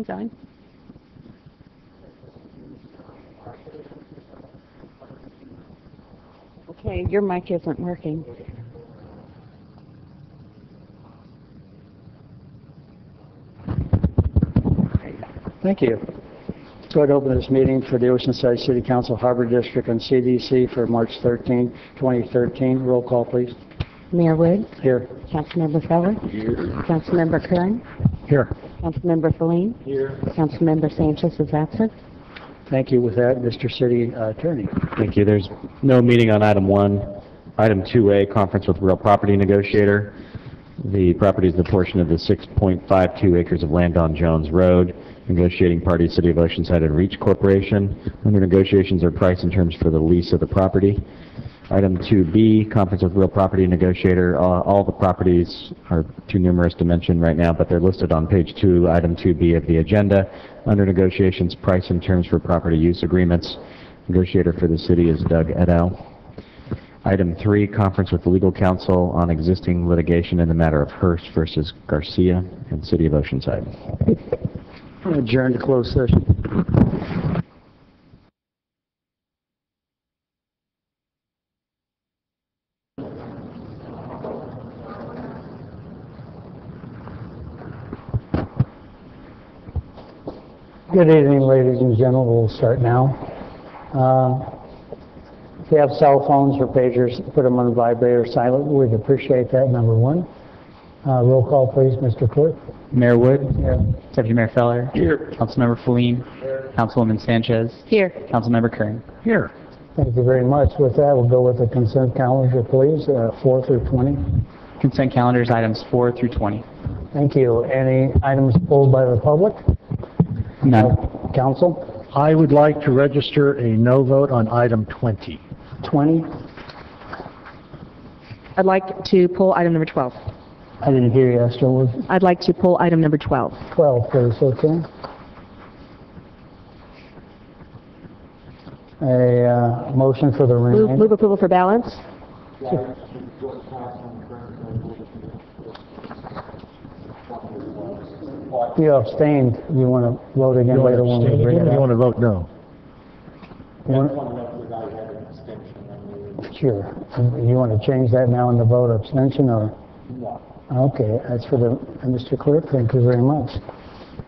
Oceanside. Okay, your mic isn't working. Thank you. So I'd open this meeting for the Oceanside City Council Harbor District and CDC for March 13, 2013. Roll call, please. Mayor Wood. Here. Councilmember Feller. Here. Councilmember Kern. Here. Councilmember Feline. Here. Councilmember Sanchez is absent. Thank you. With that, Mr. City Attorney. Thank you. There's no meeting on item 1. Item 2A, conference with real property negotiator. The property is the portion of the 6.52 acres of land on Jones Road. Negotiating party, City of Oceanside and Reach Corporation. Under negotiations are price and terms for the lease of the property. Item 2B, conference with real property negotiator. All the properties are too numerous to mention right now, but they're listed on page 2, item 2B of the agenda. Under negotiations, price and terms for property use agreements. Negotiator for the city is Doug et al. Item 3, conference with legal counsel on existing litigation in the matter of Hurst versus Garcia and City of Oceanside. Adjourn to closed session. Good evening, ladies and gentlemen. We'll start now. If you have cell phones or pagers, put them on vibrate or silent. We'd appreciate that, number one. Roll call, please, Mr. Clerk. Mayor Wood. Here. Deputy Mayor Feller. Here. Councilmember Feline. Here. Councilwoman Sanchez. Here. Councilmember Kern. Here. Thank you very much. With that, we'll go with the consent calendar, please, 4 through 20. Consent calendars items 4 through 20. Thank you. Any items pulled by the public? None. Council? I would like to register a no vote on item 20. 20? I'd like to pull item number 12. I didn't hear you, Esther. Was I'd like to pull item number 12. 12, please, okay. A motion for the remainder. Move approval for balance. You abstained. You want to vote again later when we bring it You up? want to vote no? Sure. You want to change that now in the vote abstention or? No. Okay, that's for the, Mr. Clerk, thank you very much.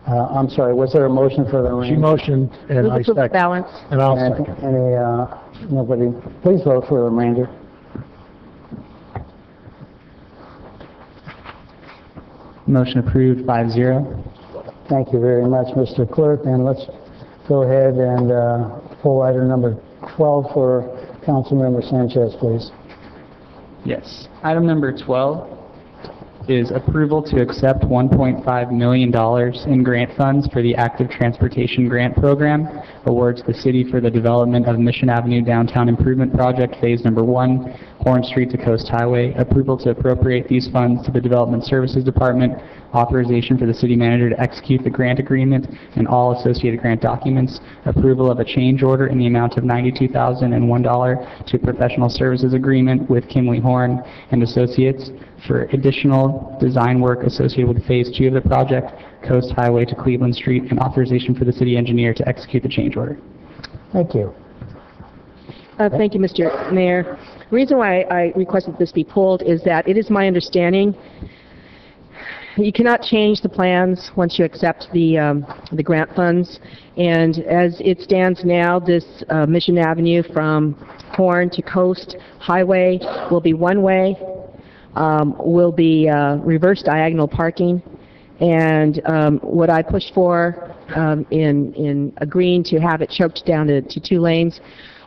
I'm sorry, was there a motion for the She remainder? motioned and Move I approval for second. balance. And I'll second. Nobody, please vote for the remainder. Motion approved 5-0. Thank you very much, Mr. Clerk, and let's go ahead and pull item number 12 for Councilmember Sanchez, please. Yes. Item number 12 is approval to accept $1.5 million in grant funds for the Active Transportation Grant Program. Awards the city for the development of Mission Avenue Downtown Improvement Project, Phase Number 1, Horn Street to Coast Highway. Approval to appropriate these funds to the Development Services Department. Authorization for the city manager to execute the grant agreement and all associated grant documents. Approval of a change order in the amount of $92,001 to a professional services agreement with Kimley Horn and Associates for additional design work associated with Phase 2 of the project, Coast Highway to Cleveland Street, and authorization for the city engineer to execute the change order. Thank you. Thank you, Mr. Mayor. The reason why I requested this be pulled is that it is my understanding you cannot change the plans once you accept the grant funds. And as it stands now, this Mission Avenue from Horn to Coast Highway will be one way, will be reverse diagonal parking. And what I pushed for in agreeing to have it choked down to 2 lanes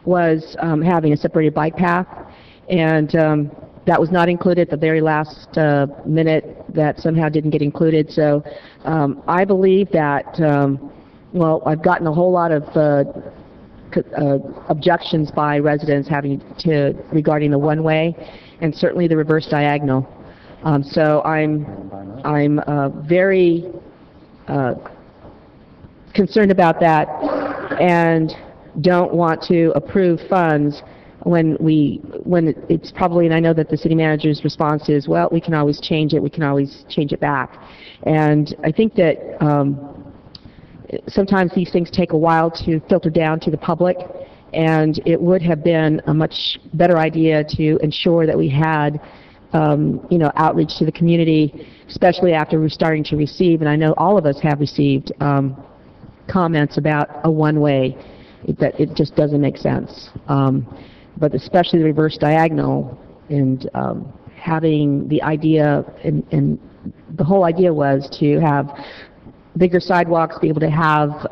was having a separated bike path. And that was not included at the very last minute. That somehow didn't get included. So I believe that, well, I've gotten a whole lot of objections by residents regarding the one-way and certainly the reverse diagonal. So I'm very concerned about that and don't want to approve funds when it's probably, and I know that the city manager's response is, well, we can always change it back. And I think that sometimes these things take a while to filter down to the public, and it would have been a much better idea to ensure that we had outreach to the community, especially after we're starting to receive, and I know all of us have received comments about a one-way, that it just doesn't make sense. But especially the reverse diagonal, and having the idea, and the whole idea was to have bigger sidewalks, be able to have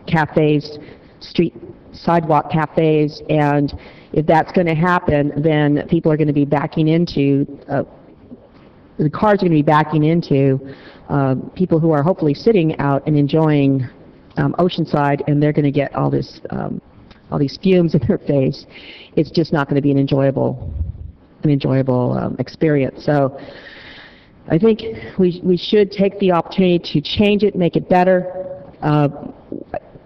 cafes, street sidewalk cafes, and if that's going to happen, then people are going to be backing into, the cars are going to be backing into people who are hopefully sitting out and enjoying Oceanside, and they're going to get all these fumes in their face. It's just not going to be an enjoyable experience. So I think we should take the opportunity to change it, make it better.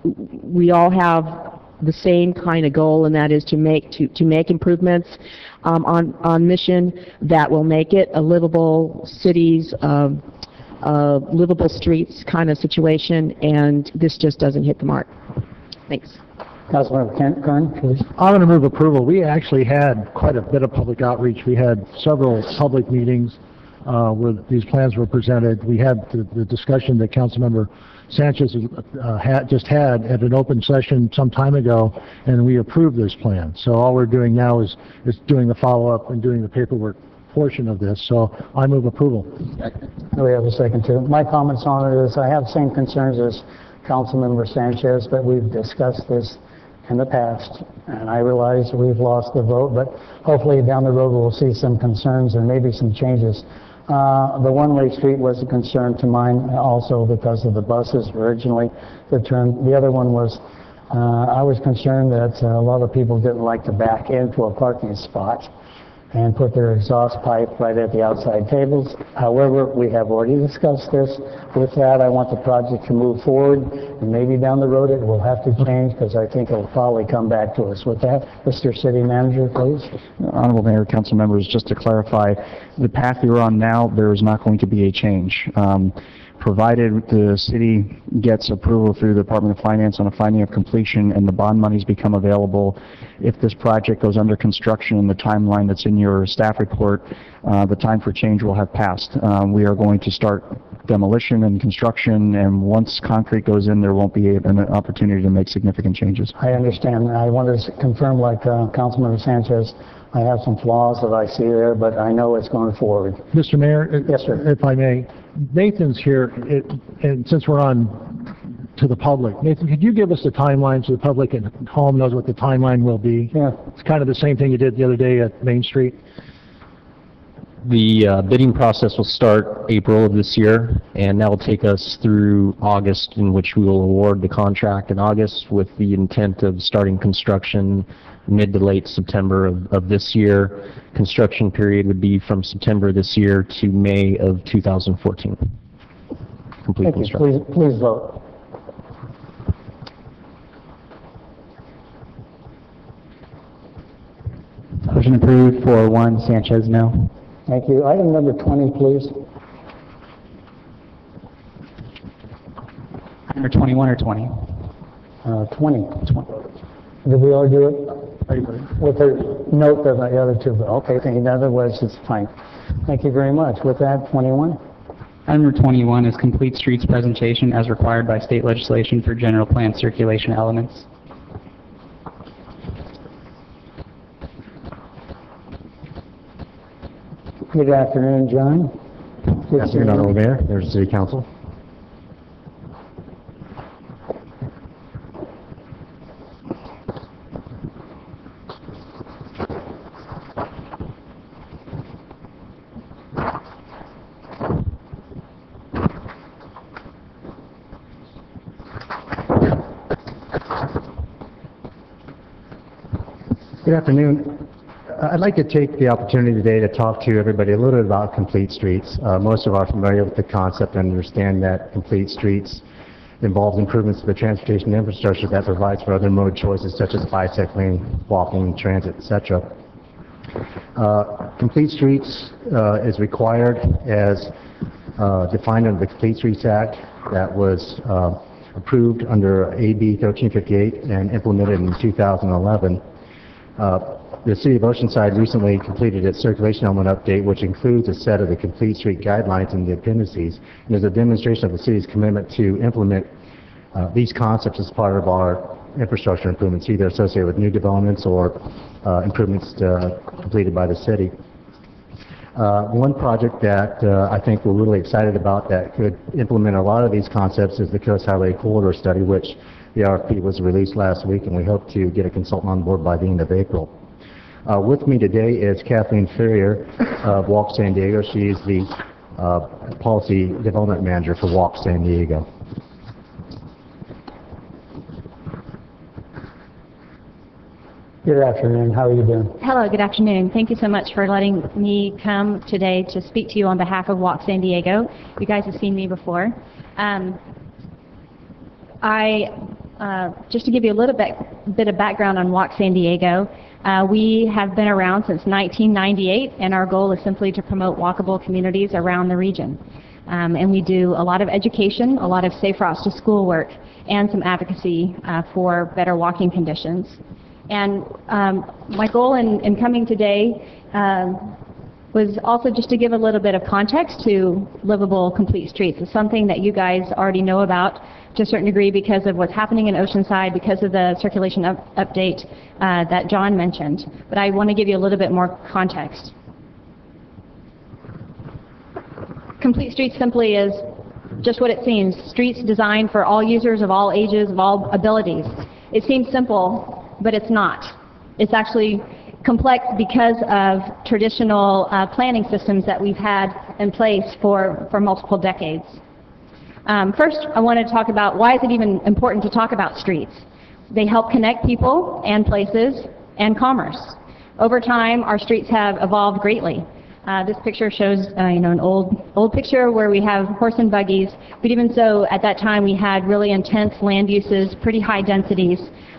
We all have the same kind of goal, and that is to make improvements on Mission that will make it a livable cities, livable streets kind of situation, and this just doesn't hit the mark. Thanks. Councilmember Kern, please. I'm going to move approval. We actually had quite a bit of public outreach. We had several public meetings where these plans were presented. We had the discussion that Councilmember Sanchez just had at an open session some time ago, and we approved this plan. So all we're doing now is doing the follow-up and doing the paperwork portion of this. So I move approval. We have a second too. My comments on it is I have the same concerns as Councilmember Sanchez, but we've discussed this in the past, and I realize we've lost the vote, but hopefully down the road we'll see some concerns and maybe some changes. The one-way street was a concern to mine also because of the buses originally that turned. The other one was I was concerned that a lot of people didn't like to back into a parking spot and put their exhaust pipe right at the outside tables. However, we have already discussed this. With that, I want the project to move forward, and maybe down the road it will have to change because I think it will probably come back to us. With that, Mr. City Manager, please. Honorable Mayor, Council members, just to clarify, the path you're on now, there is not going to be a change. Provided the city gets approval through the Department of Finance on a finding of completion and the bond monies become available, if this project goes under construction in the timeline that's in your staff report, the time for change will have passed. We are going to start demolition and construction, and once concrete goes in, there won't be an opportunity to make significant changes. I understand. I want to confirm, like Councilmember Sanchez, I have some flaws that I see there, but I know it's going forward. Mr. Mayor, Yes, sir. If I may, Nathan's here, and since we're on to the public, Nathan, could you give us the timeline so the public at home knows what the timeline will be? Yeah. It's kind of the same thing you did the other day at Main Street. The bidding process will start April of this year, and that will take us through August, in which we will award the contract in August with the intent of starting construction mid to late September of this year. Construction period would be from September this year to May of 2014. Complete Thank you. construction. Please vote. Motion approved, 4-1, Sanchez, no. Thank you. Item number 20, please. Number 21 or 20? 20. Did we all do it? With the note of the other two. Okay, in other words, it's fine. Thank you very much. With that, 21. Item number 21 is complete streets presentation as required by state legislation for general plan circulation elements. Good afternoon, John. Good afternoon, Honorable Mayor, there's the City Council. Good afternoon. I'd like to take the opportunity today to talk to everybody a little bit about complete streets. Most of us are familiar with the concept and understand that complete streets involves improvements to the transportation infrastructure that provides for other mode choices such as bicycling, walking, transit, etc. Complete streets is required as defined under the Complete Streets Act that was approved under AB 1358 and implemented in 2011. The City of Oceanside recently completed its circulation element update, which includes a set of the complete street guidelines and the appendices, and is a demonstration of the city's commitment to implement these concepts as part of our infrastructure improvements, either associated with new developments or improvements completed by the city. One project that I think we're really excited about that could implement a lot of these concepts is the Coast Highway Corridor Study, which the RFP was released last week, and we hope to get a consultant on board by the end of April. With me today is Kathleen Ferrier of Walk San Diego. She is the Policy Development Manager for Walk San Diego. Good afternoon. How are you doing? Hello, good afternoon. Thank you so much for letting me come today to speak to you on behalf of Walk San Diego. You guys have seen me before. Just to give you a little bit of background on Walk San Diego, we have been around since 1998, and our goal is simply to promote walkable communities around the region. And we do a lot of education, a lot of safe routes to school work, and some advocacy for better walking conditions. And my goal in coming today was also just to give a little bit of context to livable, complete streets. It's something that you guys already know about to a certain degree because of what's happening in Oceanside, because of the circulation update that John mentioned. But I want to give you a little bit more context. Complete streets simply is just what it seems. Streets designed for all users of all ages, of all abilities. It seems simple, but it's not. It's actually complex because of traditional planning systems that we've had in place for multiple decades. First, I want to talk about why is it even important to talk about streets. They help connect people and places and commerce. Over time, our streets have evolved greatly. This picture shows an old picture where we have horse and buggies, but even so, at that time we had really intense land uses, pretty high densities.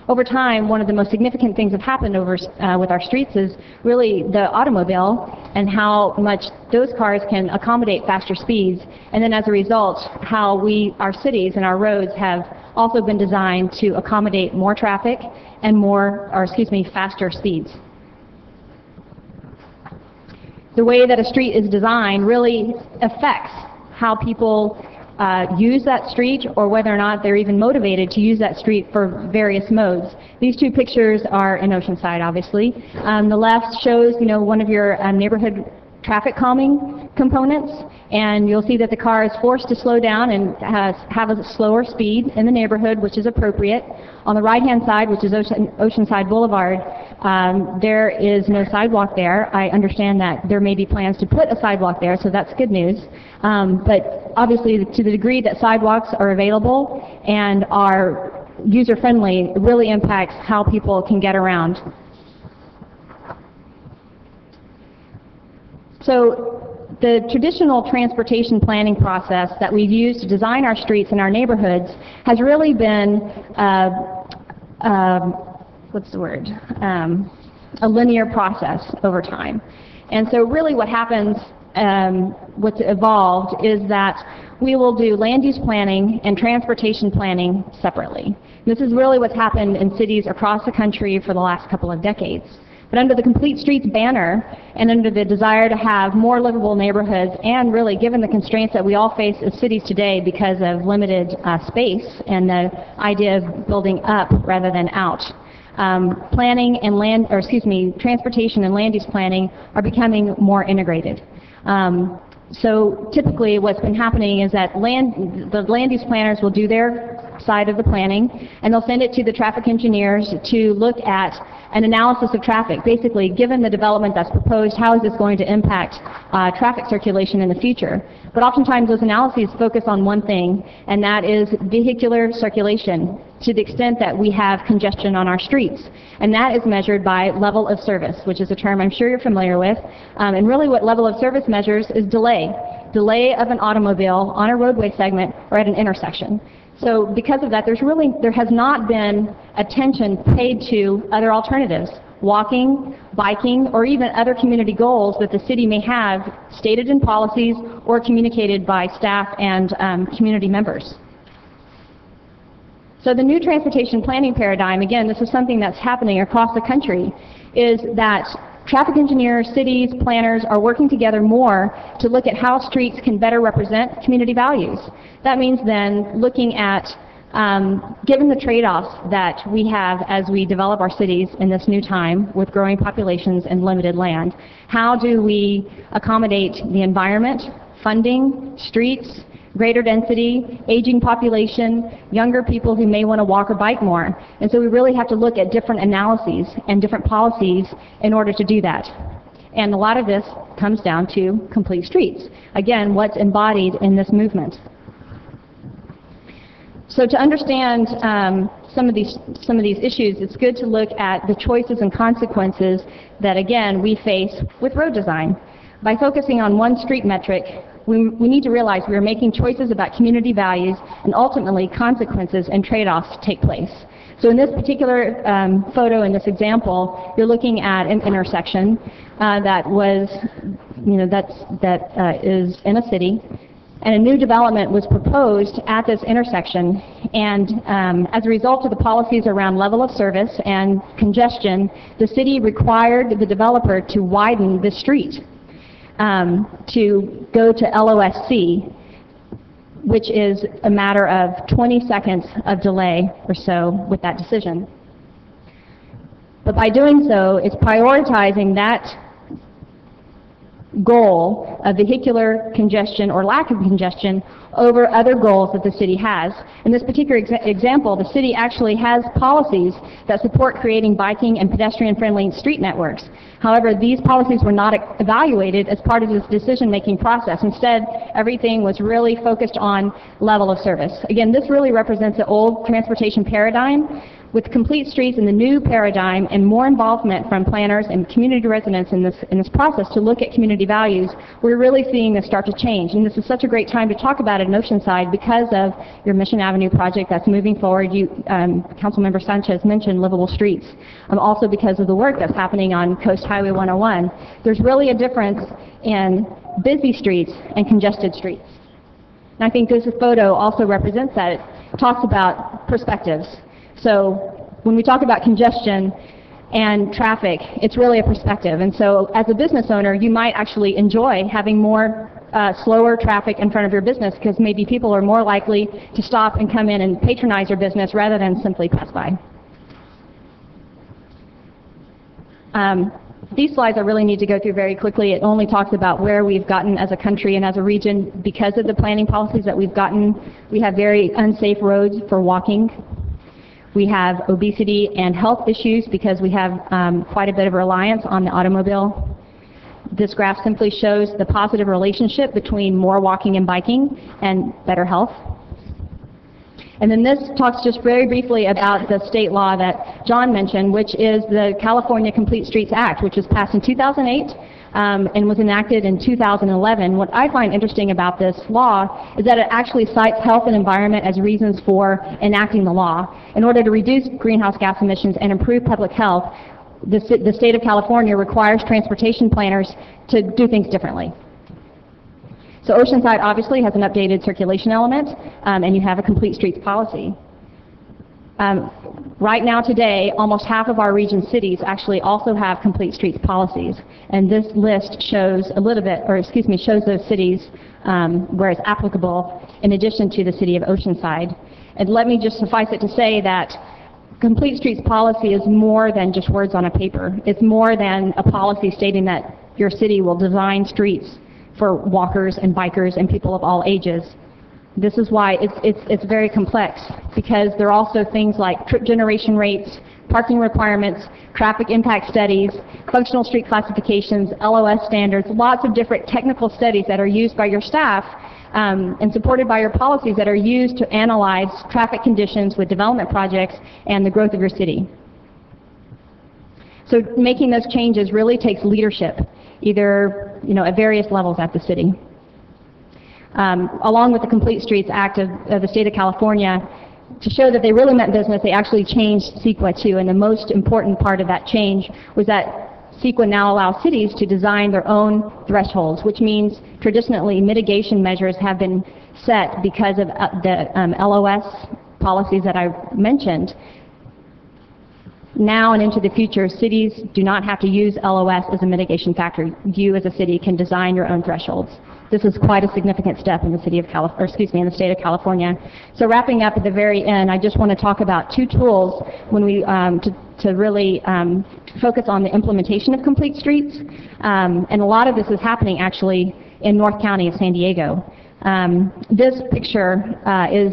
Over time, one of the most significant things that happened with our streets is really the automobile and how much those cars can accommodate faster speeds, and then as a result, how our cities and our roads have also been designed to accommodate more traffic and faster speeds. The way that a street is designed really affects how people use that street, or whether or not they're even motivated to use that street for various modes. These two pictures are in Oceanside, obviously. The left shows, one of your neighborhood traffic calming components, and you'll see that the car is forced to slow down and have a slower speed in the neighborhood, which is appropriate. On the right-hand side, which is Oceanside Boulevard, there is no sidewalk there. I understand that there may be plans to put a sidewalk there, so that's good news. But obviously, to the degree that sidewalks are available and are user-friendly, it really impacts how people can get around. So the traditional transportation planning process that we've used to design our streets and our neighborhoods has really been a linear process over time. And so really what happens, what's evolved, is that we will do land use planning and transportation planning separately. This is really what's happened in cities across the country for the last couple of decades. But under the Complete Streets banner, and under the desire to have more livable neighborhoods, and really given the constraints that we all face as cities today because of limited space and the idea of building up rather than out, planning and transportation and land use planning are becoming more integrated. So typically what's been happening is that the land use planners will do their side of the planning, and they'll send it to the traffic engineers to look at an analysis of traffic. Basically, given the development that's proposed, how is this going to impact traffic circulation in the future? But oftentimes those analyses focus on one thing, and that is vehicular circulation, to the extent that we have congestion on our streets. And that is measured by level of service, which is a term I'm sure you're familiar with. And really what level of service measures is delay of an automobile on a roadway segment or at an intersection. So because of that, there has not been attention paid to other alternatives, walking, biking, or even other community goals that the city may have stated in policies or communicated by staff and community members. So the new transportation planning paradigm, again, this is something that's happening across the country, is that traffic engineers, cities, planners are working together more to look at how streets can better represent community values. That means then looking at, given the trade-offs that we have as we develop our cities in this new time with growing populations and limited land, how do we accommodate the environment, funding, streets, greater density, aging population, younger people who may want to walk or bike more. And so we really have to look at different analyses and different policies in order to do that. And a lot of this comes down to complete streets. Again, what's embodied in this movement. So to understand some of these issues, it's good to look at the choices and consequences that, again, we face with road design. By focusing on one street metric, we need to realize we are making choices about community values, and ultimately consequences and trade-offs take place. So in this particular photo, in this example, you're looking at an intersection that is in a city, and a new development was proposed at this intersection. And as a result of the policies around level of service and congestion, the city required the developer to widen the street to go to LOSC, which is a matter of 20 seconds of delay or so with that decision. But by doing so, it's prioritizing that goal of vehicular congestion or lack of congestion over other goals that the city has. In this particular example, the city actually has policies that support creating biking and pedestrian-friendly street networks. However, these policies were not evaluated as part of this decision-making process. Instead, everything was really focused on level of service. Again, this really represents the old transportation paradigm. With complete streets in the new paradigm and more involvement from planners and community residents in this process to look at community values, we're really seeing this start to change. And this is such a great time to talk about it in Oceanside because of your Mission Avenue project that's moving forward. Councilmember Sanchez mentioned livable streets. Also because of the work that's happening on Coast Highway 101. There's really a difference in busy streets and congested streets. And I think this photo also represents that. It talks about perspectives. So when we talk about congestion and traffic, it's really a perspective. And so as a business owner, you might actually enjoy having more slower traffic in front of your business because maybe people are more likely to stop and come in and patronize your business rather than simply pass by. These slides I really need to go through very quickly. It only talks about where we've gotten as a country and as a region because of the planning policies that we've gotten. We have very unsafe roads for walking. We have obesity and health issues because we have quite a bit of reliance on the automobile. This graph simply shows the positive relationship between more walking and biking and better health. And then this talks just very briefly about the state law that John mentioned, which is the California Complete Streets Act, which was passed in 2008 and was enacted in 2011. What I find interesting about this law is that it actually cites health and environment as reasons for enacting the law. In order to reduce greenhouse gas emissions and improve public health, the state of California requires transportation planners to do things differently. So Oceanside obviously has an updated circulation element, and you have a complete streets policy. Right now today, almost half of our region cities actually also have complete streets policies. And this list shows a little bit, or excuse me, shows those cities where it's applicable in addition to the city of Oceanside. And let me just suffice it to say that complete streets policy is more than just words on a paper. It's more than a policy stating that your city will design streets for walkers and bikers and people of all ages. This is why it's very complex, because there are also things like trip generation rates, parking requirements, traffic impact studies, functional street classifications, LOS standards, lots of different technical studies that are used by your staff and supported by your policies that are used to analyze traffic conditions with development projects and the growth of your city. So making those changes really takes leadership, either at various levels at the city. Along with the Complete Streets Act of the state of California, to show that they really meant business, they actually changed CEQA too, and the most important part of that change was that CEQA now allows cities to design their own thresholds, which means traditionally mitigation measures have been set because of the LOS policies that I mentioned, now and into the future, cities do not have to use LOS as a mitigation factor. You as a city can design your own thresholds. This is quite a significant step in the city of in the state of California. So wrapping up at the very end, I just want to talk about two tools when we to really focus on the implementation of complete streets. And a lot of this is happening actually in North County of San Diego. This picture is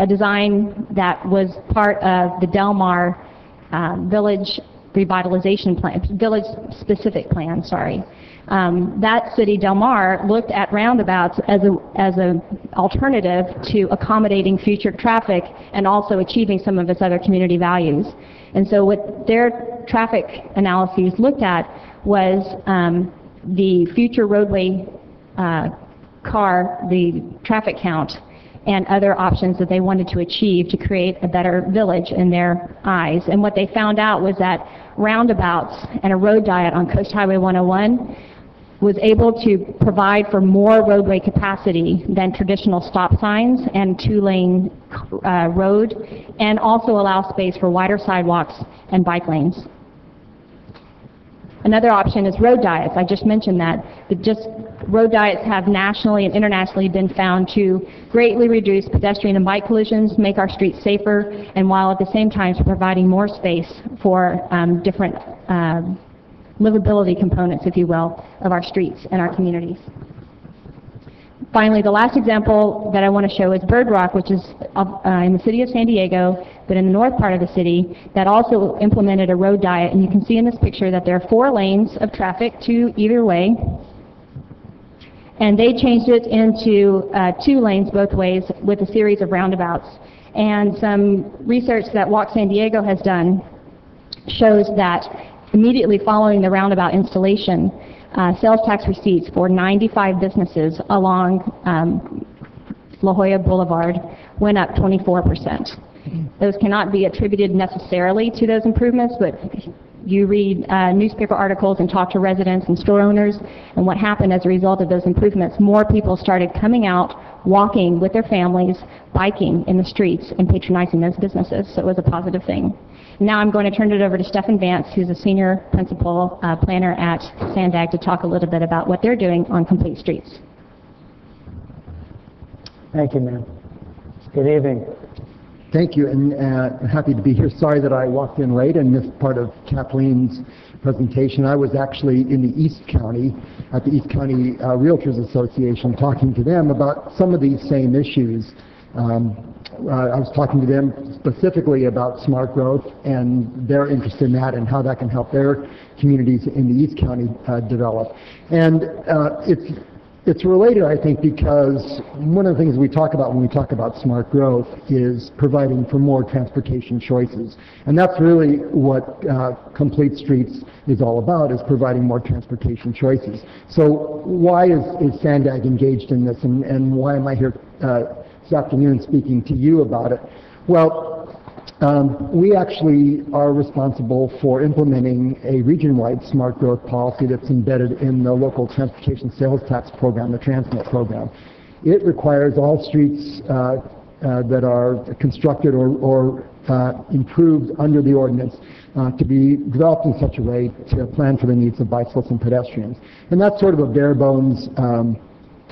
a design that was part of the Del Mar village revitalization plan, village-specific plan, sorry. That city, Del Mar, looked at roundabouts as an alternative to accommodating future traffic and also achieving some of its other community values. And so what their traffic analyses looked at was the future roadway the traffic count, and other options that they wanted to achieve to create a better village in their eyes. And what they found out was that roundabouts and a road diet on Coast Highway 101 was able to provide for more roadway capacity than traditional stop signs and two-lane road, and also allow space for wider sidewalks and bike lanes. Another option is road diets. I just mentioned that. Road diets have nationally and internationally been found to greatly reduce pedestrian and bike collisions, make our streets safer, and while at the same time providing more space for different livability components, if you will, of our streets and our communities. Finally, the last example that I want to show is Bird Rock, which is in the city of San Diego, but in the north part of the city, that also implemented a road diet. And you can see in this picture that there are 4 lanes of traffic, 2 either way. And they changed it into 2 lanes both ways with a series of roundabouts. And some research that Walk San Diego has done shows that immediately following the roundabout installation, sales tax receipts for 95 businesses along La Jolla Boulevard went up 24%. Those cannot be attributed necessarily to those improvements, but you read newspaper articles and talk to residents and store owners, and what happened as a result of those improvements, more people started coming out, walking with their families, biking in the streets, and patronizing those businesses, so it was a positive thing. Now I'm going to turn it over to Stefan Vance, who's a senior principal planner at Sandag, to talk a little bit about what they're doing on complete streets. Thank you, ma'am. Good evening. Thank you, and happy to be here. Sorry that I walked in late and missed part of Kathleen's presentation. I was actually in the East County, at the East County Realtors Association, talking to them about some of these same issues. I was talking to them specifically about smart growth and their interest in that and how that can help their communities in the East County develop. And it's related, I think, because one of the things we talk about when we talk about smart growth is providing for more transportation choices. And that's really what Complete Streets is all about, is providing more transportation choices. So why is Sandag engaged in this, and why am I here this afternoon speaking to you about it? Well, we actually are responsible for implementing a region-wide smart growth policy that's embedded in the local transportation sales tax program, the Transnet program. It requires all streets that are constructed or improved under the ordinance to be developed in such a way to plan for the needs of bicyclists and pedestrians. And that's sort of a bare bones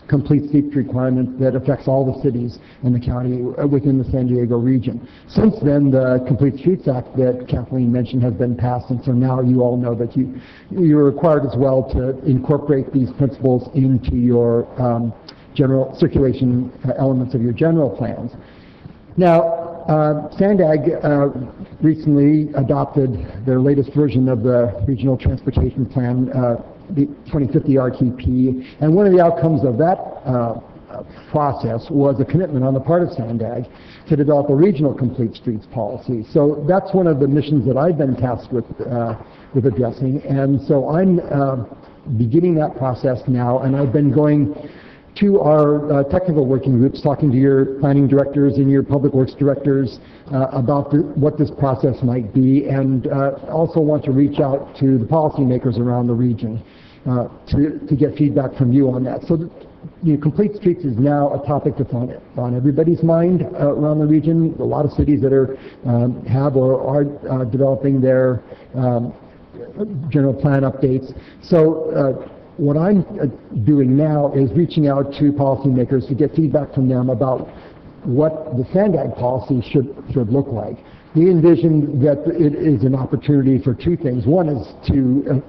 complete street requirement that affects all the cities in the county within the San Diego region. Since then, the Complete Streets Act that Kathleen mentioned has been passed, and so now you all know that you're required as well to incorporate these principles into your general circulation elements of your general plans. Now, Sandag recently adopted their latest version of the Regional Transportation Plan, the 2050 RTP, and one of the outcomes of that process was a commitment on the part of Sandag to develop a regional complete streets policy. So that's one of the missions that I've been tasked with addressing, and so I'm beginning that process now, and I've been going to our technical working groups, talking to your planning directors and your public works directors about what this process might be, and also want to reach out to the policymakers around the region to get feedback from you on that. So complete streets is now a topic that's on everybody's mind around the region. A lot of cities that have or are developing their general plan updates. So what I'm doing now is reaching out to policymakers to get feedback from them about what the sand ag policy should look like. We envision that it is an opportunity for two things. One is to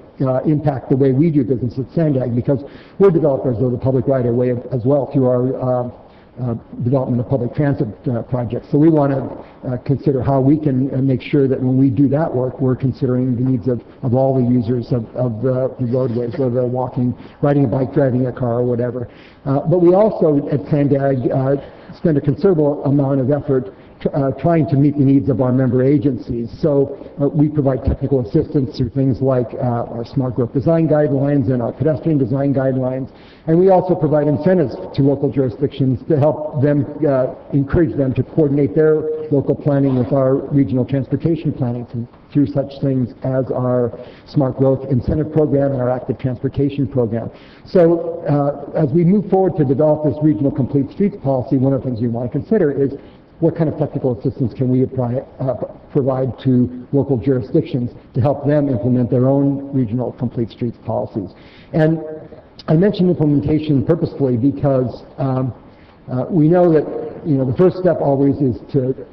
impact the way we do business at Sand Ag, because we're developers of the public right-of-way as well through our development of public transit projects. So we want to consider how we can make sure that when we do that work, we're considering the needs of all the users of the roadways, whether they're walking, riding a bike, driving a car, or whatever. But we also at Sand Ag spend a considerable amount of effort trying to meet the needs of our member agencies. So we provide technical assistance through things like our smart growth design guidelines and our pedestrian design guidelines. And we also provide incentives to local jurisdictions to help them, encourage them to coordinate their local planning with our regional transportation planning through such things as our smart growth incentive program and our active transportation program. So as we move forward to develop this regional complete streets policy, one of the things we want to consider is what kind of technical assistance can we provide to local jurisdictions to help them implement their own regional complete streets policies. And I mention implementation purposefully because we know that the first step always is to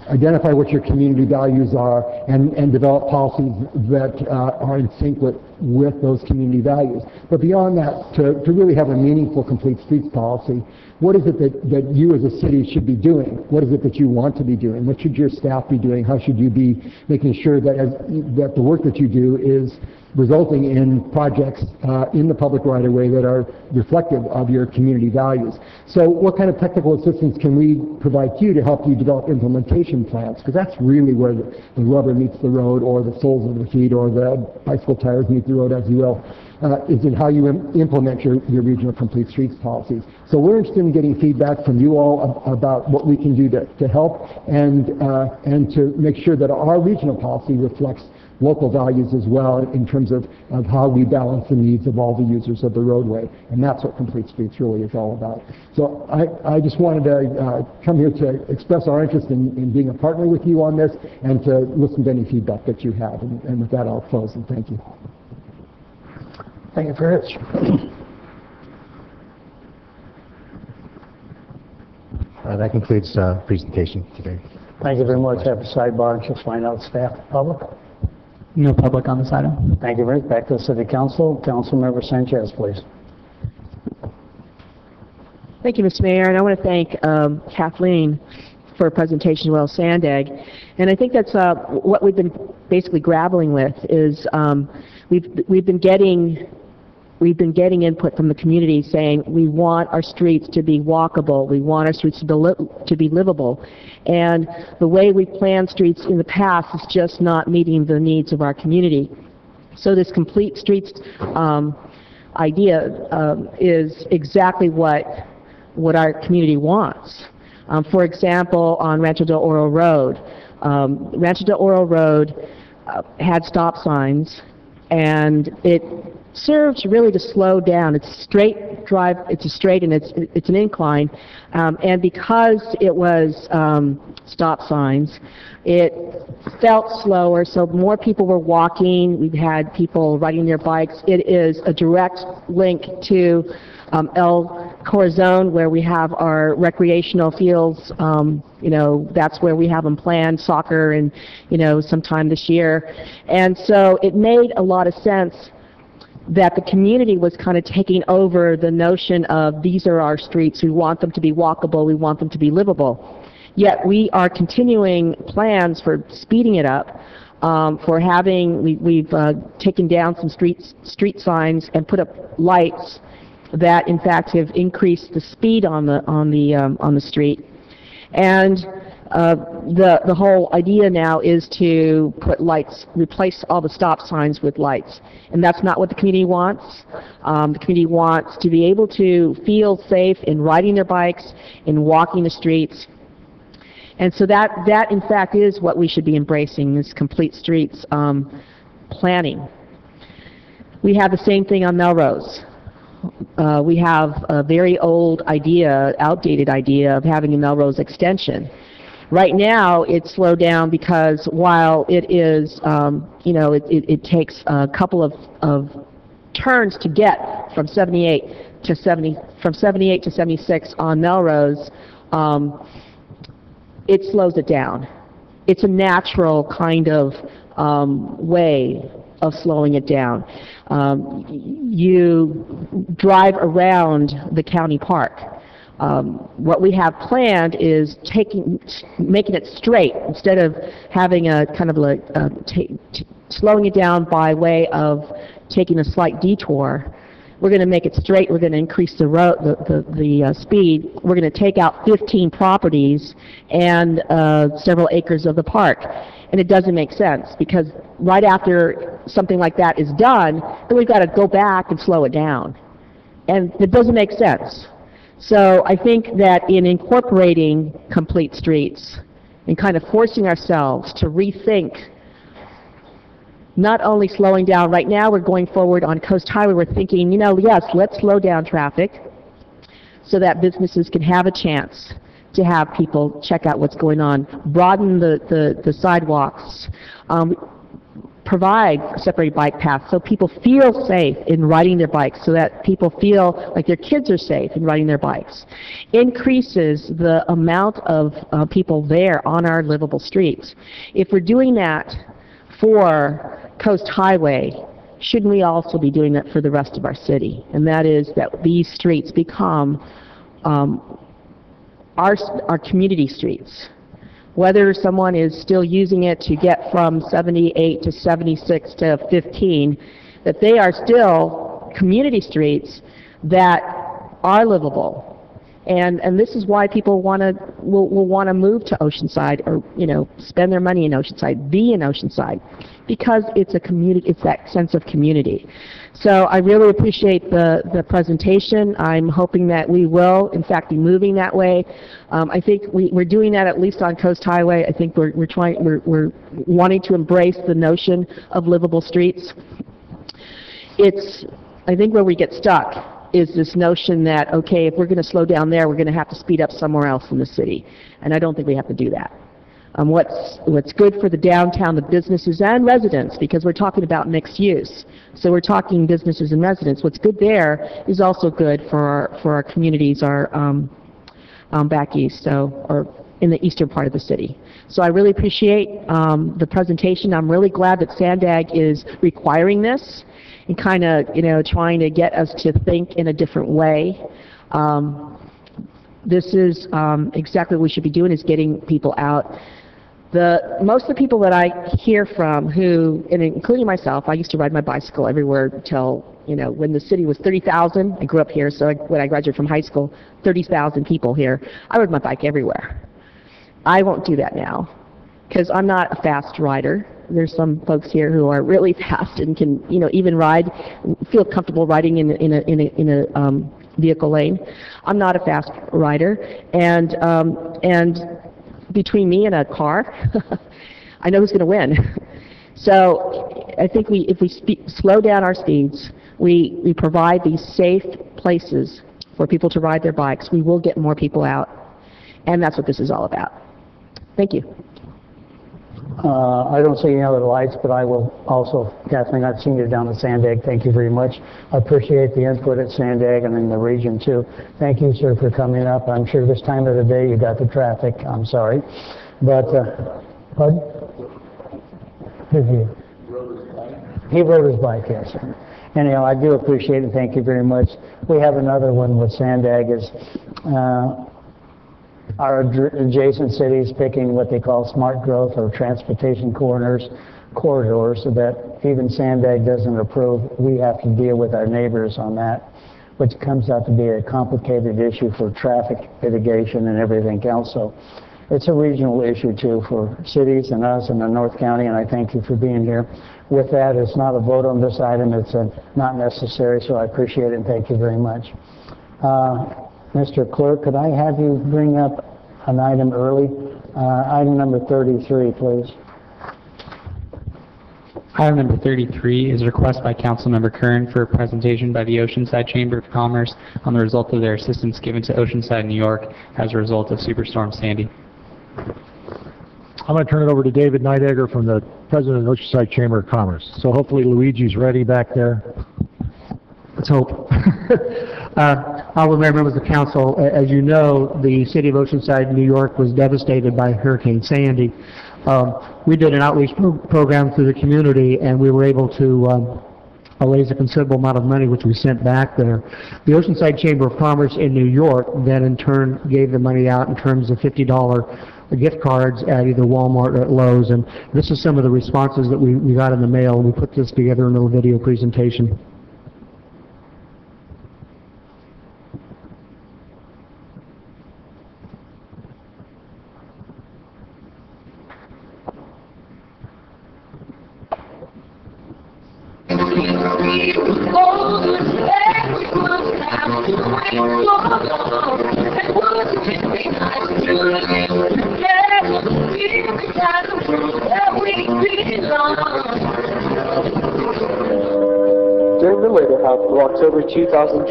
identify what your community values are and develop policies that are in sync with those community values. But beyond that, to really have a meaningful complete streets policy, what is it that you as a city should be doing? What is it that you want to be doing? What should your staff be doing? How should you be making sure that the work that you do is resulting in projects in the public right-of-way that are reflective of your community values? So what kind of technical assistance can we provide to you to help you develop implementation plans? Because that's really where the rubber meets the road, or the soles of the feet, or the bicycle tires meet the road, as you will, is in how you implement your regional complete streets policies. So we're interested in getting feedback from you all about what we can do to help and to make sure that our regional policy reflects local values as well in terms of how we balance the needs of all the users of the roadway. And that's what Complete Streets really is all about. So I just wanted to come here to express our interest in being a partner with you on this and to listen to any feedback that you have. And with that, I'll close and thank you. Thank you for it. That concludes presentation today. Thank you very much. Have a sidebar and just find out staff, public. No public on this item. Thank you, Rick. Back to the City Council. Councilmember Sanchez, please. Thank you, Mr. Mayor, and I want to thank Kathleen for a presentation as well as Sand Ag. And I think that's what we've been basically grappling with is we've been getting input from the community saying we want our streets to be walkable, we want our streets to be livable, and the way we planned streets in the past is just not meeting the needs of our community. So this complete streets idea is exactly what our community wants. For example, on Rancho del Oro Road, had stop signs, and it serves really to slow down. It's a straight drive, it's a straight, and it's an incline, and because it was stop signs, it felt slower, so more people were walking. We've had people riding their bikes. It is a direct link to El Corazon, where we have our recreational fields. That's where we have them planned, soccer, and sometime this year. And so it made a lot of sense that the community was kind of taking over the notion of these are our streets, we want them to be walkable, we want them to be livable. Yet we are continuing plans for speeding it up, we've taken down some street signs and put up lights that in fact have increased the speed on the street. And the whole idea now is to put lights, replace all the stop signs with lights. And that's not what the community wants. The community wants to be able to feel safe in riding their bikes, in walking the streets. And so that in fact is what we should be embracing, this complete streets planning. We have the same thing on Melrose. we have a very old idea, outdated idea of having a Melrose extension. Right now, it's slowed down because while it is, it takes a couple of turns to get from 78 to 76 on Melrose, it slows it down. It's a natural kind of way of slowing it down. You drive around the county park. What we have planned is making it straight instead of having a kind of like slowing it down by way of taking a slight detour. We're going to make it straight. We're going to increase the speed. We're going to take out 15 properties and several acres of the park. And it doesn't make sense because right after something like that is done, then we've got to go back and slow it down. And it doesn't make sense. So I think that in incorporating complete streets and kind of forcing ourselves to rethink not only slowing down, right now we're going forward on Coast Highway, we're thinking, yes, let's slow down traffic so that businesses can have a chance to have people check out what's going on, broaden the sidewalks, provide separated bike paths so people feel safe in riding their bikes, so that people feel like their kids are safe in riding their bikes, increases the amount of people there on our livable streets. If we're doing that for Coast Highway, shouldn't we also be doing that for the rest of our city? And that is that these streets become our community streets. Whether someone is still using it to get from 78 to 76 to 15, that they are still community streets that are livable. And this is why people will want to move to Oceanside, or spend their money in Oceanside, be in Oceanside, because it's a community. It's that sense of community. So I really appreciate the presentation. I'm hoping that we will, in fact, be moving that way. I think we're doing that at least on Coast Highway. I think we're wanting to embrace the notion of livable streets. I think where we get stuck is this notion that, okay, if we're going to slow down there, we're going to have to speed up somewhere else in the city. And I don't think we have to do that. What's good for the downtown, the businesses and residents, because we're talking about mixed use. So we're talking businesses and residents. What's good there is also good for our communities, our back east, or in the eastern part of the city. So I really appreciate the presentation. I'm really glad that Sandag is requiring this and kind of, trying to get us to think in a different way. This is exactly what we should be doing, is getting people out. Most of the people that I hear from who, and including myself, I used to ride my bicycle everywhere till, when the city was 30,000. I grew up here, so when I graduated from high school, 30,000 people here. I rode my bike everywhere. I won't do that now because I'm not a fast rider. There's some folks here who are really fast and can, even feel comfortable riding in a vehicle lane. I'm not a fast rider, and between me and a car, I know who's going to win. So I think if we slow down our speeds, we provide these safe places for people to ride their bikes, we will get more people out, and that's what this is all about. Thank you. I don't see any other lights, but I will also, Kathleen, I've seen you down at Sandag. Thank you very much. I appreciate the input at Sandag and in the region too. Thank you, sir, for coming up. I'm sure this time of the day you got the traffic. I'm sorry. But, pardon? He rode his bike, yes. Anyhow, I do appreciate it. Thank you very much. We have another one with Sandag is, our adjacent cities picking what they call smart growth or transportation corridors so that even Sandag doesn't approve. We have to deal with our neighbors on that, which comes out to be a complicated issue for traffic mitigation and everything else. So it's a regional issue too for cities and us in the North County, and I thank you for being here. With that, it's not a vote on this item. It's not necessary, so I appreciate it and thank you very much. Mr. Clerk, could I have you bring up an item early? Item number 33, please. Item number 33 is a request by Councilmember Kern for a presentation by the Oceanside Chamber of Commerce on the result of their assistance given to Oceanside, New York as a result of Superstorm Sandy. I'm going to turn it over to David Nidegger from the President of the Oceanside Chamber of Commerce. So hopefully Luigi's ready back there. Let's hope. Honorable Mayor, members of the council, as you know, the city of Oceanside, New York was devastated by Hurricane Sandy. We did an outreach program through the community, and we were able to raise a considerable amount of money, which we sent back there. The Oceanside Chamber of Commerce in New York then in turn gave the money out in terms of $50 gift cards at either Walmart or at Lowe's, and this is some of the responses that we got in the mail. We put this together in a little video presentation. During the later half of October 2012,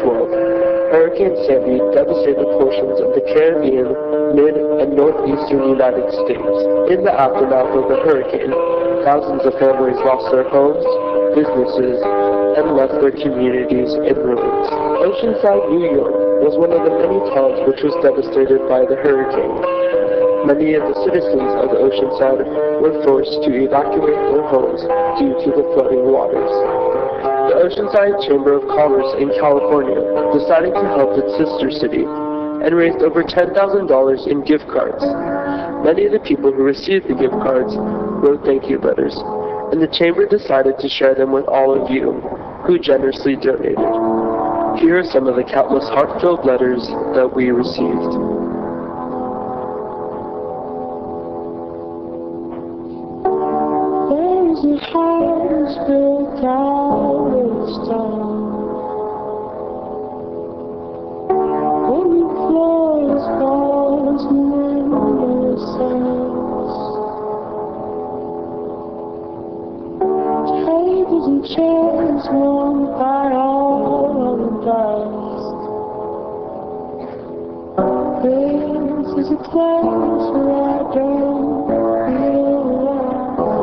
Hurricane Sandy devastated portions of the Caribbean, mid- and northeastern United States. In the aftermath of the hurricane, thousands of families lost their homes, businesses, and left their communities in ruins. Oceanside, New York was one of the many towns which was devastated by the hurricane. Many of the citizens of Oceanside were forced to evacuate their homes due to the flooding waters. The Oceanside Chamber of Commerce in California decided to help its sister city and raised over $10,000 in gift cards. Many of the people who received the gift cards wrote thank you letters, and the Chamber decided to share them with all of you who generously donated. Here are some of the countless heartfelt letters that we received. There's a house built out of stone. Wooden floors, walls, and windows. Tables and chairs warmed by all of the dust. This is a place where I don't feel alone.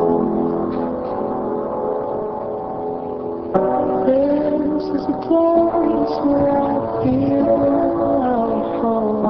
This is a place where I feel at home.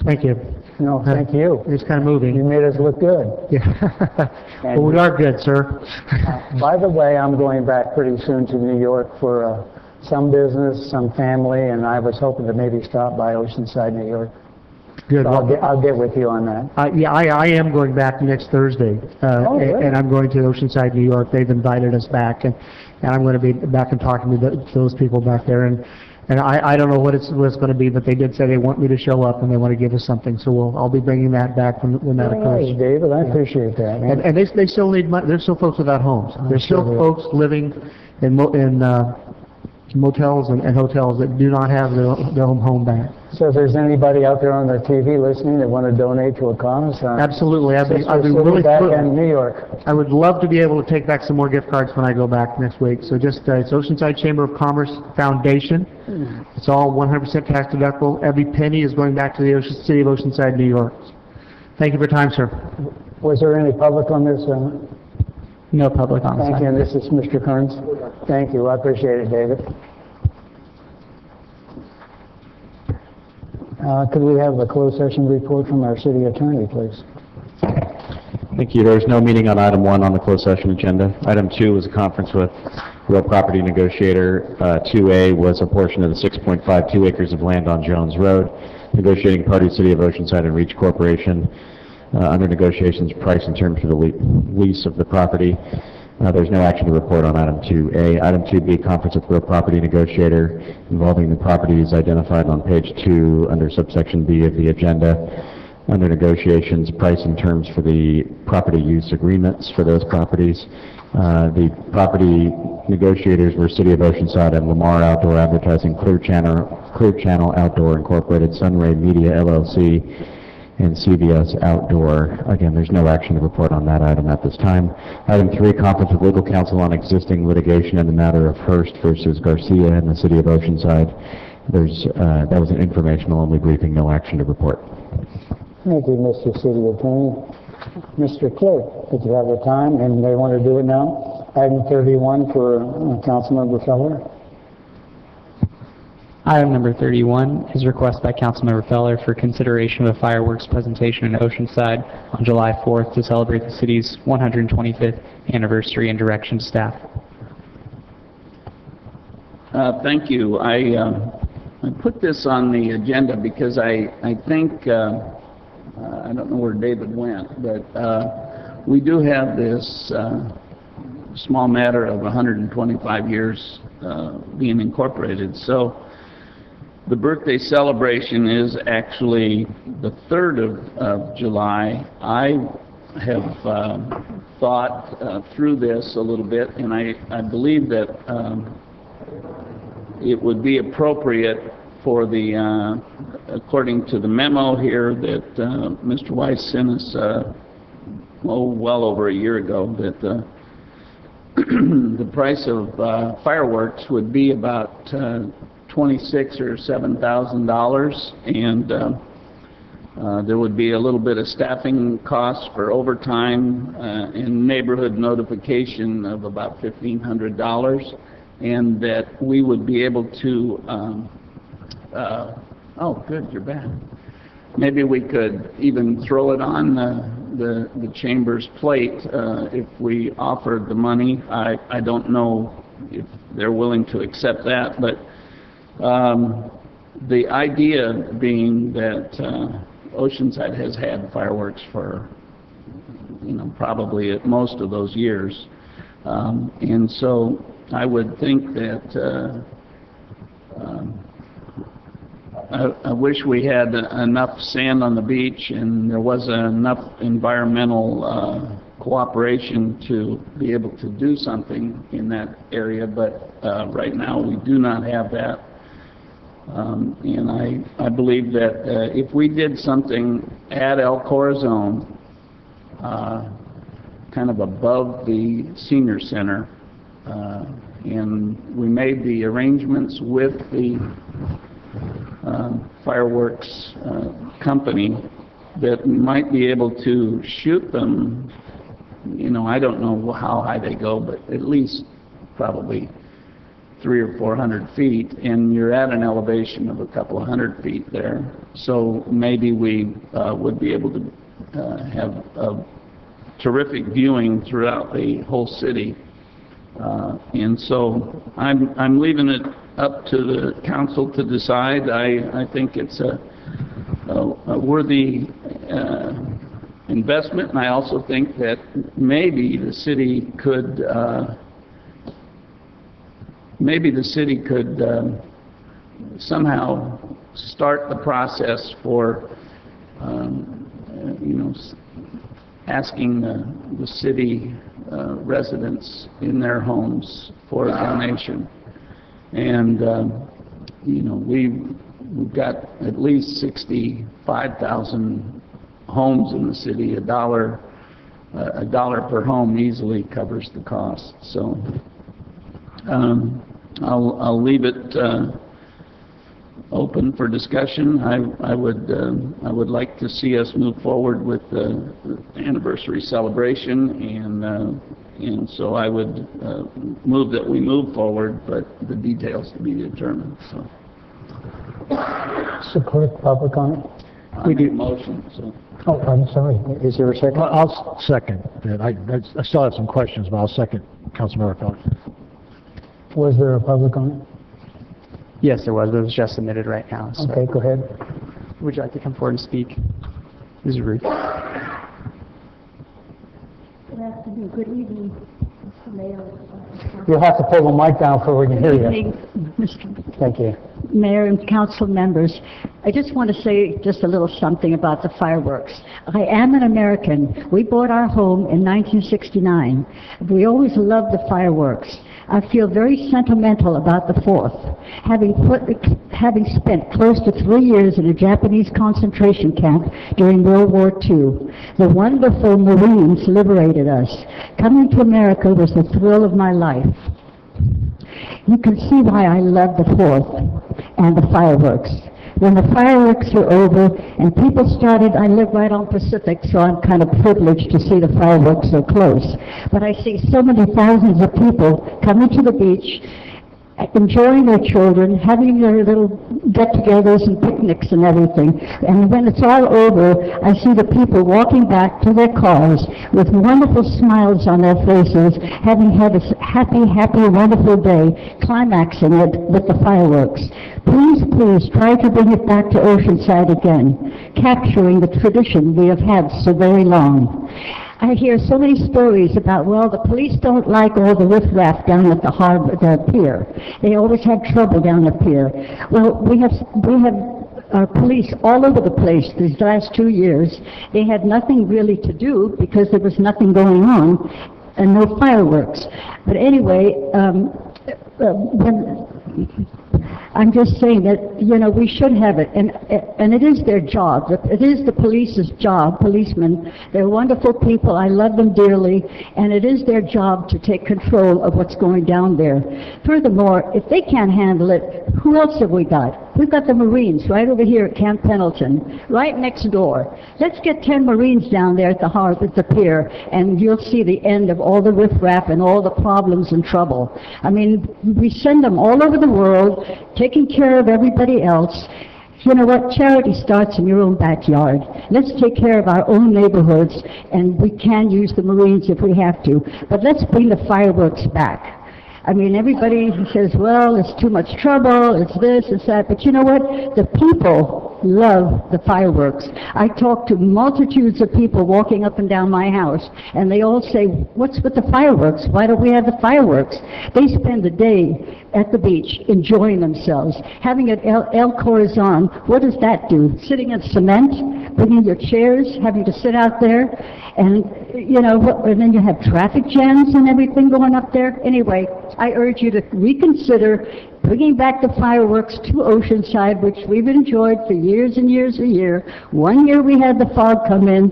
Thank you. No, thank you. It's kind of moving. You made us look good. Yeah. Well, we are good, sir. By the way, I'm going back pretty soon to New York for some business, some family, and I was hoping to maybe stop by Oceanside, New York. Good. So I'll get with you on that. Yeah, I am going back next Thursday, really? and I'm going to Oceanside, New York. They've invited us back, and I'm going to be back and talking to those people back there. And And I don't know what it's going to be, but they did say they want me to show up and they want to give us something. So I'll be bringing that back when that occurs. Nice, David, I appreciate that. And they still need money. There's still folks without homes. There's still folks living in motels and hotels that do not have their own home back. So if there's anybody out there on the TV listening that want to donate to a cause, absolutely, I'd be really back in New York. I would love to be able to take back some more gift cards when I go back next week. So just it's Oceanside Chamber of Commerce Foundation. It's all 100% tax deductible. Every penny is going back to the City of Oceanside, New York. Thank you for your time, sir. Was there any public on this? No public on this. Thank you. And this is Mr. Kearns. Thank you. I appreciate it, David. Could we have a closed session report from our city attorney, please? Thank you. There was no meeting on item 1 on the closed session agenda. Item 2 was a conference with real property negotiator. 2A was a portion of the 6.52 acres of land on Jones Road. Negotiating party, City of Oceanside and Reach Corporation. Under negotiations, price and terms for the lease of the property. There's no action to report on item 2A. Item 2B, conference with real property negotiator involving the properties identified on page 2 under subsection B of the agenda. Under negotiations, price and terms for the property use agreements for those properties. The property negotiators were City of Oceanside and Lamar Outdoor Advertising, Clear Channel Outdoor Incorporated, Sunray Media LLC, and CBS Outdoor. Again, there's no action to report on that item at this time. Item 3, conference with legal counsel on existing litigation in the matter of Hurst versus Garcia in the City of Oceanside. That was an informational only briefing, no action to report. Thank you, Mr. City Attorney. Mr. Clerk, did you have the time and they want to do it now? Item 31 for Councilmember Feller. Item number 31 is a request by Councilmember Feller for consideration of a fireworks presentation in Oceanside on July 4th to celebrate the city's 125th anniversary and direction to staff. Thank you. I put this on the agenda because I think, I don't know where David went, but we do have this small matter of 125 years being incorporated. So the birthday celebration is actually the 3rd of July. I have thought through this a little bit, and I believe that it would be appropriate for the, according to the memo here that Mr. Weiss sent us well over a year ago, that the price of fireworks would be about $26,000 or $7,000, and there would be a little bit of staffing costs for overtime and neighborhood notification of about $1,500, and that we would be able to, oh good, you're back. Maybe we could even throw it on the chamber's plate if we offered the money. I don't know if they're willing to accept that, but the idea being that Oceanside has had fireworks for, probably at most of those years, and so I would think that I wish we had enough sand on the beach and there was enough environmental cooperation to be able to do something in that area, but right now we do not have that. And I believe that if we did something at El Corazon, kind of above the senior center, and we made the arrangements with the fireworks company that might be able to shoot them, I don't know how high they go, but at least probably 300 or 400 feet, and you're at an elevation of a couple of hundred feet there. So maybe we would be able to have a terrific viewing throughout the whole city. And so I'm leaving it up to the council to decide. I think it's a worthy investment, and I also think that maybe the city could somehow start the process for, asking the city residents in their homes for a donation. And, we've got at least 65,000 homes in the city. $1 per home easily covers the cost. So I'll leave it open for discussion. I would like to see us move forward with the anniversary celebration, and so I would move that we move forward, but the details to be determined. So. Support public on it? We do motion. So. Oh, I'm sorry. Is there a second? I'll second it. I still have some questions, but I'll second Councilmember Phillips. Was there a public on it? Yes, there was. It was just submitted right now. So. Okay, go ahead. Would you like to come forward and speak? This is Ruth. Good afternoon. Good evening, Mr. Mayor. You'll have to pull the mic down so we can hear you. Good evening, Mr. Thank you. Mayor and council members. I just want to say just a little something about the fireworks. I am an American. We bought our home in 1969. We always loved the fireworks. I feel very sentimental about the 4th. Having spent close to 3 years in a Japanese concentration camp during World War II, the wonderful Marines liberated us. Coming to America was the thrill of my life. You can see why I love the 4th and the fireworks. When the fireworks were over and people started, I live right on Pacific, so I'm kind of privileged to see the fireworks so close. But I see so many thousands of people coming to the beach, enjoying their children, having their little get-togethers and picnics and everything. And when it's all over, I see the people walking back to their cars with wonderful smiles on their faces, having had a happy, wonderful day, climaxing it with the fireworks. Please, please try to bring it back to Oceanside again, capturing the tradition we have had so very long. I hear so many stories about, well, the police don't like all the riffraff down at the harbor, the pier. They always have trouble down the pier. Well, we have police all over the place these last 2 years. They had nothing really to do because there was nothing going on and no fireworks. But anyway, I'm just saying that, we should have it, and it is their job. It is the police's job, policemen. They're wonderful people. I love them dearly, and it is their job to take control of what's going down there. Furthermore, if they can't handle it, who else have we got? We've got the Marines right over here at Camp Pendleton, right next door. Let's get 10 Marines down there at the harbor, at the pier, and you'll see the end of all the riffraff and all the problems and trouble. I mean, we send them all over the world, taking care of everybody else. You know what? Charity starts in your own backyard. Let's take care of our own neighborhoods, and we can use the Marines if we have to. But let's bring the fireworks back. I mean, everybody says, well, it's too much trouble, it's this, it's that, but you know what? The people love the fireworks. I talk to multitudes of people walking up and down my house, and they all say, what's with the fireworks? Why don't we have the fireworks? They spend the day at the beach enjoying themselves. Having an El Corazon, what does that do? Sitting in cement, bringing your chairs, having to sit out there, and and then you have traffic jams and everything going up there. Anyway, I urge you to reconsider bringing back the fireworks to Oceanside, which we've enjoyed for years and years and years. 1 year we had the fog come in.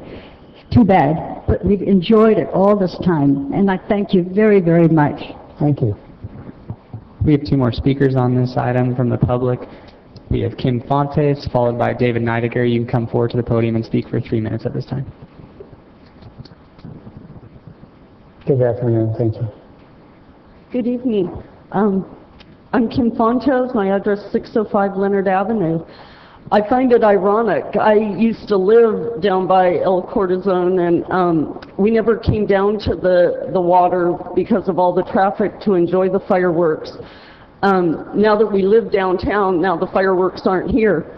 Too bad, but we've enjoyed it all this time, and I thank you very, very much. Thank you. We have 2 more speakers on this item from the public. We have Kim Fontes, followed by David Neidiger. You can come forward to the podium and speak for 3 minutes at this time. Good afternoon. Thank you. Good evening. I'm Kim Fontes. My address is 605 Leonard Avenue. I find it ironic. I used to live down by El Corazon, and we never came down to the water because of all the traffic to enjoy the fireworks. Now that we live downtown, now the fireworks aren't here.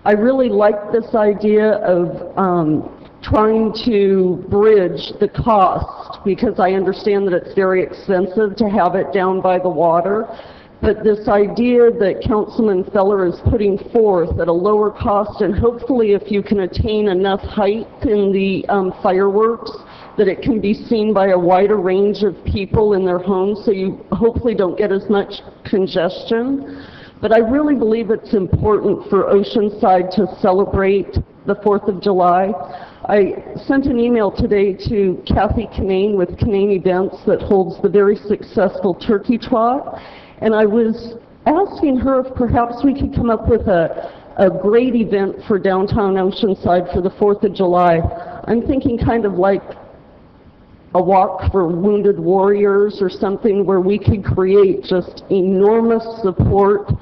I really like this idea of trying to bridge the cost, because I understand that it's very expensive to have it down by the water. But this idea that Councilman Feller is putting forth at a lower cost, and hopefully if you can attain enough height in the fireworks, that it can be seen by a wider range of people in their homes, so you hopefully don't get as much congestion. But I really believe it's important for Oceanside to celebrate the 4th of July. I sent an email today to Kathy Kinane with Kinane Events that holds the very successful Turkey Trot, and I was asking her if perhaps we could come up with a great event for downtown Oceanside for the 4th of July. I'm thinking kind of like a walk for wounded warriors or something where we could create just enormous support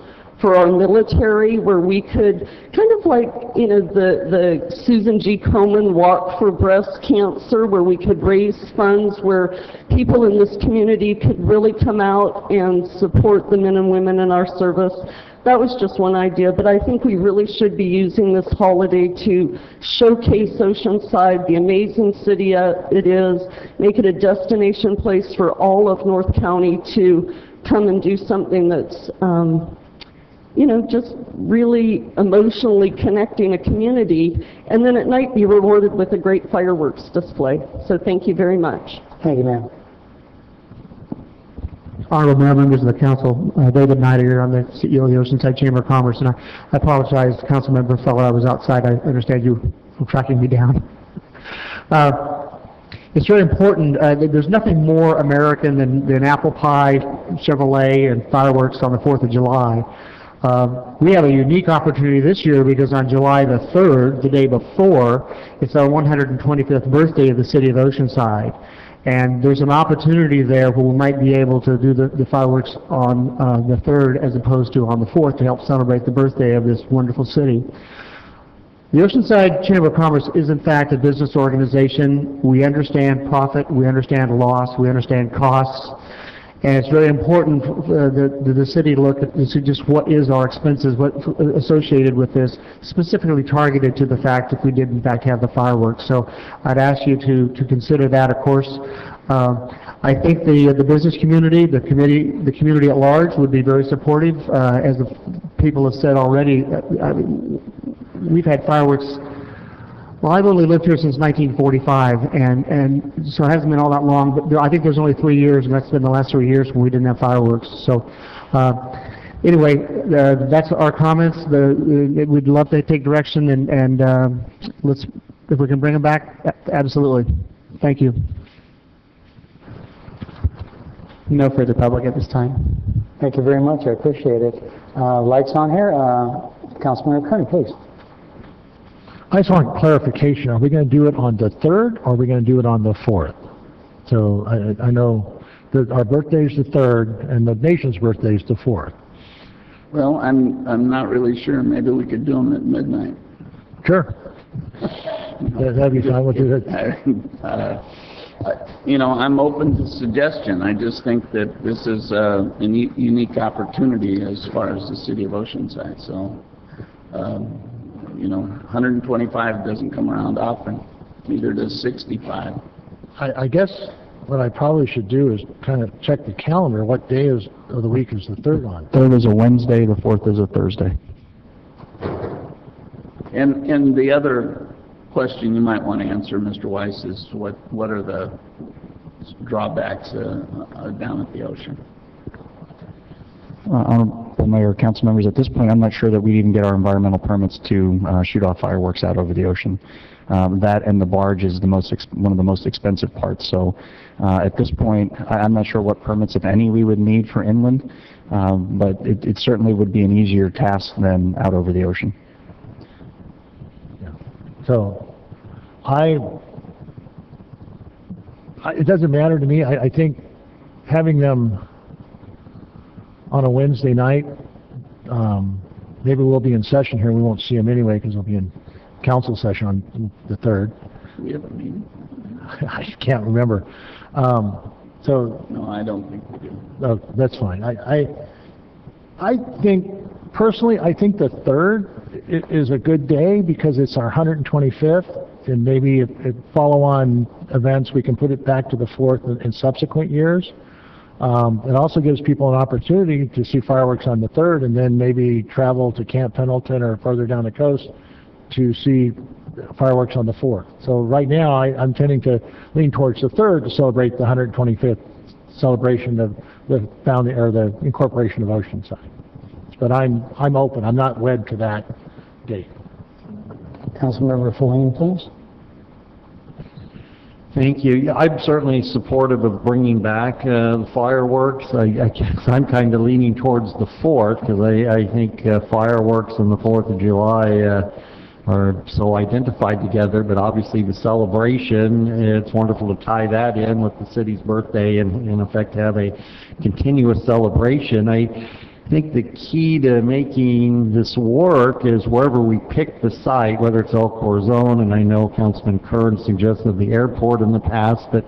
for our military, where we could kind of like, you know, the Susan G. Komen Walk for Breast Cancer, where we could raise funds, where people in this community could really come out and support the men and women in our service. That was just one idea, but I think we really should be using this holiday to showcase Oceanside, the amazing city it is, make it a destination place for all of North County to come and do something that's you know, just really emotionally connecting a community, and then at night be rewarded with a great fireworks display. So thank you very much. Thank you, ma'am. Honorable Mayor, members of the council, David Knight here. I'm the CEO of the Oceanside Chamber of Commerce, and I apologize, Councilmember Feller, I was outside. I understand you were tracking me down. It's very important. There's nothing more American than apple pie, Chevrolet, and fireworks on the 4th of July. We have a unique opportunity this year because on July the 3rd, the day before, it's our 125th birthday of the city of Oceanside. And there's an opportunity there where we might be able to do the fireworks on the 3rd as opposed to on the 4th to help celebrate the birthday of this wonderful city. The Oceanside Chamber of Commerce is in fact a business organization. We understand profit, we understand loss, we understand costs. And it's very important that the city look at just what is our expenses, what associated with this, specifically targeted to the fact if we did in fact have the fireworks. So I'd ask you to consider that, of course. I think the business community, the community at large would be very supportive. As the people have said already, we've had fireworks. Well, I've only lived here since 1945, and so it hasn't been all that long, but I think there's only 3 years, and that's been the last 3 years when we didn't have fireworks. So anyway, that's our comments. We'd love to take direction, and if we can bring them back, absolutely. Thank you. No further public at this time. Thank you very much. I appreciate it. Lights on here. Councilman Kearney, please. I just want clarification. Are we going to do it on the 3rd, or are we going to do it on the 4th? So I know that our birthday is the 3rd, and the nation's birthday is the 4th. Well, I'm not really sure. Maybe we could do them at midnight. Sure. That'd be fine with you. You know, I'm open to suggestion. I just think that this is a unique opportunity as far as the city of Oceanside. So, you know, 125 doesn't come around often. Neither does 65. I guess what I probably should do is kind of check the calendar. What day of the week is the 3rd on? 3rd is a Wednesday, the 4th is a Thursday. And the other question you might want to answer, Mr. Weiss, is what are the drawbacks down at the ocean? Honorable Mayor, council members, at this point, I'm not sure that we'd even get our environmental permits to shoot off fireworks out over the ocean. That and the barge is one of the most expensive parts. So at this point, I'm not sure what permits, if any, we would need for inland, but it certainly would be an easier task than out over the ocean. Yeah. So it doesn't matter to me. I think having them on a Wednesday night, maybe we'll be in session here. We won't see them anyway because we'll be in council session on the 3rd. We have a meeting? I can't remember. So no, I don't think we do. Oh, that's fine. I think personally, I think the 3rd is a good day because it's our 125th, and maybe if follow-on events we can put it back to the 4th in subsequent years. It also gives people an opportunity to see fireworks on the 3rd and then maybe travel to Camp Pendleton or further down the coast to see fireworks on the 4th. So right now I'm tending to lean towards the 3rd to celebrate the 125th celebration of the founding or the incorporation of Oceanside. But I'm open. I'm not wed to that date. Councilmember Feline, please. Thank you. Yeah, I'm certainly supportive of bringing back the fireworks. I guess I'm kind of leaning towards the 4th because I think fireworks and the 4th of July are so identified together, but obviously the celebration, it's wonderful to tie that in with the city's birthday and in effect have a continuous celebration. I think the key to making this work is wherever we pick the site, whether it's El Corazon, and I know Councilman Kern suggested the airport in the past, but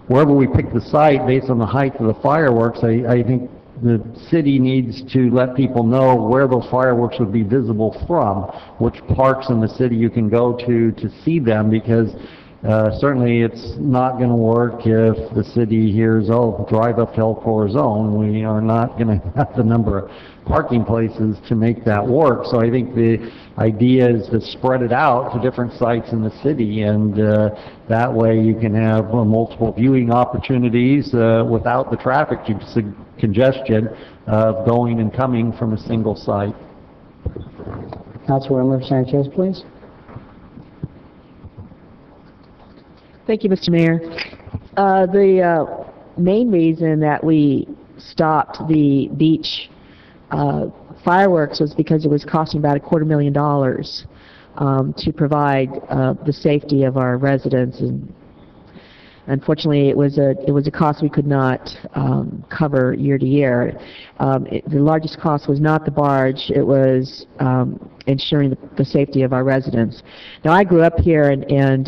wherever we pick the site based on the height of the fireworks, I think the city needs to let people know where those fireworks would be visible from, which parks in the city you can go to see them, because certainly it's not going to work if the city hears, oh, drive up to El Corazon. We are not going to have the number of parking places to make that work. So I think the idea is to spread it out to different sites in the city, and that way you can have multiple viewing opportunities without the traffic congestion of going and coming from a single site. Councilmember Sanchez, please. Thank you, Mr. Mayor. The main reason that we stopped the beach fireworks was because it was costing about $250,000 to provide the safety of our residents, and unfortunately it was a cost we could not cover year to year. The largest cost was not the barge; it was ensuring the safety of our residents. Now, I grew up here, and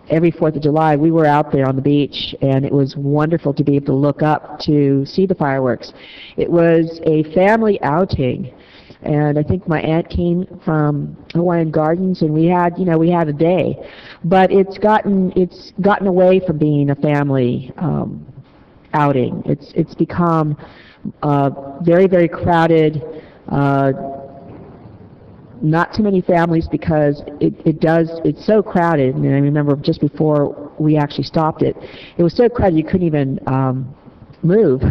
every 4th of July, we were out there on the beach, and it was wonderful to be able to look up to see the fireworks. It was a family outing, and I think my aunt came from Hawaiian Gardens, and we had a day. But it's gotten away from being a family outing. It's become very, very crowded. Not too many families, because it's so crowded. And I remember just before we actually stopped it, it was so crowded you couldn't even move.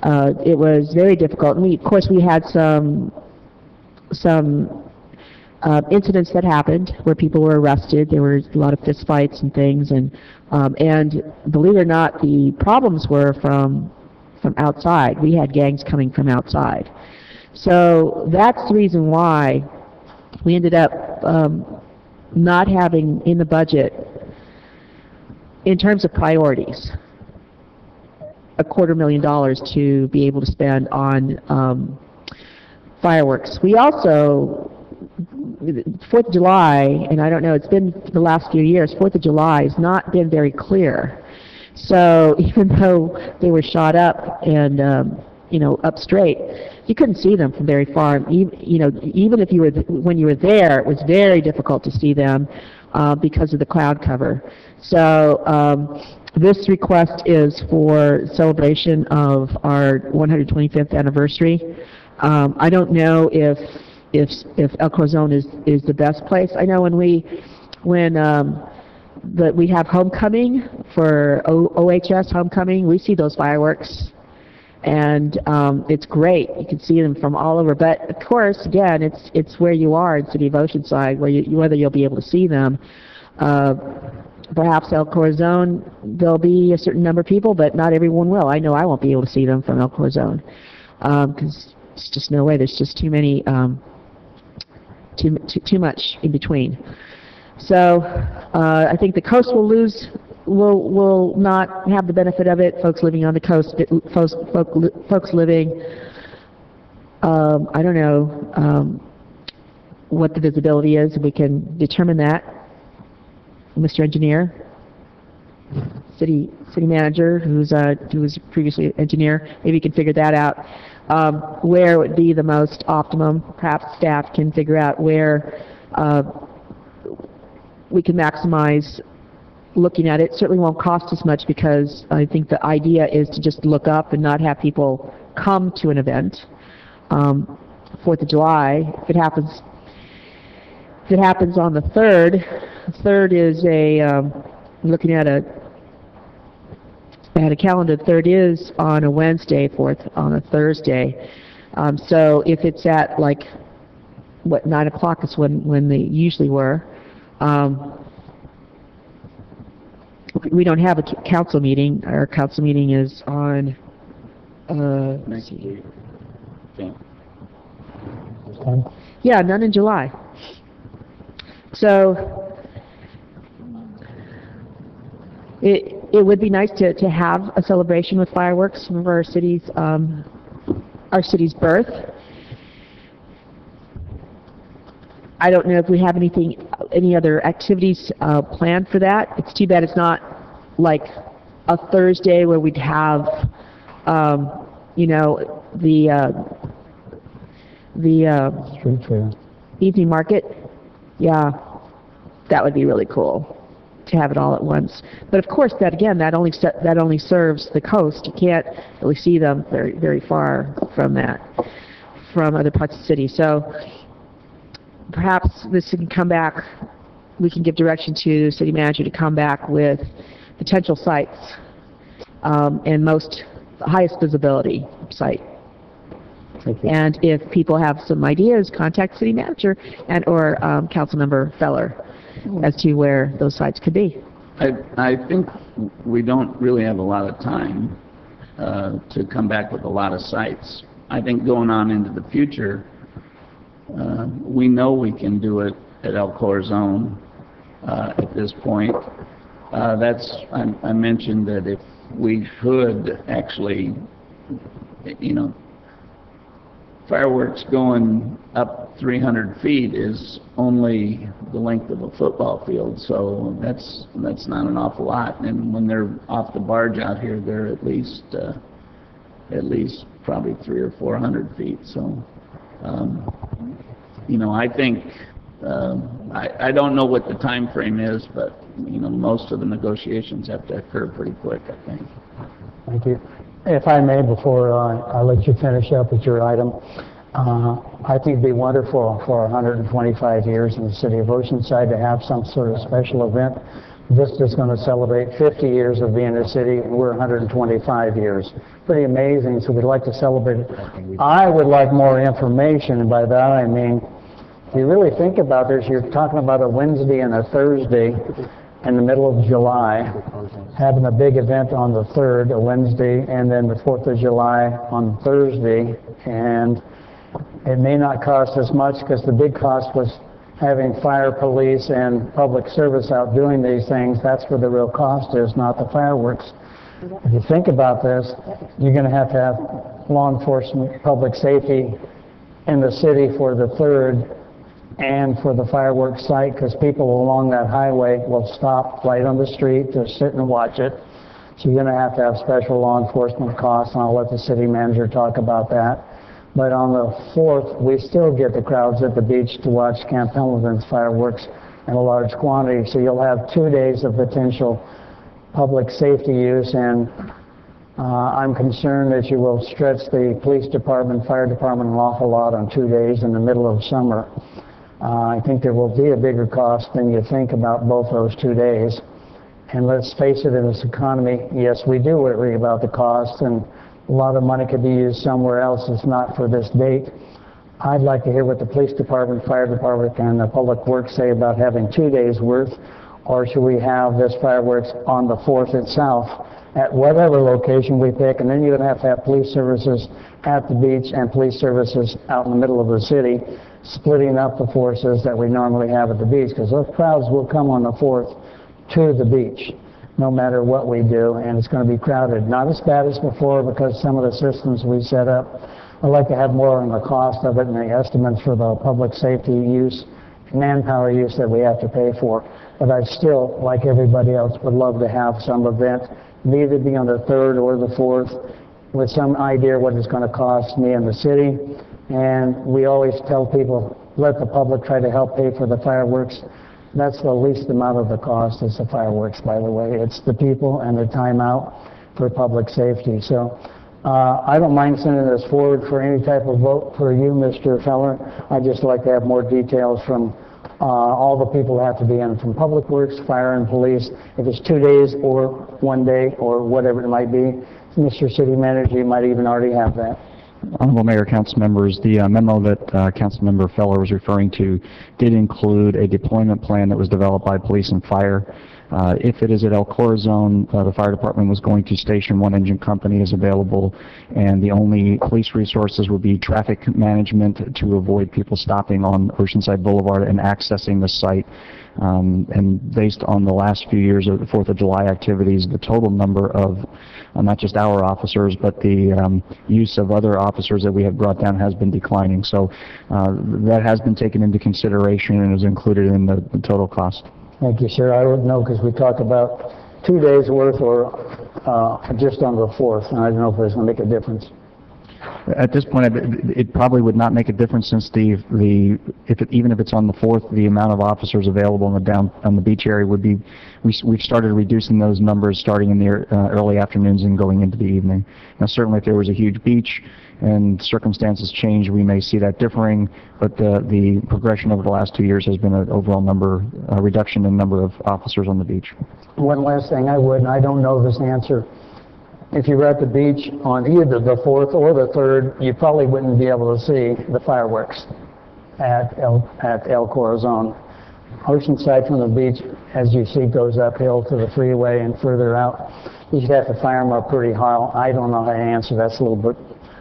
It was very difficult. And of course, we had some incidents that happened where people were arrested. There were a lot of fist fights and things, and believe it or not, the problems were from outside. We had gangs coming from outside. So that's the reason why we ended up not having in the budget, in terms of priorities, $250,000 to be able to spend on fireworks. We also, 4th of July, and I don't know, it's been the last few years, 4th of July has not been very clear. So even though they were shot up and up straight, you couldn't see them from very far. Even if you were when you were there, it was very difficult to see them because of the cloud cover. So this request is for celebration of our 125th anniversary. I don't know if El Corazon is the best place. I know when we have homecoming for OHS homecoming, we see those fireworks. And it's great. You can see them from all over. But of course, again, it's where you are in the city of Oceanside, whether you'll be able to see them. Perhaps El Corazon, there'll be a certain number of people, but not everyone will. I know I won't be able to see them from El Corazon because there's just no way. There's just too many, too much in between. So I think the coast will lose. Will not have the benefit of it. Folks living on the coast, folks living, I don't know what the visibility is. We can determine that. Mr. Engineer, city manager, who was previously an engineer, maybe you can figure that out. Where would be the most optimum? Perhaps staff can figure out where we can maximize looking at it. It certainly won't cost as much because I think the idea is to just look up and not have people come to an event. 4th of July, if it happens on the 3rd, the 3rd is looking at a calendar, the 3rd is on a Wednesday, 4th on a Thursday. So if it's at like, 9 o'clock is when they usually were. We don't have a council meeting. Our council meeting is on, Next week. yeah, none in July. So it would be nice to have a celebration with fireworks for our city's birth. I don't know if we have any other activities planned for that. It's too bad it's not like a Thursday where we'd have, you know, the Street fair. evening market. Yeah, that would be really cool to have it all at once. But of course, that only serves the coast. You can't really see them very far from other parts of the city. So perhaps this can come back. We can give direction to the city manager to come back with potential sites and the highest visibility site. And if people have some ideas, contact city manager or Councilmember Feller as to where those sites could be. I think we don't really have a lot of time to come back with a lot of sites. I think going on into the future, we know we can do it at El Corazon at this point. I mentioned that if we could actually, you know, fireworks going up 300 feet is only the length of a football field, so that's not an awful lot. And when they're off the barge out here, they're at least probably 300 or 400 feet. So, you know, I think I don't know what the time frame is, but you know, most of the negotiations have to occur pretty quick, I think. Thank you. If I may, before I let you finish up with your item, I think it'd be wonderful for 125 years in the city of Oceanside to have some sort of special event. Vista's going to celebrate 50 years of being a city, and we're 125 years. Pretty amazing, so we'd like to celebrate it. I would like more information, and by that I mean, if you really think about this, you're talking about a Wednesday and a Thursday in the middle of July, having a big event on the 3rd, a Wednesday, and then the 4th of July on Thursday, and it may not cost as much because the big cost was having fire, police, and public service out doing these things. That's where the real cost is, not the fireworks. If you think about this, you're going to have law enforcement, public safety in the city for the 3rd and for the fireworks site, because people along that highway will stop right on the street to sit and watch it. So you're going to have special law enforcement costs, and I'll let the city manager talk about that. But on the 4th, we still get the crowds at the beach to watch Camp Pendleton's fireworks in a large quantity. So you'll have 2 days of potential public safety use, and I'm concerned that you will stretch the police department, fire department an awful lot on 2 days in the middle of summer. I think there will be a bigger cost than you think about both those 2 days. And let's face it, in this economy, yes, we do worry about the cost, and a lot of money could be used somewhere else. It's not for this date. I'd like to hear what the police department, fire department, and the public works say about having 2 days worth, or should we have this fireworks on the 4th itself at whatever location we pick, and then you're going to have police services at the beach and police services out in the middle of the city, splitting up the forces that we normally have at the beach, because those crowds will come on the 4th to the beach, no matter what we do, and it's going to be crowded. Not as bad as before because some of the systems we set up. I'd like to have more on the cost of it and the estimates for the public safety use, manpower use that we have to pay for. But I still, like everybody else, would love to have some event, either be on the 3rd or the 4th, with some idea what it's going to cost me and the city. And we always tell people, let the public try to help pay for the fireworks. That's the least amount of the cost is the fireworks, by the way. It's the people and the time out for public safety. So I don't mind sending this forward for any type of vote for you, Mr. Feller. I'd just like to have more details from all the people that have to be in, from Public Works, Fire, and Police. If it's 2 days or 1 day or whatever it might be, Mr. City Manager, you might even already have that. Honorable Mayor, council members, the memo that Councilmember Feller was referring to did include a deployment plan that was developed by police and fire. If it is at El Corazon, the fire department was going to station one engine company as available, and the only police resources would be traffic management to avoid people stopping on Oceanside Boulevard and accessing the site. And based on the last few years of the 4th of July activities, the total number of not just our officers, but the use of other officers that we have brought down has been declining. So that has been taken into consideration and is included in the total cost. Thank you, sir. I would know because we talked about 2 days worth or just on the 4th, and I don't know if it's going to make a difference. At this point, it probably would not make a difference since even if it's on the 4th, the amount of officers available on the beach area would be, we've started reducing those numbers starting in the early afternoons and going into the evening. Now certainly if there was a huge beach and circumstances change, we may see that differing, but the progression over the last 2 years has been an overall reduction in number of officers on the beach. One last thing I would, and I don't know this answer. If you were at the beach on either the 4th or the 3rd, you probably wouldn't be able to see the fireworks at El Corazon. Oceanside from the beach, as you see, goes uphill to the freeway and further out. You'd have to fire them up pretty hard. I don't know how to answer. That's a little bit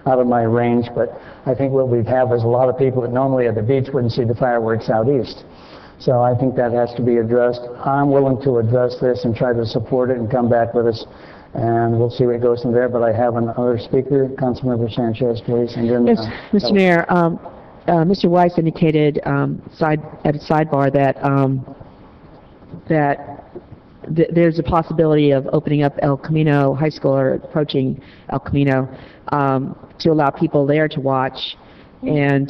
out of my range, but I think what we'd have is a lot of people that normally at the beach wouldn't see the fireworks out east. So I think that has to be addressed. I'm willing to address this and try to support it and come back with us. And we'll see where it goes from there. But I have another speaker, Councilmember Sanchez, please. And then, yes, Mr. Mayor, Mr. Weiss indicated at a sidebar that there's a possibility of opening up El Camino High School or approaching El Camino to allow people there to watch, and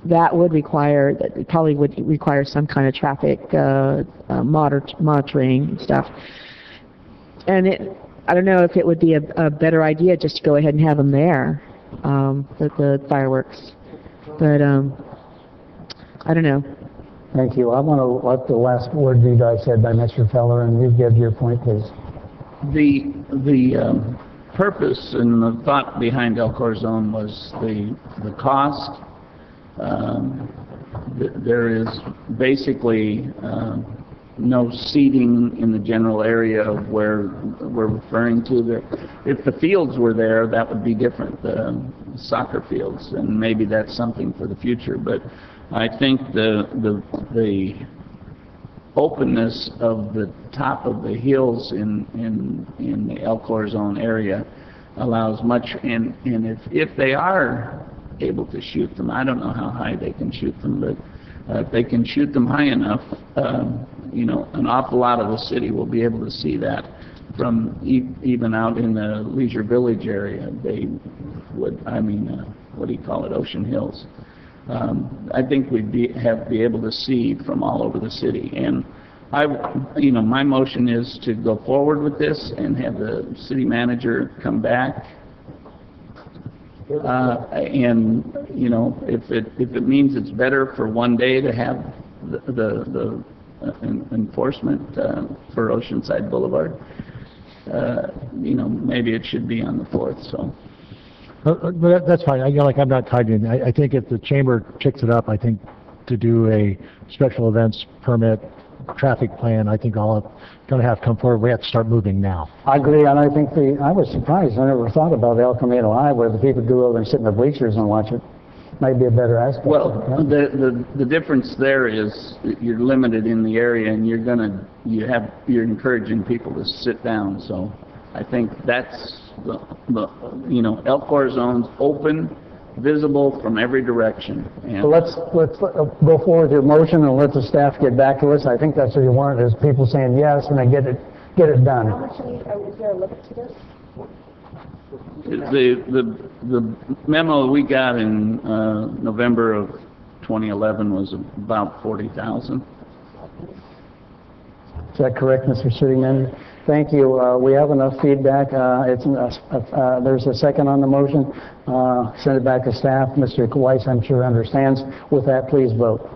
that probably would require some kind of traffic monitoring and stuff. And I don't know if it would be a better idea just to go ahead and have them there, the fireworks. But I don't know. Thank you. I want to let the last word be said by Mr. Feller, and you give your point, please. The purpose and the thought behind El Corazon was the cost. There is basically no seating in the general area of where we're referring to. If the fields were there, that would be different, the soccer fields, and maybe that's something for the future. But I think the openness of the top of the hills in the El Corazon area allows much, and if they are able to shoot them, I don't know how high they can shoot them, but if they can shoot them high enough, an awful lot of the city will be able to see that from even out in the Leisure Village area. They would, what do you call it, Ocean Hills. I think we'd be able to see from all over the city. And my motion is to go forward with this and have the city manager come back. If it means it's better for 1 day to have the enforcement for Oceanside Boulevard, maybe it should be on the 4th. So. But that's fine. I'm not tied in. I think if the chamber picks it up, I think to do a special events permit traffic plan, I think all going to have to come forward. We have to start moving now. I agree, and I think I was surprised. I never thought about El Camino High, where the people go over and sit in the bleachers and watch it. Might be a better aspect. Well, the difference there is you're limited in the area, and you're encouraging people to sit down. So I think that's El Corazon's open, visible from every direction. And let's go forward with your motion and let the staff get back to us. I think that's what you want, is people saying yes and then get it done. How much is there a limit to this? The memo we got in November of 2011 was about 40,000. Is that correct, Mr. City Manager? Thank you. We have enough feedback. There's a second on the motion. Send it back to staff. Mr. Weiss, I'm sure, understands. With that, please vote.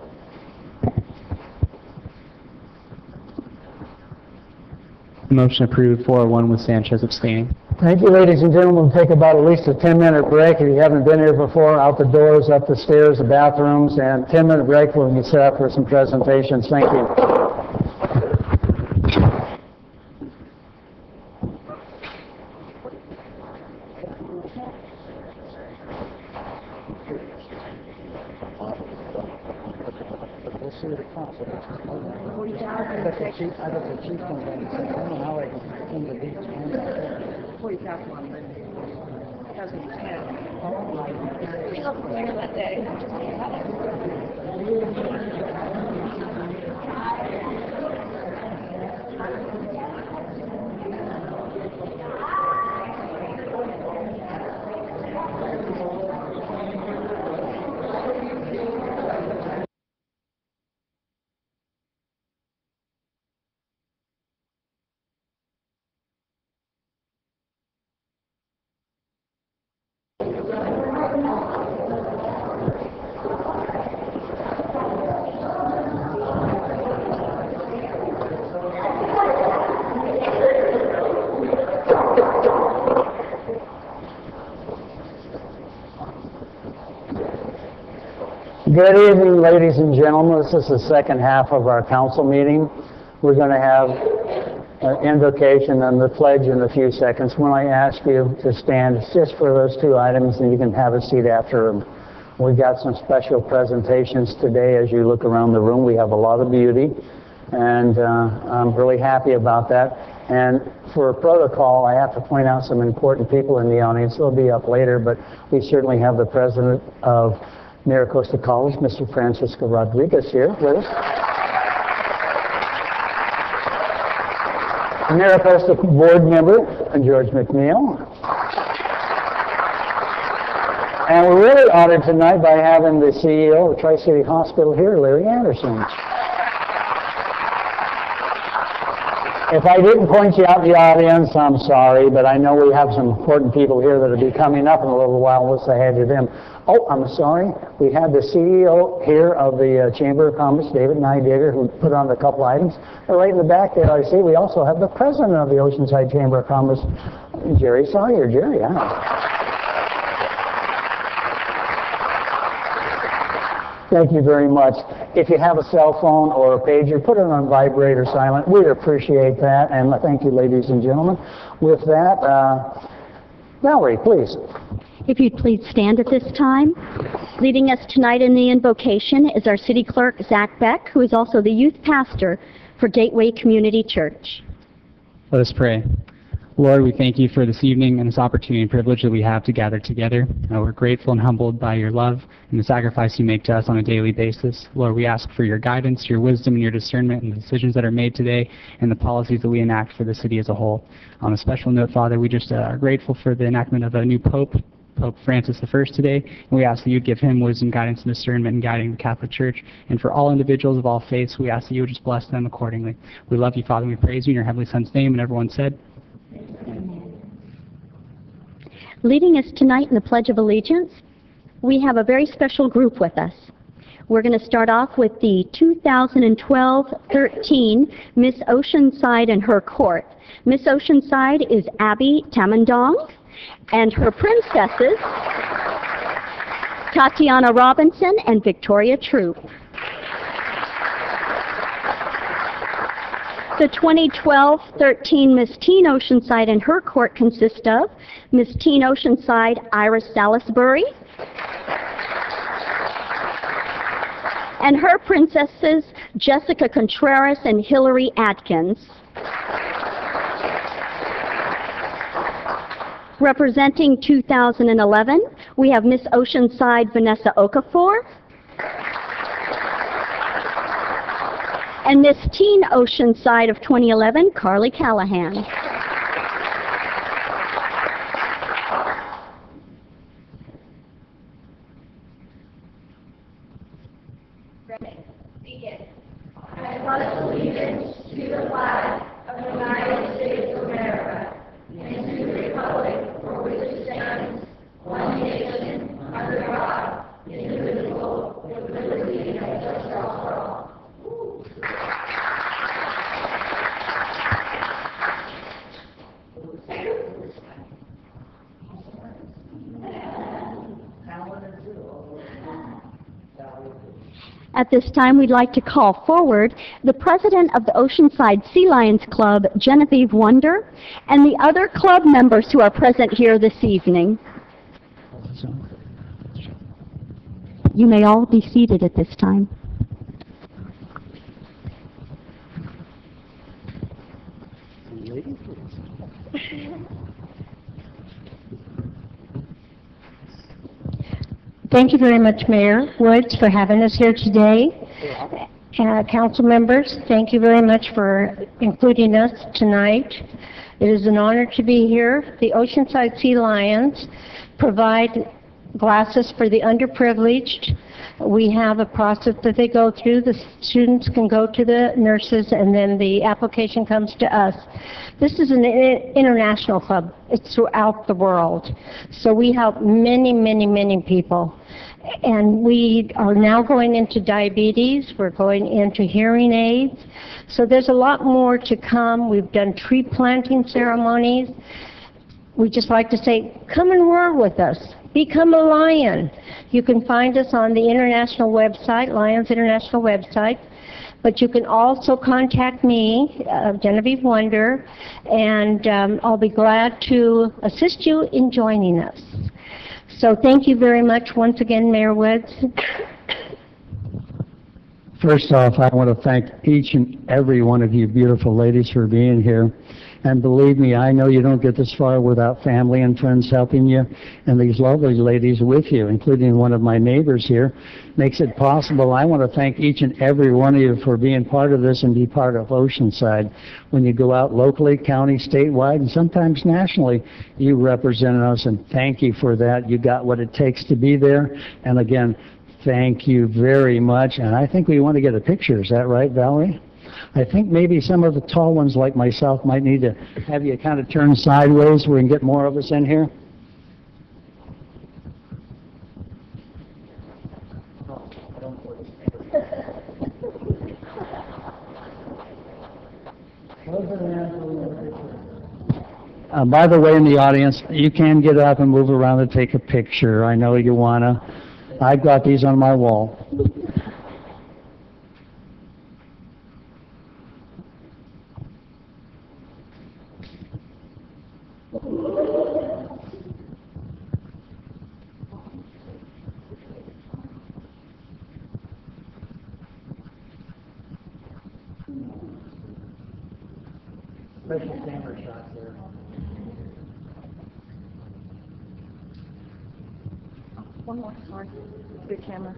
Motion approved 4-1 with Sanchez abstaining. Thank you, ladies and gentlemen. We'll take about at least a 10-minute break. If you haven't been here before, out the doors, up the stairs, the bathrooms, and 10-minute break when we set up for some presentations. Thank you. Good evening, ladies and gentlemen. This is the second half of our council meeting. We're going to have an invocation and the pledge in a few seconds. When I ask you to stand, it's just for those two items, and you can have a seat after them. We've got some special presentations today. As you look around the room, we have a lot of beauty, and I'm really happy about that. And for protocol, I have to point out some important people in the audience. They'll be up later, but we certainly have the president of Maricosta College, Mr. Francisco Rodriguez, here with us. Maricosta board member, George McNeil. And we're really honored tonight by having the CEO of Tri-City Hospital here, Larry Anderson. If I didn't point you out in the audience, I'm sorry, but I know we have some important people here that will be coming up in a little while. We'll say hi to them. Oh, I'm sorry. We had the CEO here of the Chamber of Commerce, David Nydigger, who put on a couple items. And right in the back there, I see we also have the president of the Oceanside Chamber of Commerce, Jerry Sawyer. Jerry, Thank you very much. If you have a cell phone or a pager, put it on vibrate or silent. We'd appreciate that. And thank you, ladies and gentlemen. With that, Valerie, please. If you'd please stand at this time. Leading us tonight in the invocation is our city clerk, Zach Beck, who is also the youth pastor for Gateway Community Church. Let us pray. Lord, we thank you for this evening and this opportunity and privilege that we have to gather together. We're grateful and humbled by your love and the sacrifice you make to us on a daily basis. Lord, we ask for your guidance, your wisdom, and your discernment in the decisions that are made today and the policies that we enact for the city as a whole. On a special note, Father, we just are grateful for the enactment of a new Pope, Pope Francis I today, and we ask that you'd give him wisdom, guidance, and discernment in guiding the Catholic Church. And for all individuals of all faiths, we ask that you would just bless them accordingly. We love you, Father, and we praise you in your Heavenly Son's name, and everyone said, Leading us tonight in the Pledge of Allegiance, we have a very special group with us. We're going to start off with the 2012-13 Miss Oceanside and her court. Miss Oceanside is Abby Tamandong, and her princesses, Tatiana Robinson and Victoria Troop. The 2012-13 Miss Teen Oceanside and her court consist of Miss Teen Oceanside Iris Salisbury and her princesses Jessica Contreras and Hillary Atkins. Representing 2011, we have Miss Oceanside Vanessa Okafor and Miss Teen Oceanside of 2011, Carly Callahan. Ready? Begin. I pledge allegiance to the flag of the United States of America and to the republic for which it stands, one nation, under God, indivisible, with liberty and justice for all. At this time, we'd like to call forward the president of the Oceanside Sea Lions Club, Genevieve Wonder, and the other club members who are present here this evening. You may all be seated at this time. Thank you very much, Mayor Woods, for having us here today. Council members, thank you very much for including us tonight. It is an honor to be here. The Oceanside Sea Lions provide glasses for the underprivileged. We have a process that they go through. The students can go to the nurses, and then the application comes to us. This is an international club. It's throughout the world. So we help many, many, many people. And we are now going into diabetes. We're going into hearing aids. So there's a lot more to come. We've done tree planting ceremonies. We just like to say, come and roar with us. Become a Lion. You can find us on the international website, Lions International website. But you can also contact me, Genevieve Wonder, and I'll be glad to assist you in joining us. So thank you very much once again, Mayor Woods. First off, I want to thank each and every one of you beautiful ladies for being here. And believe me, I know you don't get this far without family and friends helping you, and these lovely ladies with you, including one of my neighbors here, makes it possible. I want to thank each and every one of you for being part of this and be part of Oceanside. When you go out locally, county, statewide, and sometimes nationally, you represent us, and thank you for that. You got what it takes to be there, and again, thank you very much. And I think we want to get a picture. Is that right, Valerie? I think maybe some of the tall ones like myself might need to have you kind of turn sideways so we can get more of us in here. By the way, in the audience, you can get up and move around and take a picture. I know you want to. I've got these on my wall. Special camera shots there. One more, sorry. Good camera.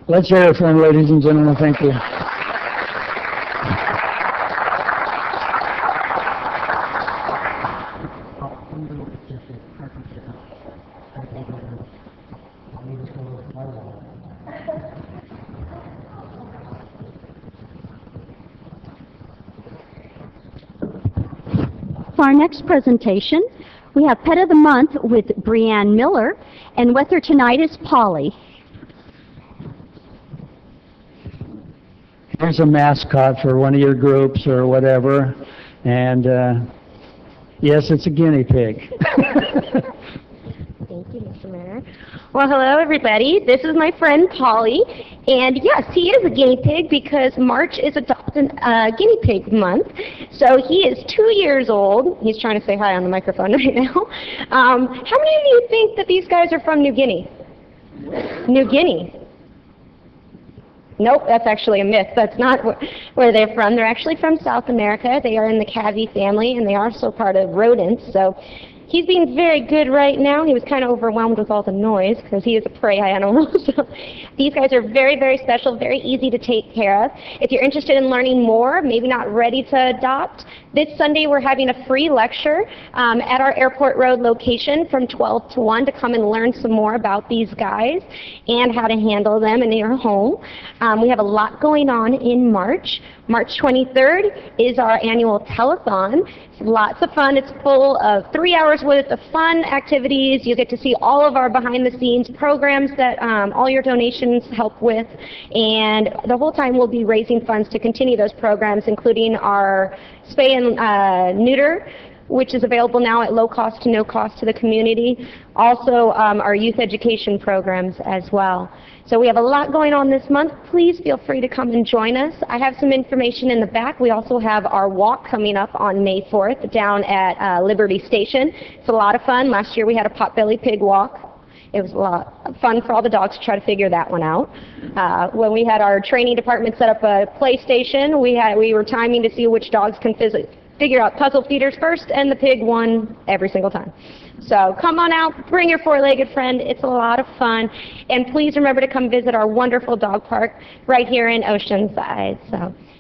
Let's hear it for them, ladies and gentlemen. Thank you. For our next presentation, we have Pet of the Month with Brianne Miller, and with her tonight is Polly. Here's a mascot for one of your groups or whatever, and yes, it's a guinea pig. Thank you, Mr. Mayor. Well, hello, everybody. This is my friend, Polly. And yes, he is a guinea pig because March is Adopted Guinea Pig Month. So he is 2 years old. He's trying to say hi on the microphone right now. How many of you think that these guys are from New Guinea? New Guinea? Nope, that's actually a myth. That's not where they're from. They're actually from South America. They are in the Cavi family, and they are also part of rodents. So He's being very good right now. He was kind of overwhelmed with all the noise because he is a prey animal. So these guys are very, very special, very easy to take care of. If you're interested in learning more, maybe not ready to adopt, this Sunday we're having a free lecture at our Airport Road location from 12 to 1 to come and learn some more about these guys and how to handle them in your home. We have a lot going on in March. March 23rd is our annual telethon. It's lots of fun. It's full of 3 hours worth of fun activities. You get to see all of our behind-the-scenes programs that all your donations help with. And the whole time we'll be raising funds to continue those programs, including our spay and neuter, which is available now at low cost to no cost to the community. Also our youth education programs as well. So we have a lot going on this month. Please feel free to come and join us. I have some information in the back. We also have our walk coming up on May 4th down at Liberty Station. It's a lot of fun. Last year we had a potbelly pig walk. It was a lot of fun for all the dogs to try to figure that one out. When we had our training department set up a PlayStation, we were timing to see which dogs can figure out puzzle feeders first, and the pig won every single time. So come on out, bring your four-legged friend. It's a lot of fun. And please remember to come visit our wonderful dog park right here in Oceanside.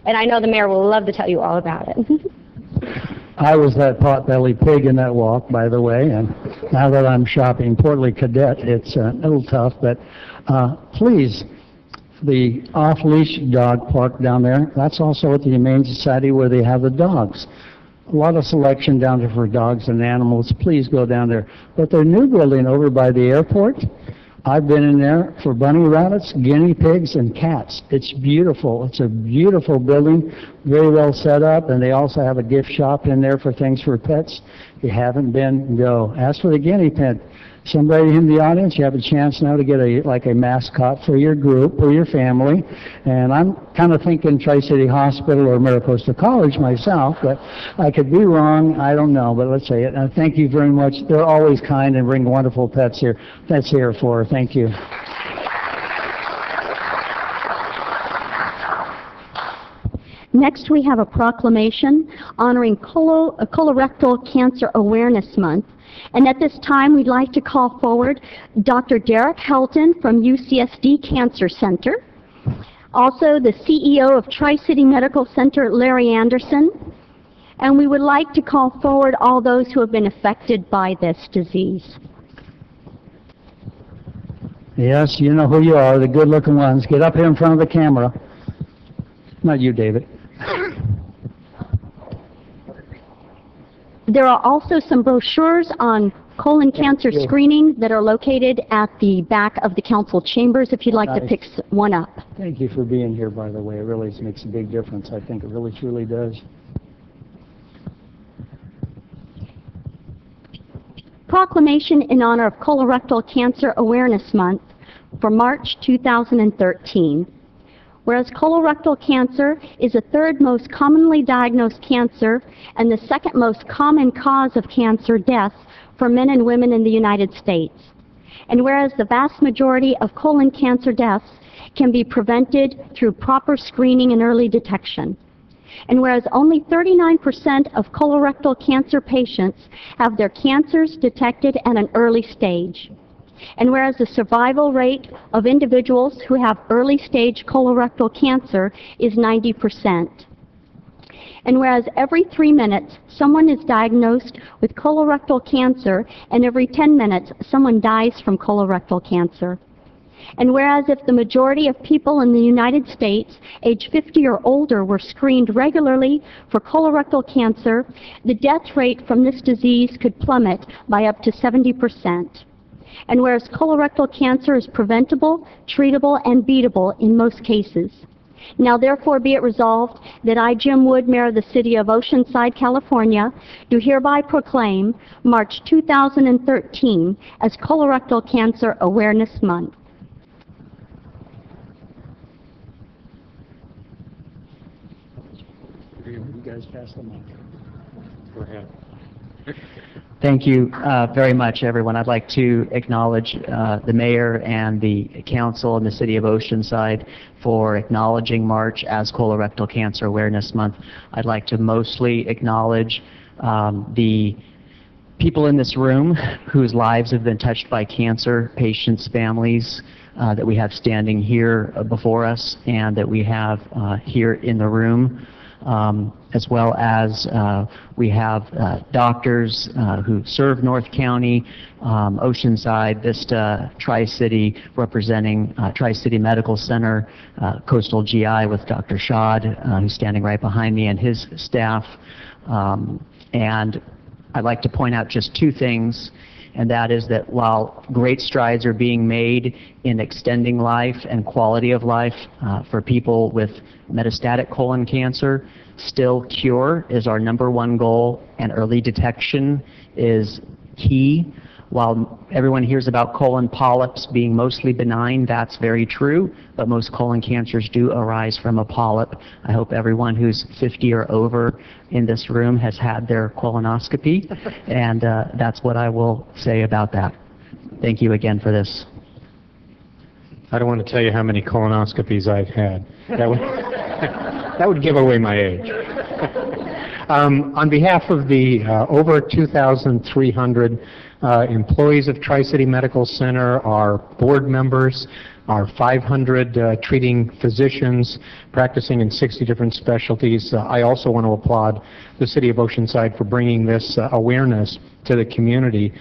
And I know the mayor will love to tell you all about it. I was that pot-bellied pig in that walk, by the way, and now that I'm shopping Portly Cadet, it's a little tough, but please, the off-leash dog park down there, that's also at the Humane Society where they have the dogs. A lot of selection down there for dogs and animals. Please go down there. But their new building over by the airport, I've been in there for bunny rabbits, guinea pigs, and cats. It's beautiful. It's a beautiful building, very well set up, and they also have a gift shop in there for things for pets. If you haven't been, go. As for the guinea pig, somebody in the audience, you have a chance now to get a mascot for your group or your family. And I'm kind of thinking Tri-City Hospital or Mariposa College myself, but I could be wrong. I don't know, but let's say it. And thank you very much. They're always kind and bring wonderful pets here. That's here for. Thank you. Next, we have a proclamation honoring Colorectal Cancer Awareness Month. And at this time, we'd like to call forward Dr. Derek Helton from UCSD Cancer Center, also the CEO of Tri-City Medical Center, Larry Anderson, and we would like to call forward all those who have been affected by this disease. Yes, you know who you are, the good-looking ones. Get up here in front of the camera. Not you, David. There are also some brochures on colon cancer screening that are located at the back of the council chambers if you'd like to pick one up. Thank you for being here, by the way. It really makes a big difference. I think it really, truly does. Proclamation in honor of Colorectal Cancer Awareness Month for March 2013. Whereas colorectal cancer is the third most commonly diagnosed cancer and the second most common cause of cancer death for men and women in the United States. And whereas the vast majority of colon cancer deaths can be prevented through proper screening and early detection. And whereas only 39% of colorectal cancer patients have their cancers detected at an early stage. And whereas the survival rate of individuals who have early-stage colorectal cancer is 90%. And whereas every 3 minutes someone is diagnosed with colorectal cancer and every 10 minutes someone dies from colorectal cancer. And whereas if the majority of people in the United States age 50 or older were screened regularly for colorectal cancer, the death rate from this disease could plummet by up to 70%. And whereas colorectal cancer is preventable, treatable, and beatable in most cases. Now therefore be it resolved that I, Jim Wood, Mayor of the City of Oceanside, California, do hereby proclaim March 2013 as Colorectal Cancer Awareness Month. You guys pass the mic. Go ahead. Thank you very much, everyone. I'd like to acknowledge the mayor and the council in the city of Oceanside for acknowledging March as Colorectal Cancer Awareness Month. I'd like to mostly acknowledge the people in this room whose lives have been touched by cancer, patients, families that we have standing here before us and that we have here in the room, as well as we have doctors who serve North County, Oceanside, Vista, Tri-City, representing Tri-City Medical Center, Coastal GI with Dr. Shad, who's standing right behind me, and his staff. And I'd like to point out just two things, and that is that while great strides are being made in extending life and quality of life for people with metastatic colon cancer, still cure is our #1 goal, and early detection is key. While everyone hears about colon polyps being mostly benign, that's very true, but most colon cancers do arise from a polyp. I hope everyone who's 50 or over in this room has had their colonoscopy, and that's what I will say about that. Thank you again for this. I don't want to tell you how many colonoscopies I've had. That would give away my age. On behalf of the over 2,300 employees of Tri-City Medical Center, our board members, our 500 treating physicians practicing in 60 different specialties, I also want to applaud the City of Oceanside for bringing this awareness to the community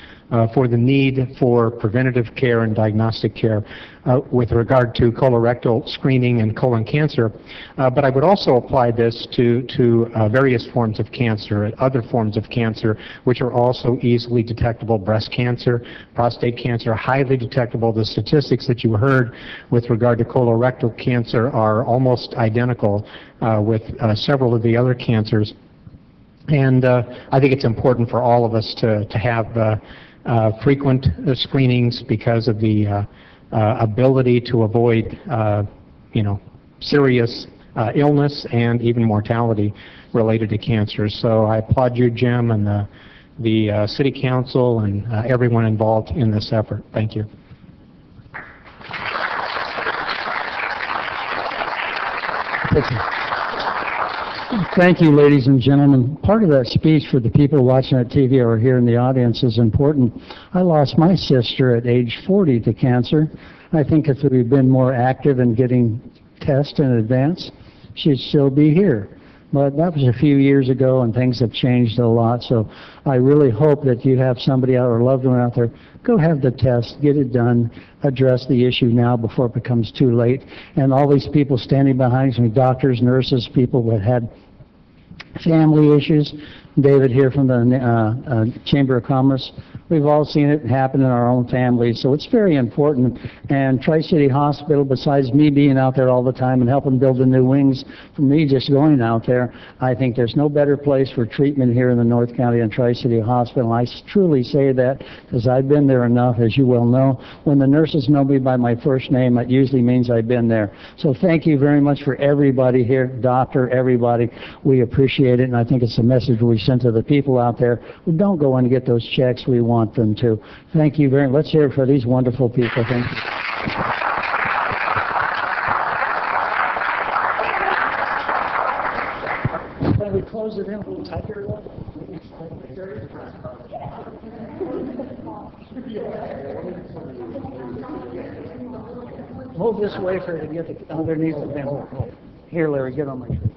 for the need for preventative care and diagnostic care with regard to colorectal screening and colon cancer. But I would also apply this to various forms of cancer, other forms of cancer, which are also easily detectable. Breast cancer, prostate cancer, highly detectable. The statistics that you heard with regard to colorectal cancer are almost identical with several of the other cancers. And I think it's important for all of us to have frequent screenings because of the ability to avoid, serious illness and even mortality related to cancer. So I applaud you, Jim, and the City Council and everyone involved in this effort. Thank you. Thank you, ladies and gentlemen. Part of that speech for the people watching on TV or here in the audience is important. I lost my sister at age 40 to cancer. I think if we'd been more active in getting tests in advance, she'd still be here. But that was a few years ago, and things have changed a lot. So I really hope that you have somebody out or a loved one out there, go have the test, get it done, address the issue now before it becomes too late. And all these people standing behind me, doctors, nurses, people that had family issues, David here from the Chamber of Commerce, we've all seen it happen in our own families, so it's very important. And Tri-City Hospital, besides me being out there all the time and helping build the new wings, for me just going out there, I think there's no better place for treatment here in the North County than Tri-City Hospital. I truly say that because I've been there enough, as you well know. When the nurses know me by my first name, it usually means I've been there. So thank you very much for everybody here, doctor, everybody. We appreciate it, and I think it's a message we send to the people out there who don't go and get those checks. We want them to. Thank you very much. Let's hear it for these wonderful people. Thank you. Can we close it in a little tighter? Move this way for her to get the, underneath the bin. Here, Larry, get on my shoulder.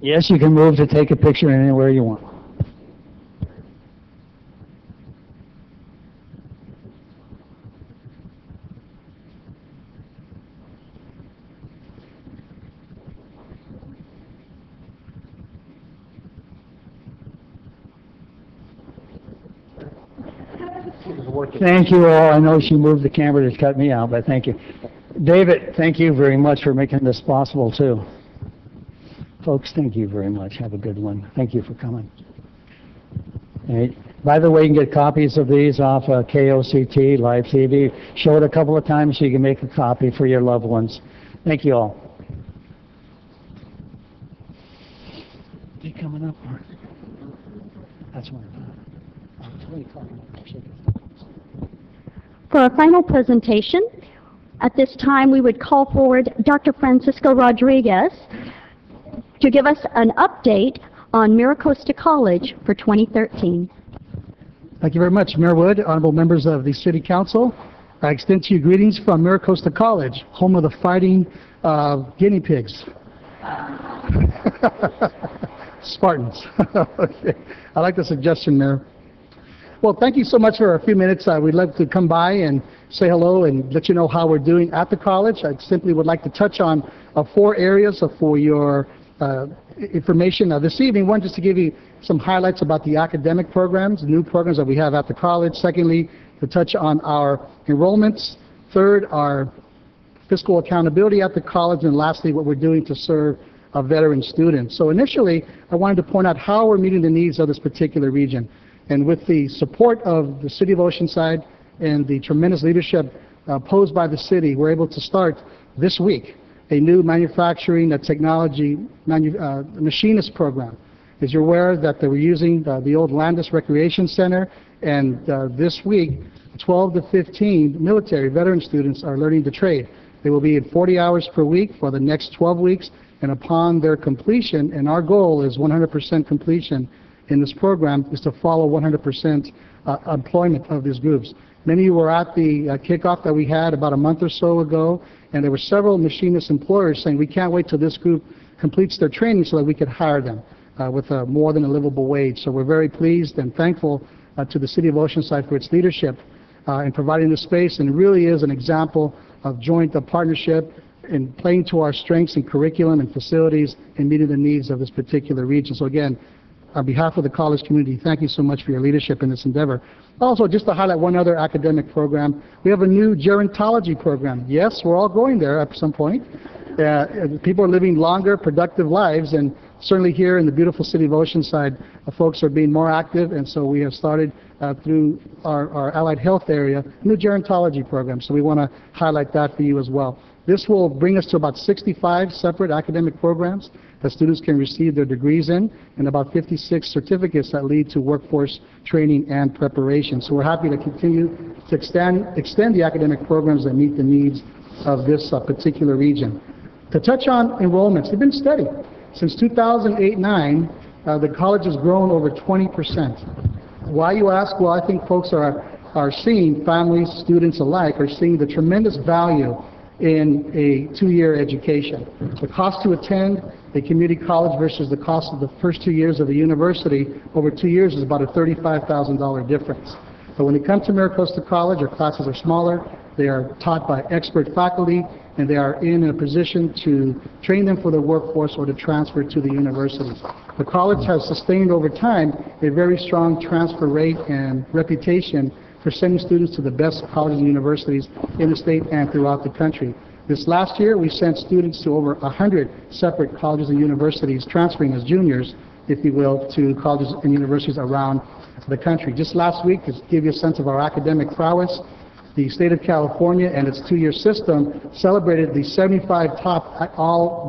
Yes, you can move to take a picture anywhere you want. Thank you all. I know she moved the camera to cut me out, but thank you. David, thank you very much for making this possible, too. Folks, thank you very much. Have a good one. Thank you for coming. Right. By the way, you can get copies of these off KOCT, Live TV. Show it a couple of times so you can make a copy for your loved ones. Thank you all. Are you coming up? That's wonderful. For our final presentation, At this time, we would call forward Dr. Francisco Rodriguez to give us an update on MiraCosta College for 2013. Thank you very much, Mayor Wood, honorable members of the City Council. I extend to you greetings from MiraCosta College, home of the fighting guinea pigs. Spartans. Okay. I like the suggestion, Mayor. Well, thank you so much for a few minutes. We'd love to come by and say hello and let you know how we're doing at the college. I simply would like to touch on 4 areas for your information this evening. One, just to give you some highlights about the academic programs, the new programs that we have at the college. Secondly, to touch on our enrollments. Third, our fiscal accountability at the college. And lastly, what we're doing to serve veteran students. So initially, I wanted to point out how we're meeting the needs of this particular region. And with the support of the City of Oceanside and the tremendous leadership posed by the city, we're able to start this week a new manufacturing technology machinist program. As you're aware that they were using the old Landis Recreation Center, and this week 12 to 15 military veteran students are learning the trade. They will be at 40 hours per week for the next 12 weeks, and upon their completion, and our goal is 100% completion in this program, is to follow 100% employment of these groups. Many of you were at the kickoff that we had about a month or so ago, and there were several machinist employers saying, we can't wait till this group completes their training so that we could hire them with more than a livable wage. So we're very pleased and thankful to the City of Oceanside for its leadership in providing this space, and it really is an example of joint partnership in playing to our strengths in curriculum and facilities and meeting the needs of this particular region. So again, on behalf of the college community, thank you so much for your leadership in this endeavor. Also, just to highlight one other academic program, we have a new gerontology program. Yes, we're all going there at some point. People are living longer, productive lives, and certainly here in the beautiful city of Oceanside, folks are being more active, and so we have started through our allied health area, a new gerontology program. So we want to highlight that for you as well. This will bring us to about 65 separate academic programs that students can receive their degrees in, and about 56 certificates that lead to workforce training and preparation. So we're happy to continue to extend the academic programs that meet the needs of this particular region. To touch on enrollments, they've been steady. Since 2008-9, the college has grown over 20%. Why, you ask? Well, I think folks are seeing, families, students alike, are seeing the tremendous value in a 2-year education. The cost to attend a community college versus the cost of the first 2 years of a university over 2 years is about a $35,000 difference. But when it comes to MiraCosta College, our classes are smaller, they are taught by expert faculty, and they are in a position to train them for the workforce or to transfer to the universities. The college has sustained over time a very strong transfer rate and reputation for sending students to the best colleges and universities in the state and throughout the country. This last year, we sent students to over 100 separate colleges and universities, transferring as juniors, if you will, to colleges and universities around the country. Just last week, to give you a sense of our academic prowess, the state of California and its 2-year system celebrated the 75 top,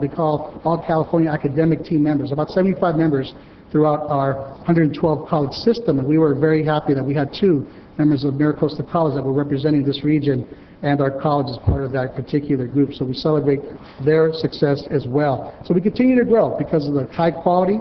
they call all California academic team members, about 75 members throughout our 112 college system, and we were very happy that we had 2 members of MiraCosta College that were representing this region, and our college is part of that particular group. So we celebrate their success as well. So we continue to grow because of the high quality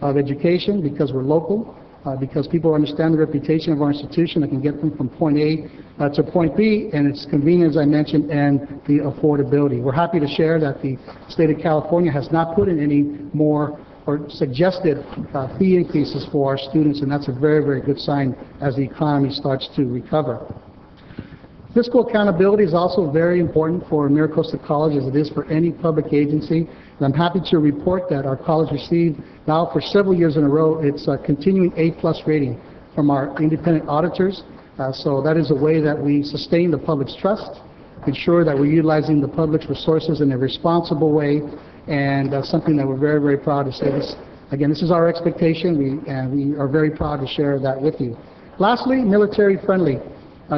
of education, because we're local, because people understand the reputation of our institution that can get them from point A to point B, and it's convenient, as I mentioned, and the affordability. We're happy to share that the state of California has not put in any more or suggested fee increases for our students, and that's a very, very good sign as the economy starts to recover. Fiscal accountability is also very important for MiraCosta College, as it is for any public agency. And I'm happy to report that our college received now for several years in a row its continuing A+ rating from our independent auditors. So that is a way that we sustain the public's trust, ensure that we're utilizing the public's resources in a responsible way, and something that we're very, very proud to say this. Again, this is our expectation, and we are very proud to share that with you. Lastly, military-friendly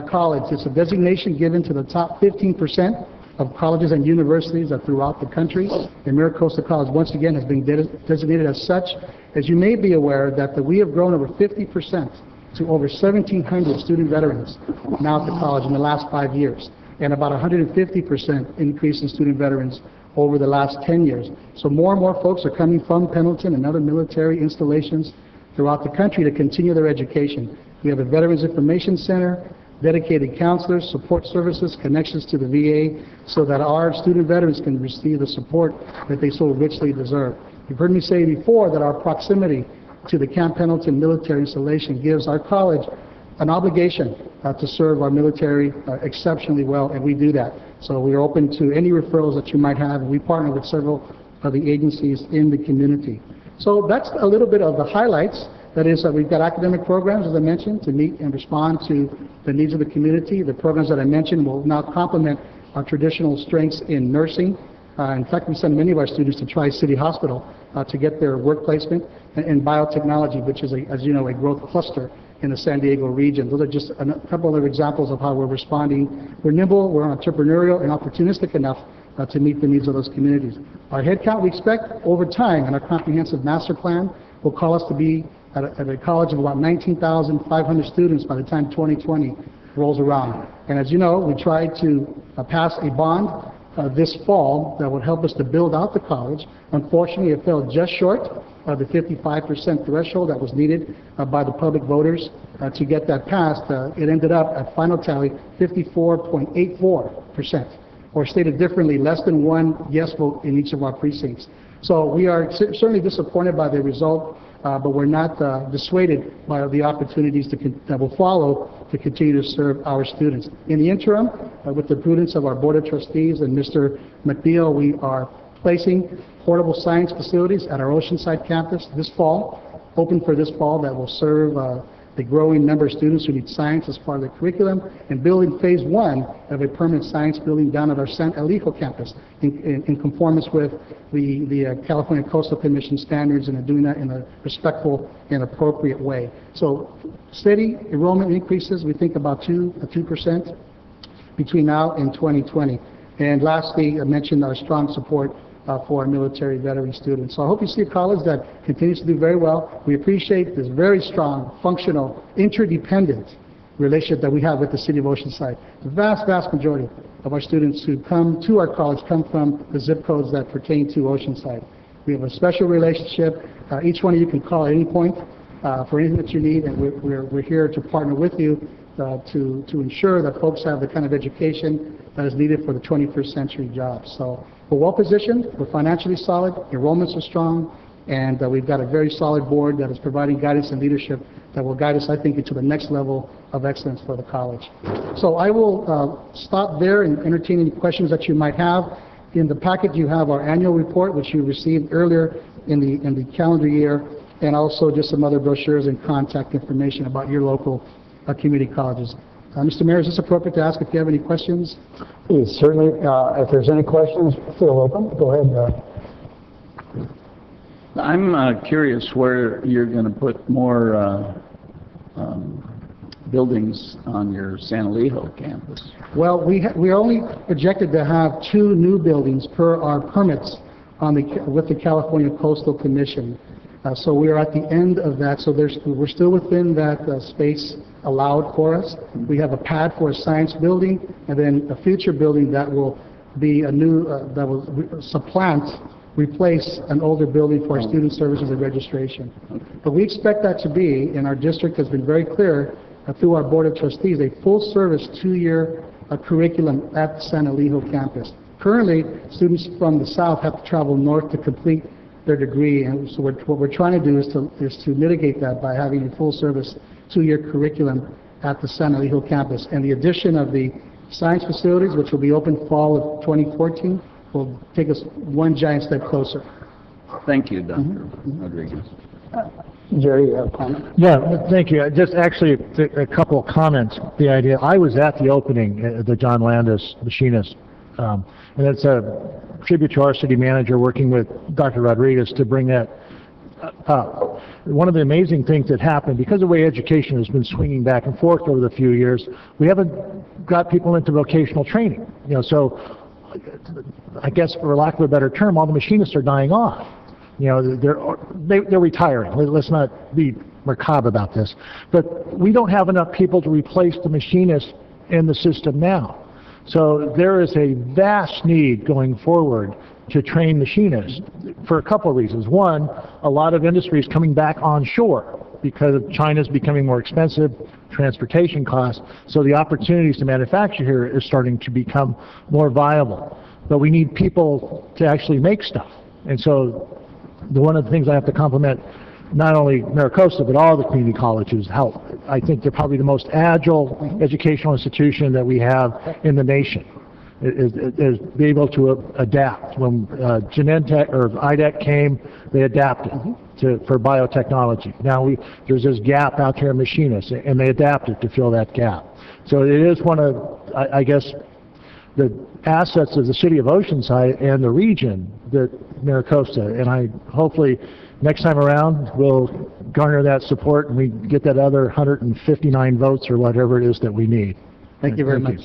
college. It's a designation given to the top 15% of colleges and universities throughout the country. And MiraCosta College, once again, has been designated as such. As you may be aware, that we have grown over 50% to over 1,700 student veterans now at the college in the last 5 years. and about 150% increase in student veterans over the last 10 years. So more and more folks are coming from Pendleton and other military installations throughout the country to continue their education. We have a Veterans Information Center, dedicated counselors, support services, connections to the VA, so that our student veterans can receive the support that they so richly deserve. You've heard me say before that our proximity to the Camp Pendleton military installation gives our college an obligation to serve our military exceptionally well, and we do that. So we are open to any referrals that you might have, and we partner with several of the agencies in the community. So that's a little bit of the highlights. That is, we've got academic programs, as I mentioned, to meet and respond to the needs of the community. The programs that I mentioned will now complement our traditional strengths in nursing. In fact, we send many of our students to Tri-City Hospital to get their work placement, and biotechnology, which is, as you know, a growth cluster in the San Diego region. Those are just a couple of examples of how we're responding. We're nimble, we're entrepreneurial, and opportunistic enough to meet the needs of those communities. Our headcount, we expect over time, and our comprehensive master plan will call us to be at a college of about 19,500 students by the time 2020 rolls around. And as you know, we tried to pass a bond this fall that would help us to build out the college. Unfortunately, it fell just short of the 55% threshold that was needed by the public voters to get that passed. It ended up at final tally 54.84%, or stated differently, less than one yes vote in each of our precincts. So we are certainly disappointed by the result, but we're not dissuaded by the opportunities that will follow to continue to serve our students. In the interim, with the prudence of our Board of Trustees and Mr. McNeil, we are placing portable science facilities at our Oceanside campus this fall, open for this fall, that will serve the growing number of students who need science as part of the curriculum, and building phase one of a permanent science building down at our San Elijo campus in conformance with the California Coastal Commission standards, and doing that in a respectful and appropriate way. So steady enrollment increases, we think about 2% between now and 2020. And lastly, I mentioned our strong support for our military veteran students. So I hope you see a college that continues to do very well. We appreciate this very strong, functional, interdependent relationship that we have with the city of Oceanside. The vast, vast majority of our students who come to our college come from the zip codes that pertain to Oceanside. We have a special relationship. Each one of you can call at any point for anything that you need, and we're here to partner with you to ensure that folks have the kind of education that is needed for the 21st century job. So we're well positioned, we're financially solid, enrollments are strong, and we've got a very solid board that is providing guidance and leadership that will guide us, I think, into the next level of excellence for the college. So I will stop there and entertain any questions that you might have. In the packet you have our annual report, which you received earlier in the calendar year, and also just some other brochures and contact information about your local community colleges. Mr. Mayor, is this appropriate to ask if you have any questions? Please, certainly. If there's any questions, feel open. Go ahead. I'm curious where you're going to put more buildings on your San Elijo campus. Well, we are only projected to have 2 new buildings per our permits with the California Coastal Commission. So we are at the end of that. So we're still within that space allowed for us. We have a pad for a science building, and then a future building that will be a new, that will replace an older building for our student services and registration. But we expect that to be, and our district has been very clear through our Board of Trustees, a full-service 2-year curriculum at the San Elijo campus. Currently, students from the south have to travel north to complete their degree, and so what we're trying to do is to mitigate that by having a full-service 2-year curriculum at the San Elijo campus. And the addition of the science facilities, which will be open fall of 2014, will take us one giant step closer. Thank you, Dr. Rodriguez. Jerry, you have a comment? Yeah, thank you. Just actually a couple of comments. The idea, I was at the opening, the John Landis Machinist, and it's a tribute to our city manager working with Dr. Rodriguez to bring that up. One of the amazing things that happened, because of the way education has been swinging back and forth over the few years, we haven't got people into vocational training. So I guess for lack of a better term, all the machinists are dying off. They're retiring. Let's not be macabre about this. But we don't have enough people to replace the machinists in the system now. So there is a vast need going forward to train machinists for a couple of reasons. One, a lot of industry is coming back onshore because China's becoming more expensive, transportation costs, so the opportunities to manufacture here is starting to become more viable. But we need people to actually make stuff. And so one of the things I have to compliment not only Maricosta, but all the community colleges, how I think they're probably the most agile educational institution that we have in the nation. Is be able to adapt. When Genentech or IDEC came, they adapted for biotechnology. Now there's this gap out there in machinists, and they adapted to fill that gap. So it is one of, I guess, the assets of the city of Oceanside and the region, that Maricosta, and I hopefully next time around we'll garner that support and we get that other 159 votes or whatever it is that we need. Thank you very much.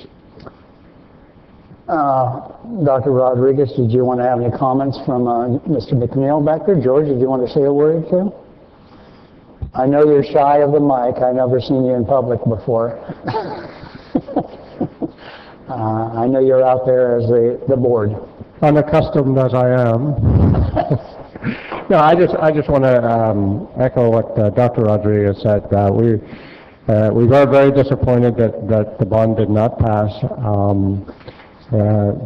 Dr. Rodriguez, did you want to have any comments from Mr. McNeil back there? George, did you want to say a word too? I know you're shy of the mic. I've never seen you in public before. I know you're out there as the board. Unaccustomed as I am. No, I just want to echo what Dr. Rodriguez said. We were very disappointed that the bond did not pass.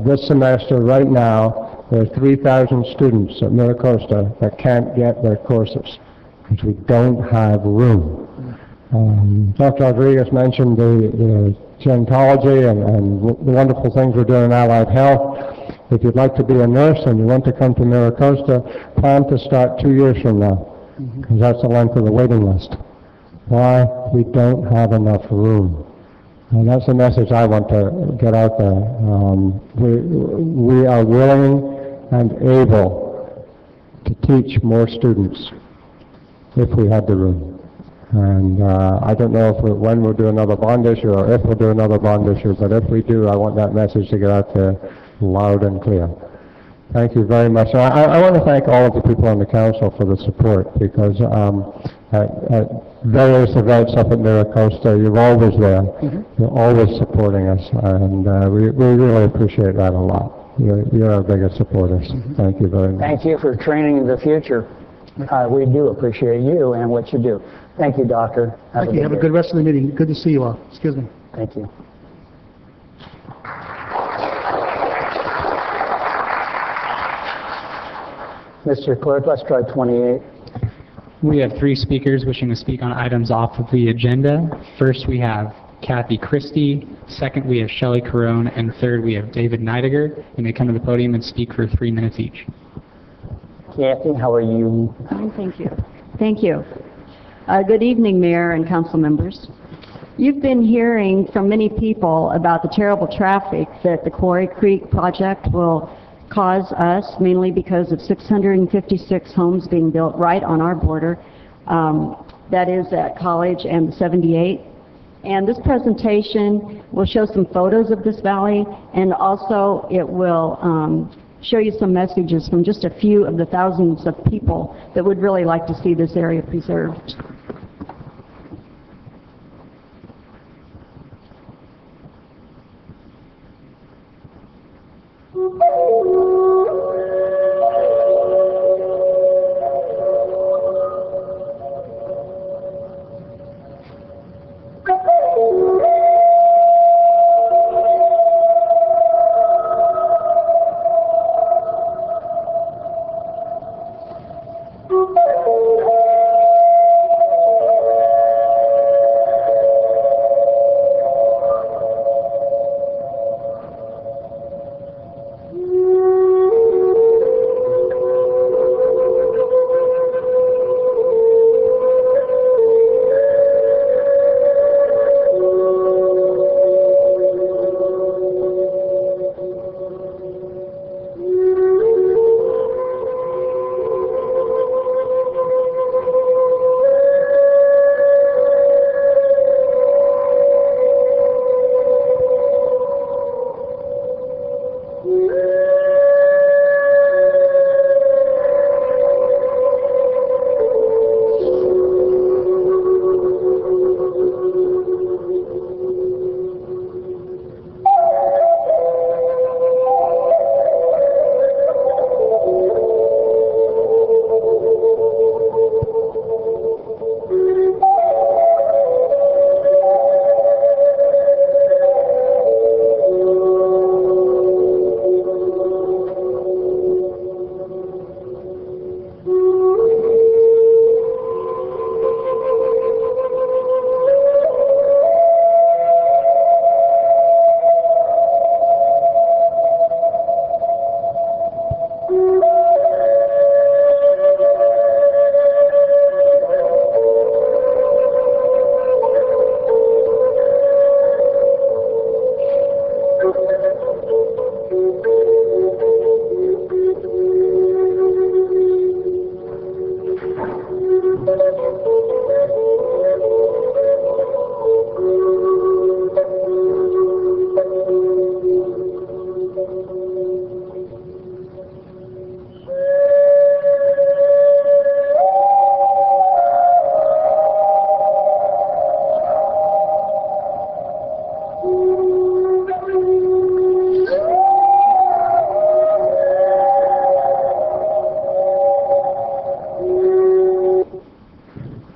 This semester, right now, there are 3,000 students at Maricosta that can't get their courses because we don't have room. Dr. Rodriguez mentioned the gerontology and the wonderful things we're doing in allied health. If you'd like to be a nurse and you want to come to Maricosta, plan to start 2 years from now, because that's the length of the waiting list. Why? We don't have enough room. And that's the message I want to get out there. We are willing and able to teach more students if we had the room. And I don't know when we'll do another bond issue or if we'll do another bond issue, but if we do, I want that message to get out there loud and clear. Thank you very much. I want to thank all of the people on the council for the support, because at various events up at Maricosta, you're always there. You're always supporting us, and we really appreciate that a lot. You're our biggest supporters. Thank you very much. Thank you for training the future. We do appreciate you and what you do. Thank you, Doctor. Thank you. Have a good rest of the meeting. Good to see you all. Excuse me. Thank you. Mr. Clerk, let's try 28. We have 3 speakers wishing to speak on items off of the agenda. First, we have Kathy Christie. Second, we have Shelley Carone. And third, we have David Neidiger. You may come to the podium and speak for 3 minutes each. Kathy, how are you? Fine, thank you. Thank you. Good evening, Mayor and council members. You've been hearing from many people about the terrible traffic that the Quarry Creek project will cause us, mainly because of 656 homes being built right on our border. That is at College and 78. And this presentation will show some photos of this valley, and also it will show you some messages from just a few of the thousands of people that would really like to see this area preserved.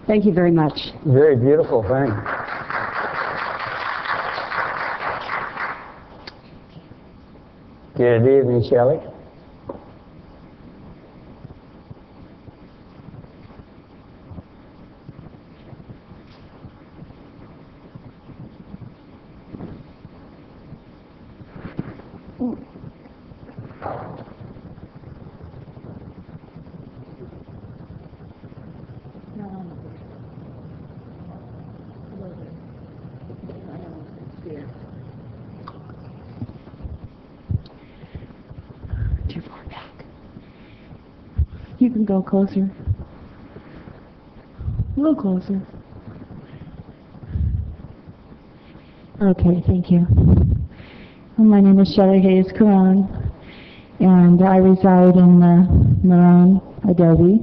Thank you very much. Very beautiful thing. Good evening, Shelley. Too far back. You can go closer. A little closer. Okay, thank you. Well, my name is Shelley Hayes Caron, and I reside in Maron, Adobe.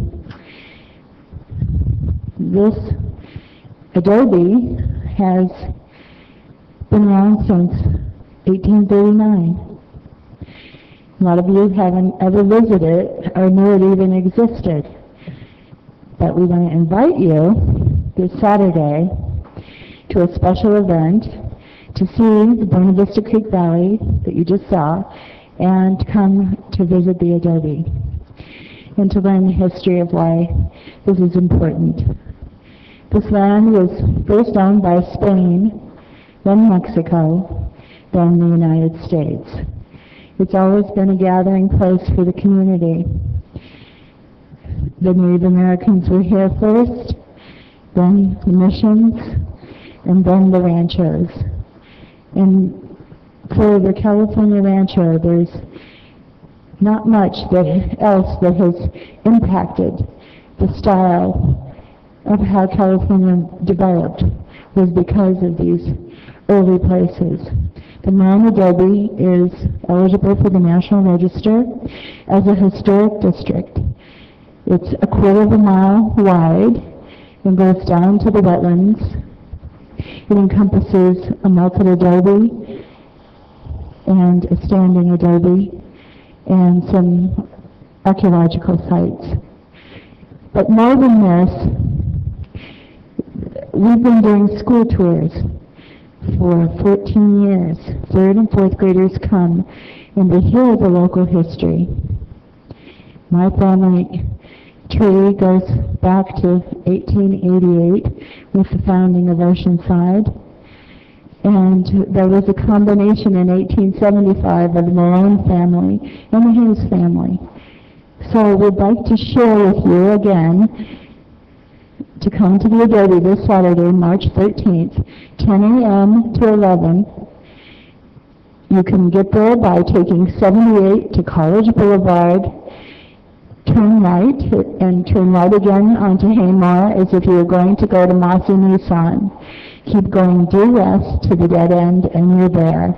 This Adobe has been around since 1839. A lot of you haven't ever visited or knew it even existed. But we want to invite you this Saturday to a special event to see the Buena Vista Creek Valley that you just saw and come to visit the Adobe and to learn the history of why this is important. This land was first owned by Spain, then Mexico, then the United States. It's always been a gathering place for the community. The Native Americans were here first, then the missions, and then the ranchers. And for the California rancher, there's not much else that has impacted the style of how California developed was because of these early places. The Marin Adobe is eligible for the National Register as a historic district. It's a quarter of a mile wide and goes down to the wetlands. It encompasses a melted adobe and a standing adobe and some archaeological sites. But more than this, we've been doing school tours for 14 years. Third and fourth graders come and they hear the local history. My family tree goes back to 1888 with the founding of Oceanside. And there was a combination in 1875 of the Malone family and the Hayes family. So we'd like to share with you again to come to the Adobe this Saturday, March 13th, 10 a.m. to 11. You can get there by taking 78 to College Boulevard, turn right, and turn right again onto Haymar as if you were going to go to Massey Nissan. Keep going due west to the dead end and you're there.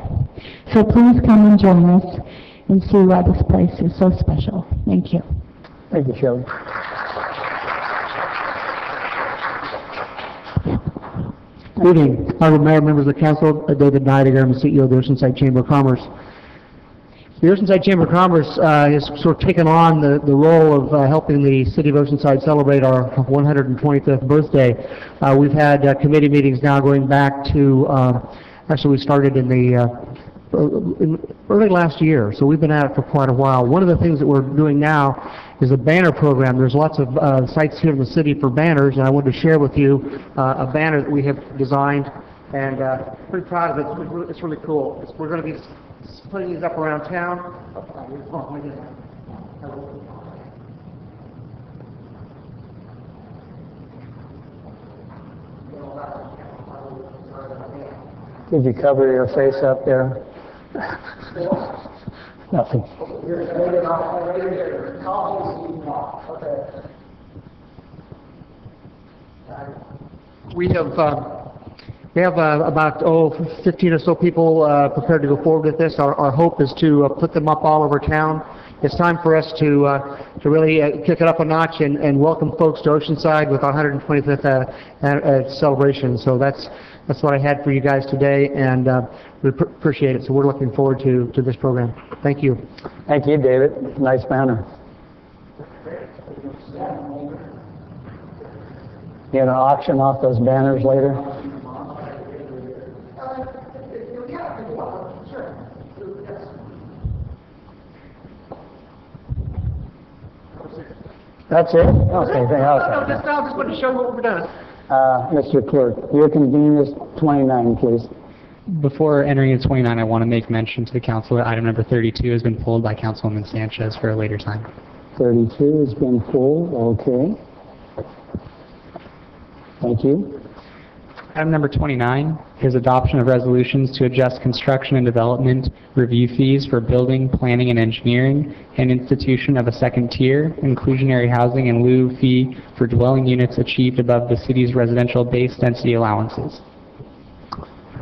So please come and join us and see why this place is so special. Thank you. Thank you, Shelley. Good evening, Honorable Mayor, members of the council. David Neidiger, I'm the CEO of the Oceanside Chamber of Commerce. The Oceanside Chamber of Commerce has sort of taken on the role of helping the city of Oceanside celebrate our 125th birthday. We've had committee meetings now going back to, actually we started in early last year, so we've been at it for quite a while. One of the things that we're doing now is a banner program. There's lots of sites here in the city for banners, and I wanted to share with you a banner that we have designed, and pretty proud of it. It's really cool. We're going to be putting these up around town. Did you cover your face up there? Nothing. We have about 15 or so people prepared to go forward with this. Our hope is to put them up all over town. It's time for us to really kick it up a notch and welcome folks to Oceanside with our 125th celebration. So that's what I had for you guys today, and we appreciate it. So we're looking forward to this program. Thank you. Thank you, David. Nice banner. You gonna auction off those banners later? That's it? Okay, I just want to show what we've done. Mr. Clerk, your convenience 29, please. Before entering into 29, I want to make mention to the council that item number 32 has been pulled by Councilwoman Sanchez for a later time. 32 has been pulled, okay. Thank you. Item number 29 is adoption of resolutions to adjust construction and development review fees for building, planning, and engineering, and institution of a second tier, inclusionary housing in lieu fee for dwelling units achieved above the city's residential base density allowances.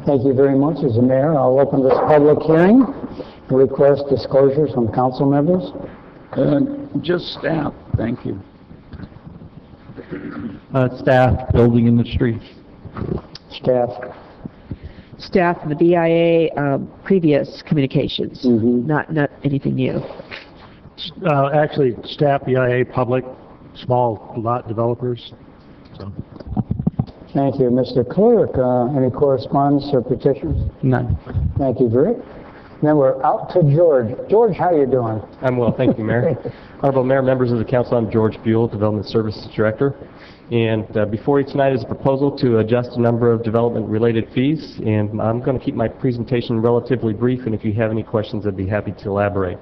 Thank you very much. As the mayor, I'll open this public hearing. Request disclosures from council members. Just staff, thank you. Staff, building industry. Staff. Staff, the BIA, previous communications, not anything new. Actually, staff, BIA, public, small lot developers. So. Thank you. Mr. Clerk, any correspondence or petitions? None. Thank you, Rick. Then we're out to George. George, how are you doing? I'm well, thank you, Mayor. Honorable Mayor, members of the council, I'm George Buell, Development Services Director. And before you tonight is a proposal to adjust a number of development-related fees. And I'm going to keep my presentation relatively brief, and if you have any questions, I'd be happy to elaborate.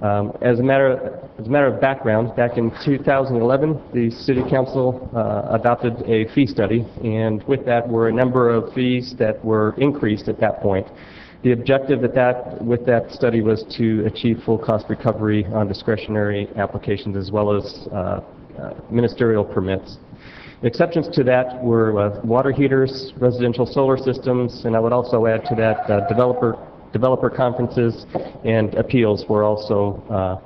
As a matter of background, back in 2011, the City Council adopted a fee study, and with that were a number of fees that were increased at that point. The objective with that study was to achieve full cost recovery on discretionary applications as well as ministerial permits. Exceptions to that were water heaters, residential solar systems, and I would also add to that developer conferences and appeals were also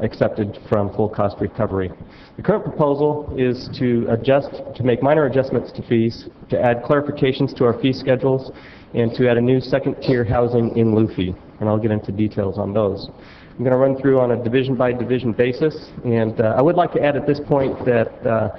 accepted from full cost recovery. The current proposal is to make minor adjustments to fees, to add clarifications to our fee schedules, and to add a new second tier housing in lieu fee. And I'll get into details on those. I'm going to run through on a division-by-division basis, and I would like to add at this point that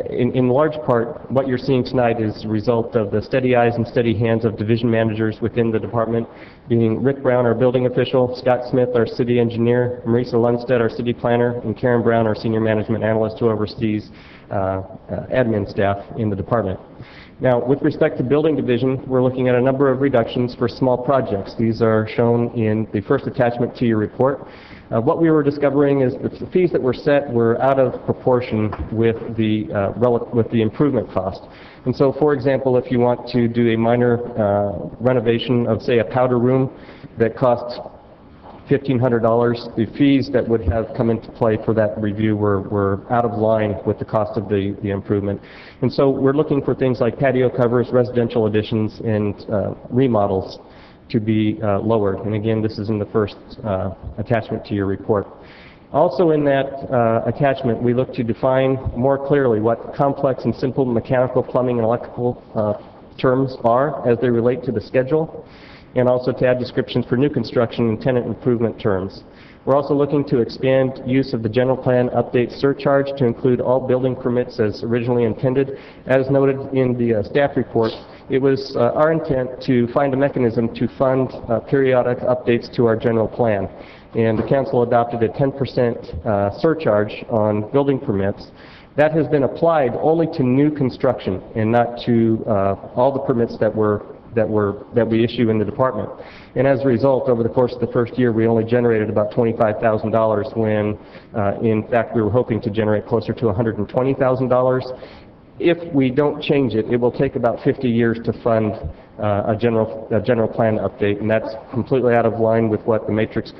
in large part, what you're seeing tonight is a result of the steady eyes and steady hands of division managers within the department, being Rick Brown, our building official, Scott Smith, our city engineer, Marisa Lundstedt, our city planner, and Karen Brown, our senior management analyst who oversees admin staff in the department. Now, with respect to building division, we're looking at a number of reductions for small projects. These are shown in the first attachment to your report. What we were discovering is that the fees that were set were out of proportion with the improvement cost. And so, for example, if you want to do a minor renovation of, say, a powder room that costs $1,500, the fees that would have come into play for that review were out of line with the cost of the improvement. And so we're looking for things like patio covers, residential additions, and remodels to be lowered. And again, this is in the first attachment to your report. Also in that attachment, we look to define more clearly what complex and simple mechanical, plumbing, and electrical terms are as they relate to the schedule, and also to add descriptions for new construction and tenant improvement terms. We're also looking to expand use of the general plan update surcharge to include all building permits as originally intended. As noted in the staff report, it was our intent to find a mechanism to fund periodic updates to our general plan. And the council adopted a 10% surcharge on building permits. That has been applied only to new construction and not to all the permits that we issue in the department. And as a result, over the course of the first year, we only generated about $25,000 when, in fact, we were hoping to generate closer to $120,000. If we don't change it, it will take about 50 years to fund a general plan update, and that's completely out of line with what the matrix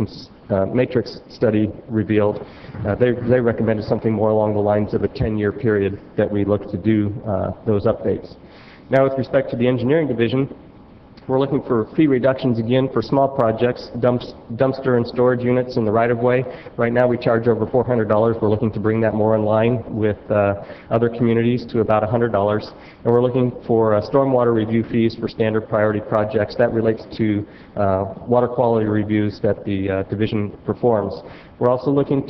study revealed. They recommended something more along the lines of a 10-year period that we look to do those updates. Now, with respect to the engineering division, we're looking for fee reductions again for small projects, dumpster and storage units in the right-of-way. Right now we charge over $400. We're looking to bring that more in line with other communities to about $100. And we're looking for stormwater review fees for standard priority projects. That relates to water quality reviews that the division performs. We're also looking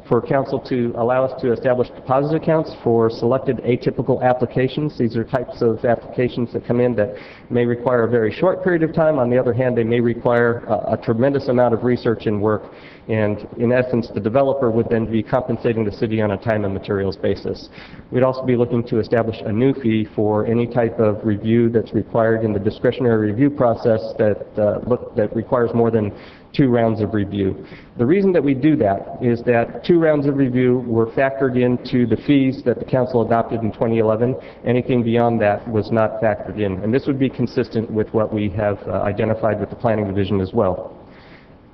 for council to allow us to establish deposit accounts for selected atypical applications. These are types of applications that come in that may require a very short period of time. On the other hand, they may require a tremendous amount of research and work. And in essence, the developer would then be compensating the city on a time and materials basis. We'd also be looking to establish a new fee for any type of review that's required in the discretionary review process that requires more than 2 rounds of review. The reason that we do that is that 2 rounds of review were factored into the fees that the council adopted in 2011. Anything beyond that was not factored in. And this would be consistent with what we have identified with the Planning Division as well.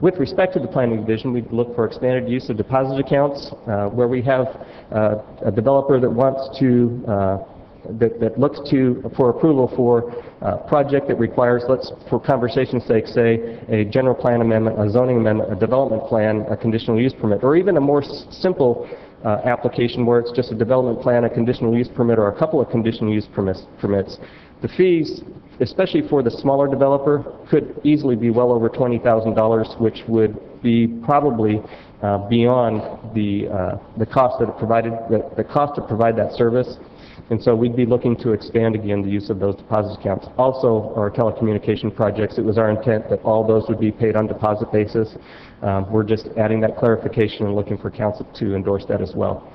With respect to the Planning Division, we look for expanded use of deposit accounts where we have a developer that wants to that looks for approval for a project that requires, for conversation's sake, say a general plan amendment, a zoning amendment, a development plan, a conditional use permit, or even a more simple application where it's just a development plan, a conditional use permit, or a couple of conditional use permits. The fees, especially for the smaller developer, could easily be well over $20,000, which would be probably beyond the cost that the cost to provide that service. And so we'd be looking to expand again the use of those deposit accounts. Also, our telecommunication projects, it was our intent that all those would be paid on deposit basis. We're just adding that clarification and looking for council to endorse that as well.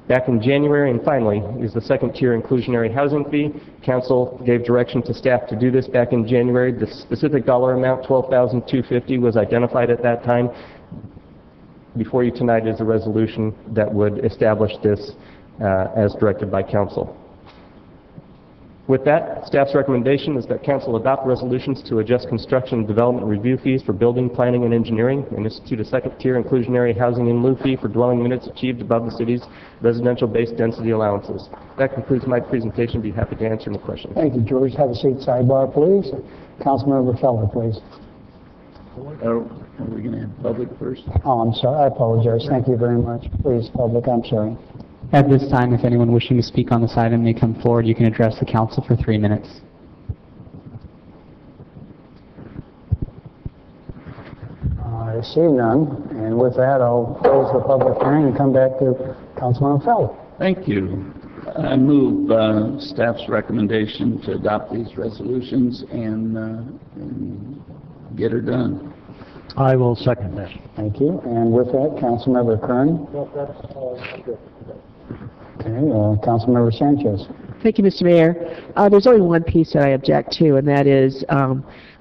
Back in January, and finally, is the second-tier inclusionary housing fee. Council gave direction to staff to do this back in January. The specific dollar amount, $12,250, was identified at that time. Before you tonight is a resolution that would establish this as directed by council. With that, staff's recommendation is that council adopt resolutions to adjust construction and development review fees for building, planning, and engineering, and institute a second-tier inclusionary housing in lieu fee for dwelling units achieved above the city's residential base density allowances. That concludes my presentation. Be happy to answer any questions. Thank you, George. Have a seat, sidebar, please. Councilmember Feller, please. Are we going to have public first? Oh, I'm sorry. I apologize. Thank you very much. Please, public, I'm sorry. At this time, if anyone wishing to speak on this item may come forward, you can address the council for 3 minutes. I see none, and with that, I'll close the public hearing and come back to Councilman Feller. Thank you. I move staff's recommendation to adopt these resolutions and get her done. I will second that. Thank you. And with that, Councilmember Kern. Okay, Councilmember Sanchez. Thank you, Mr. Mayor. There's only one piece that I object to, and that is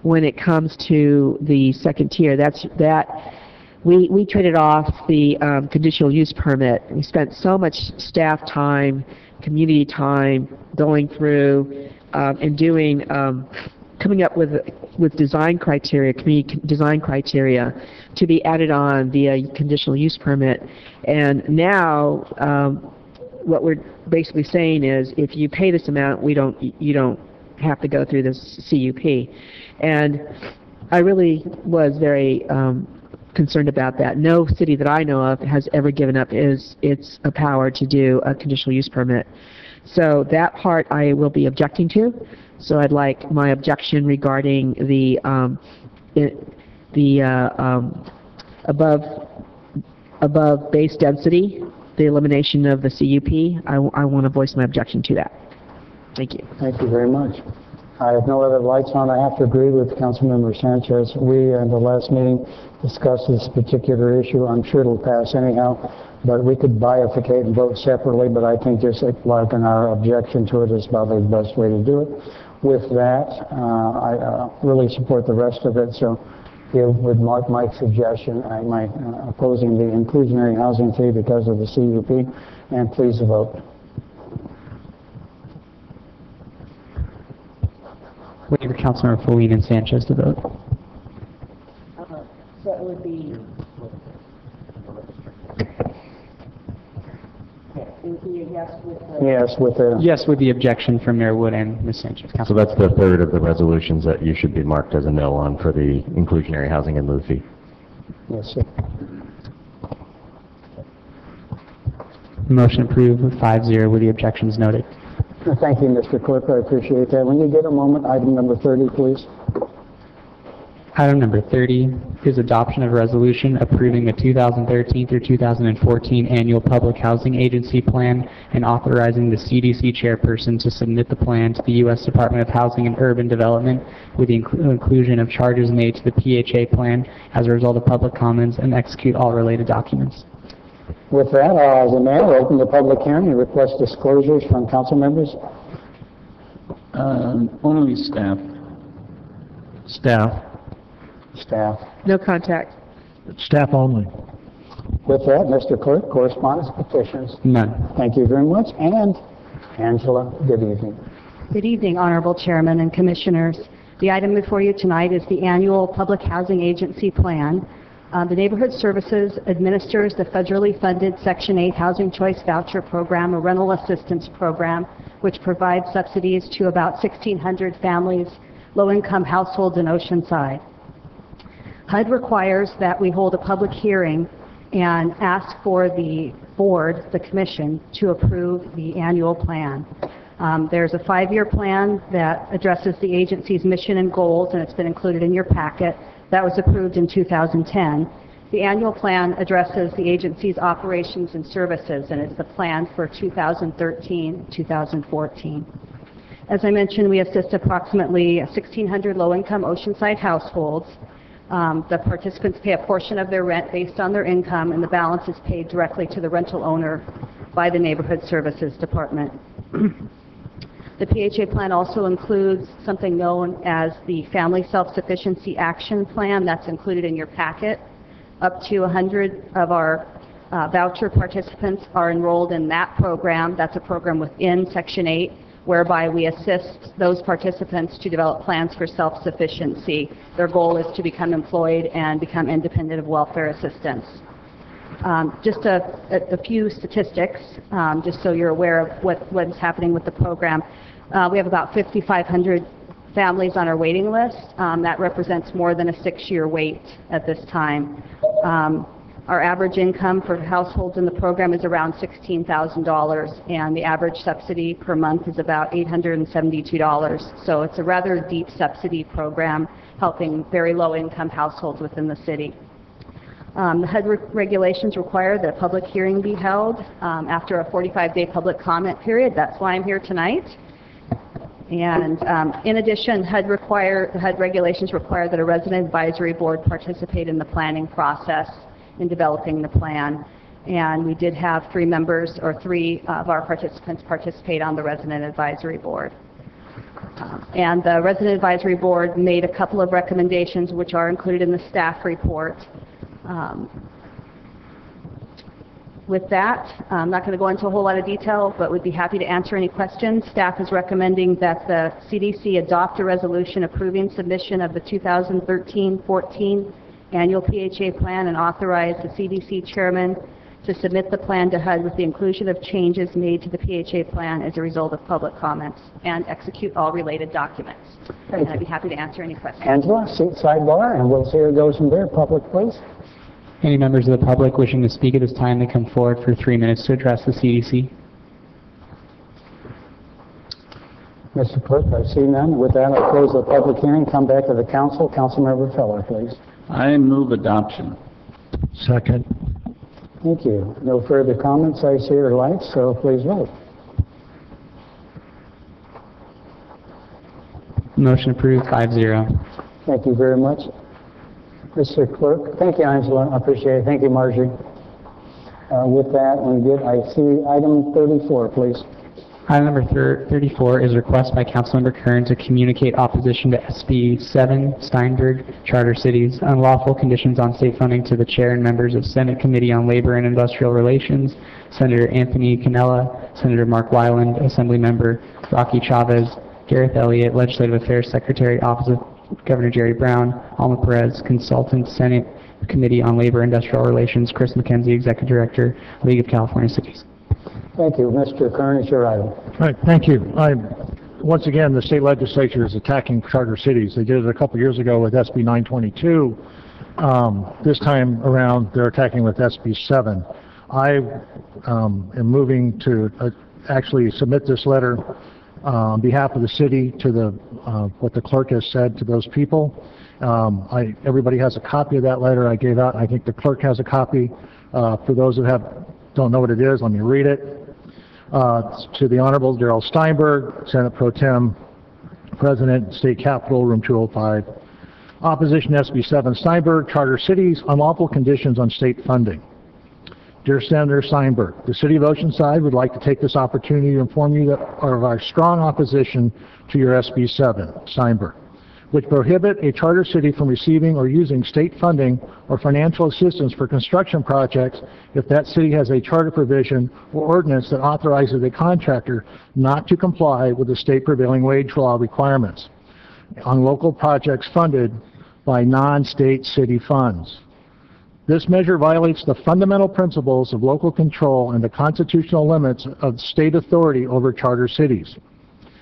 when it comes to the second tier. We traded off the conditional use permit. We spent so much staff time, community time going through and doing, coming up with design criteria, community design criteria to be added on via conditional use permit. And now what we're basically saying is if you pay this amount, you don't have to go through this CUP. And I really was very concerned about that. No city that I know of has ever given up its power to do a conditional use permit. So that part I will be objecting to. So I'd like my objection regarding the above base density, the elimination of the CUP. I want to voice my objection to that. Thank you. Thank you very much. I have no other lights on. I have to agree with Councilmember Sanchez. We, in the last meeting, discussed this particular issue. I'm sure it'll pass anyhow, but we could bifurcate and vote separately, but I think just like in our objection to it is probably the best way to do it. With that, I really support the rest of it, so here with Mike's suggestion, I'm opposing the inclusionary housing fee because of the CUP, and please vote. Wait for Councilmember Foley and Sanchez to vote. So it would be... Yes, with the objection from Mayor Wood and Ms. Sanchez. So that's the third of the resolutions that you should be marked as a no on for the inclusionary housing in lieu fee. Yes, sir. Motion approved with 5-0 with the objections noted. Thank you, Mr. Clerk. I appreciate that. When you get a moment, item number 30, please. Item number 30 is adoption of a resolution approving the 2013 through 2014 annual Public Housing Agency Plan and authorizing the CDC chairperson to submit the plan to the U.S. Department of Housing and Urban Development with the inclusion of charges made to the PHA plan as a result of public comments and execute all related documents. With that, as the mayor, I'll open the public hearing and request disclosures from council members. Only staff. Staff. Staff. No contact. Staff only. With that, Mr. Clerk, correspondence, petitions. None. Thank you very much. And Angela, good evening. Good evening, Honorable Chairman and Commissioners. The item before you tonight is the annual Public Housing Agency Plan. The Neighborhood Services administers the federally funded Section 8 Housing Choice Voucher Program, a rental assistance program, which provides subsidies to about 1,600 families, low-income households in Oceanside. HUD requires that we hold a public hearing and ask for the board, the commission, to approve the annual plan. There's a 5-year plan that addresses the agency's mission and goals, and it's been included in your packet. That was approved in 2010. The annual plan addresses the agency's operations and services, and it's the plan for 2013-2014. As I mentioned, we assist approximately 1,600 low-income Oceanside households. The participants pay a portion of their rent based on their income, and the balance is paid directly to the rental owner by the Neighborhood Services Department. The PHA plan also includes something known as the Family Self-Sufficiency Action Plan. That's included in your packet. Up to 100 of our voucher participants are enrolled in that program. That's a program within Section 8, whereby we assist those participants to develop plans for self-sufficiency. Their goal is to become employed and become independent of welfare assistance. Just a few statistics, just so you're aware of what is happening with the program. We have about 5,500 families on our waiting list. That represents more than a 6-year wait at this time. Our average income for households in the program is around $16,000, and the average subsidy per month is about $872. So it's a rather deep subsidy program helping very low-income households within the city. The HUD regulations require that a public hearing be held after a 45-day public comment period. That's why I'm here tonight. And in addition, HUD regulations require that a resident advisory board participate in the planning process in developing the plan. And we did have 3 members, or 3 of our participants participate on the resident advisory board. And the resident advisory board made a couple of recommendations which are included in the staff report. With that, I'm not going to go into a whole lot of detail, but would be happy to answer any questions. Staff is recommending that the CDC adopt a resolution approving submission of the 2013-14 annual PHA plan and authorize the CDC chairman to submit the plan to HUD with the inclusion of changes made to the PHA plan as a result of public comments and execute all related documents. And I'd be happy to answer any questions. Angela, seat sidebar, and we'll see who goes from there. Public, please. Any members of the public wishing to speak at this time may come forward for 3 minutes to address the CDC. Mr. Clerk, I see none. With that, I'll close the public hearing. Come back to the council. Councilmember Feller, please. I move adoption. Second. Thank you. No further comments, I see, or lights, so please vote. Motion approved, 5-0. Thank you very much, Mr. Clerk. Thank you, Angela. I appreciate it. Thank you, Marjorie. With that, I see item 34, please. Item number 34 is a request by Councilmember Kern to communicate opposition to SB 7 Steinberg Charter Cities unlawful conditions on state funding to the chair and members of Senate Committee on Labor and Industrial Relations, Senator Anthony Canella, Senator Mark Weiland, Assembly Member Rocky Chavez, Gareth Elliott, Legislative Affairs Secretary, Office of Governor Jerry Brown, Alma Perez, Consultant, Senate Committee on Labor and Industrial Relations, Chris McKenzie, Executive Director, League of California Cities. Thank you. Mr. Kern, it's your item. All right, thank you. Once again, the state legislature is attacking charter cities. They did it a couple years ago with SB 922. This time around, they're attacking with SB 7. I am moving to actually submit this letter On behalf of the city, to what the clerk has said to those people, everybody has a copy of that letter I gave out. I think the clerk has a copy. For those that don't know what it is, let me read it. To the Honorable Darrell Steinberg, Senate Pro Tem, President, State Capitol, Room 205. Opposition SB 7 Steinberg, Charter Cities, unlawful conditions on state funding. Dear Senator Steinberg, the City of Oceanside would like to take this opportunity to inform you of our strong opposition to your SB 7 Steinberg, which prohibit a charter city from receiving or using state funding or financial assistance for construction projects if that city has a charter provision or ordinance that authorizes a contractor not to comply with the state prevailing wage law requirements on local projects funded by non-state city funds. This measure violates the fundamental principles of local control and the constitutional limits of state authority over charter cities.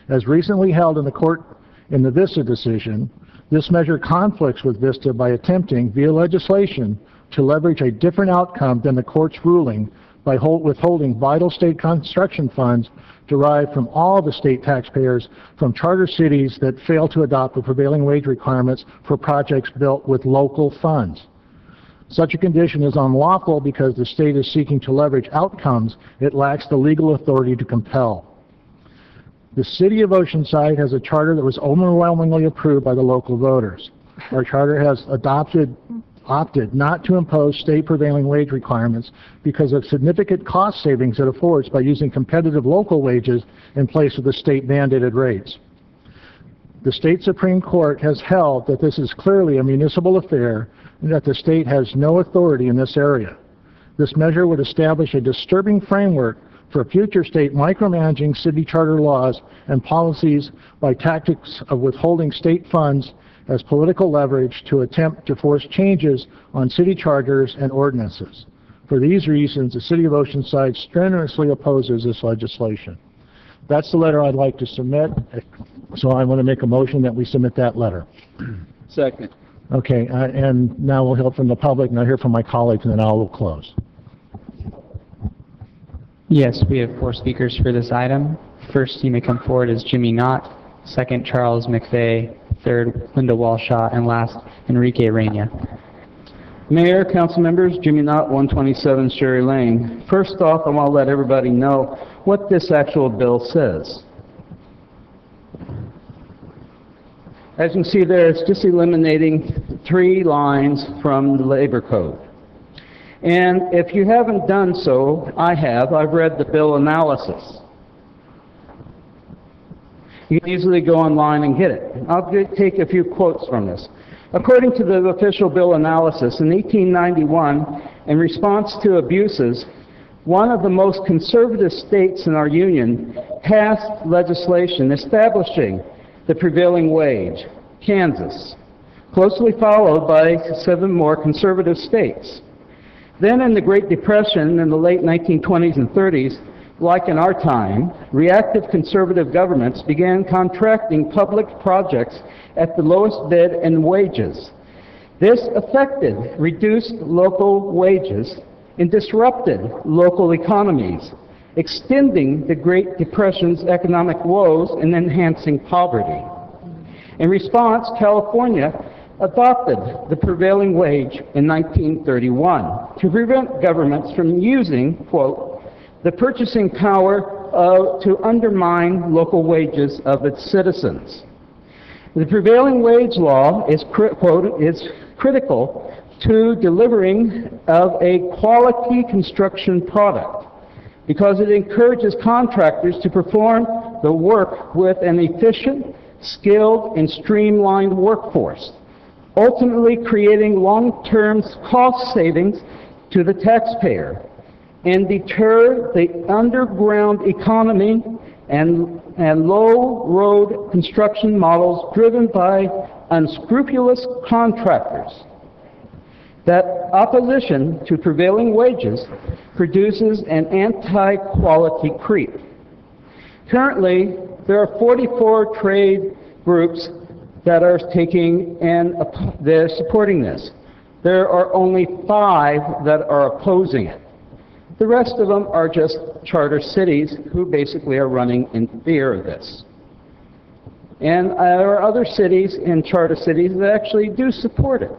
As recently held in the court in the Vista decision, this measure conflicts with Vista by attempting, via legislation, to leverage a different outcome than the court's ruling by withholding vital state construction funds derived from all the state taxpayers from charter cities that fail to adopt the prevailing wage requirements for projects built with local funds. Such a condition is unlawful because the state is seeking to leverage outcomes it lacks the legal authority to compel. The City of Oceanside has a charter that was overwhelmingly approved by the local voters. Our charter has opted not to impose state prevailing wage requirements because of significant cost savings it affords by using competitive local wages in place of the state mandated rates. The state Supreme Court has held that this is clearly a municipal affair and that the state has no authority in this area. This measure would establish a disturbing framework for future state micromanaging city charter laws and policies by tactics of withholding state funds as political leverage to attempt to force changes on city charters and ordinances. For these reasons, the City of Oceanside strenuously opposes this legislation. That's the letter I'd like to submit, so I want to make a motion that we submit that letter. Second. Okay, and now we'll hear from the public, and I'll hear from my colleagues, and then I will close. Yes, we have 4 speakers for this item. First, he may come forward is Jimmy Knott. Second, Charles McVeigh. Third, Linda Walshaw. And last, Enrique Reina. Mayor, council members, Jimmy Knott, 127 Sherry Lane. First off, I want to let everybody know what this actual bill says. As you can see there, it's just eliminating 3 lines from the labor code. And if you haven't done so, I've read the bill analysis. You can easily go online and get it. I'll take a few quotes from this. According to the official bill analysis, in 1891, in response to abuses, one of the most conservative states in our union passed legislation establishing the prevailing wage, Kansas, closely followed by 7 more conservative states. Then in the Great Depression in the late 1920s and 30s, like in our time, reactive conservative governments began contracting public projects at the lowest bid and wages. This affected reduced local wages and disrupted local economies, extending the Great Depression's economic woes and enhancing poverty. In response, California adopted the prevailing wage in 1931 to prevent governments from using, quote, the purchasing power to undermine local wages of its citizens. The prevailing wage law is, quote, is critical to delivering of a quality construction product because it encourages contractors to perform the work with an efficient, skilled, and streamlined workforce, ultimately creating long-term cost savings to the taxpayer and deter the underground economy and low-road construction models driven by unscrupulous contractors. That opposition to prevailing wages produces an anti-quality creep. Currently, there are 44 trade groups that are taking and they're supporting this. There are only 5 that are opposing it. The rest of them are just charter cities who basically are running in fear of this. And there are other cities and charter cities that actually do support it.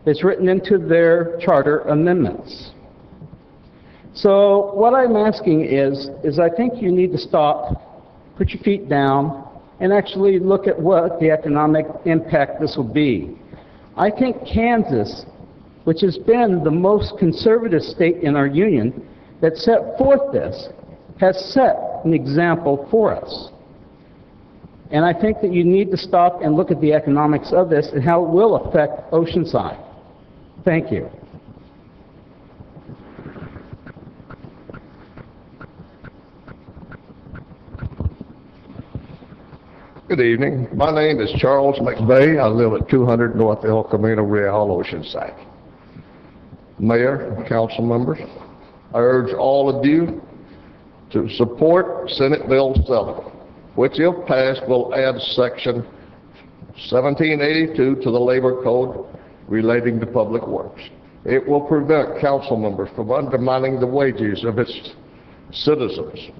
It's written into their charter amendments. So what I'm asking is I think you need to stop, put your feet down, and actually look at what the economic impact this will be. I think Kansas, which has been the most conservative state in our union that set forth this, has set an example for us. And I think that you need to stop and look at the economics of this and how it will affect Oceanside. Thank you. Good evening. My name is Charles McVeigh. I live at 200 North El Camino Real, Oceanside. Mayor, council members, I urge all of you to support Senate Bill 7, which if passed will add Section 1782 to the Labor Code relating to public works. It will prevent council members from undermining the wages of its citizens.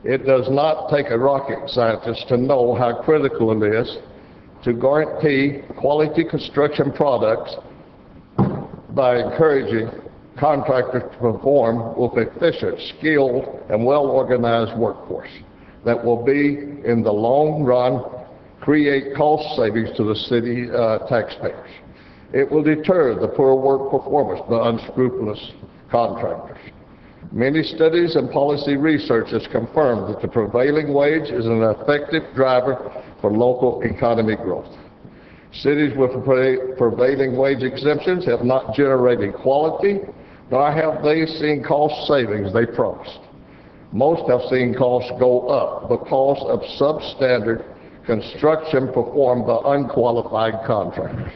It does not take a rocket scientist to know how critical it is to guarantee quality construction products by encouraging contractors to perform with efficient, skilled, and well-organized workforce that will be, in the long run, create cost savings to the city taxpayers. It will deter the poor work performance by unscrupulous contractors. Many studies and policy research has confirmed that the prevailing wage is an effective driver for local economy growth. Cities with prevailing wage exemptions have not generated quality, nor have they seen cost savings they promised. Most have seen costs go up because of substandard construction performed by unqualified contractors.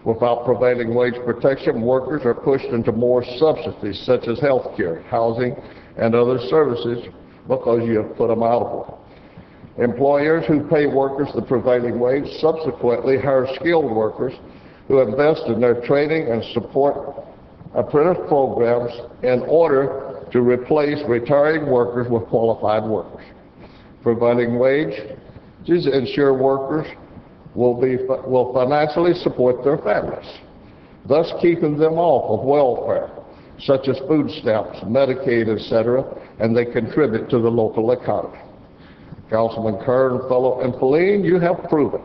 Without prevailing wage protection, workers are pushed into more subsidies such as health care, housing, and other services because you have put them out of work. Employers who pay workers the prevailing wage subsequently hire skilled workers who invest in their training and support apprentice programs in order to replace retiring workers with qualified workers. Prevailing wages ensure workers will financially support their families, thus keeping them off of welfare, such as food stamps, Medicaid, etc., and they contribute to the local economy. Councilman Kern, Fellow, and Pauline, you have proven,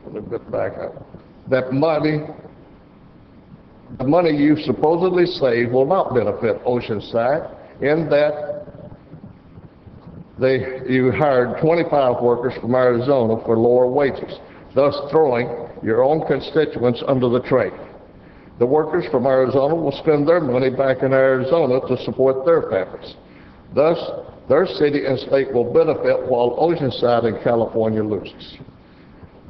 a little bit back up, that the money you supposedly save will not benefit Oceanside in that you hired 25 workers from Arizona for lower wages, thus throwing your own constituents under the train. The workers from Arizona will spend their money back in Arizona to support their families. Thus, their city and state will benefit while Oceanside and California loses.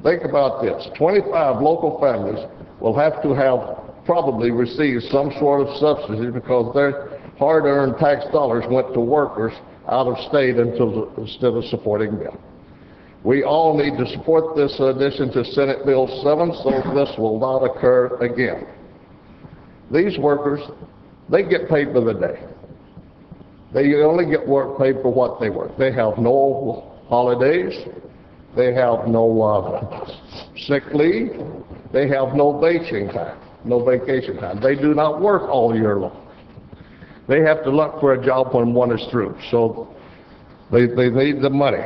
Think about this. 25 local families will have to have probably received some sort of subsidy because their hard-earned tax dollars went to workers out of state instead of supporting them. We all need to support this addition to Senate Bill 7 so this will not occur again. These workers, they get paid for the day. They only get paid for what they work. They have no holidays. They have no sick leave. They have no vacation time. They do not work all year long. They have to look for a job when one is through, so they need the money.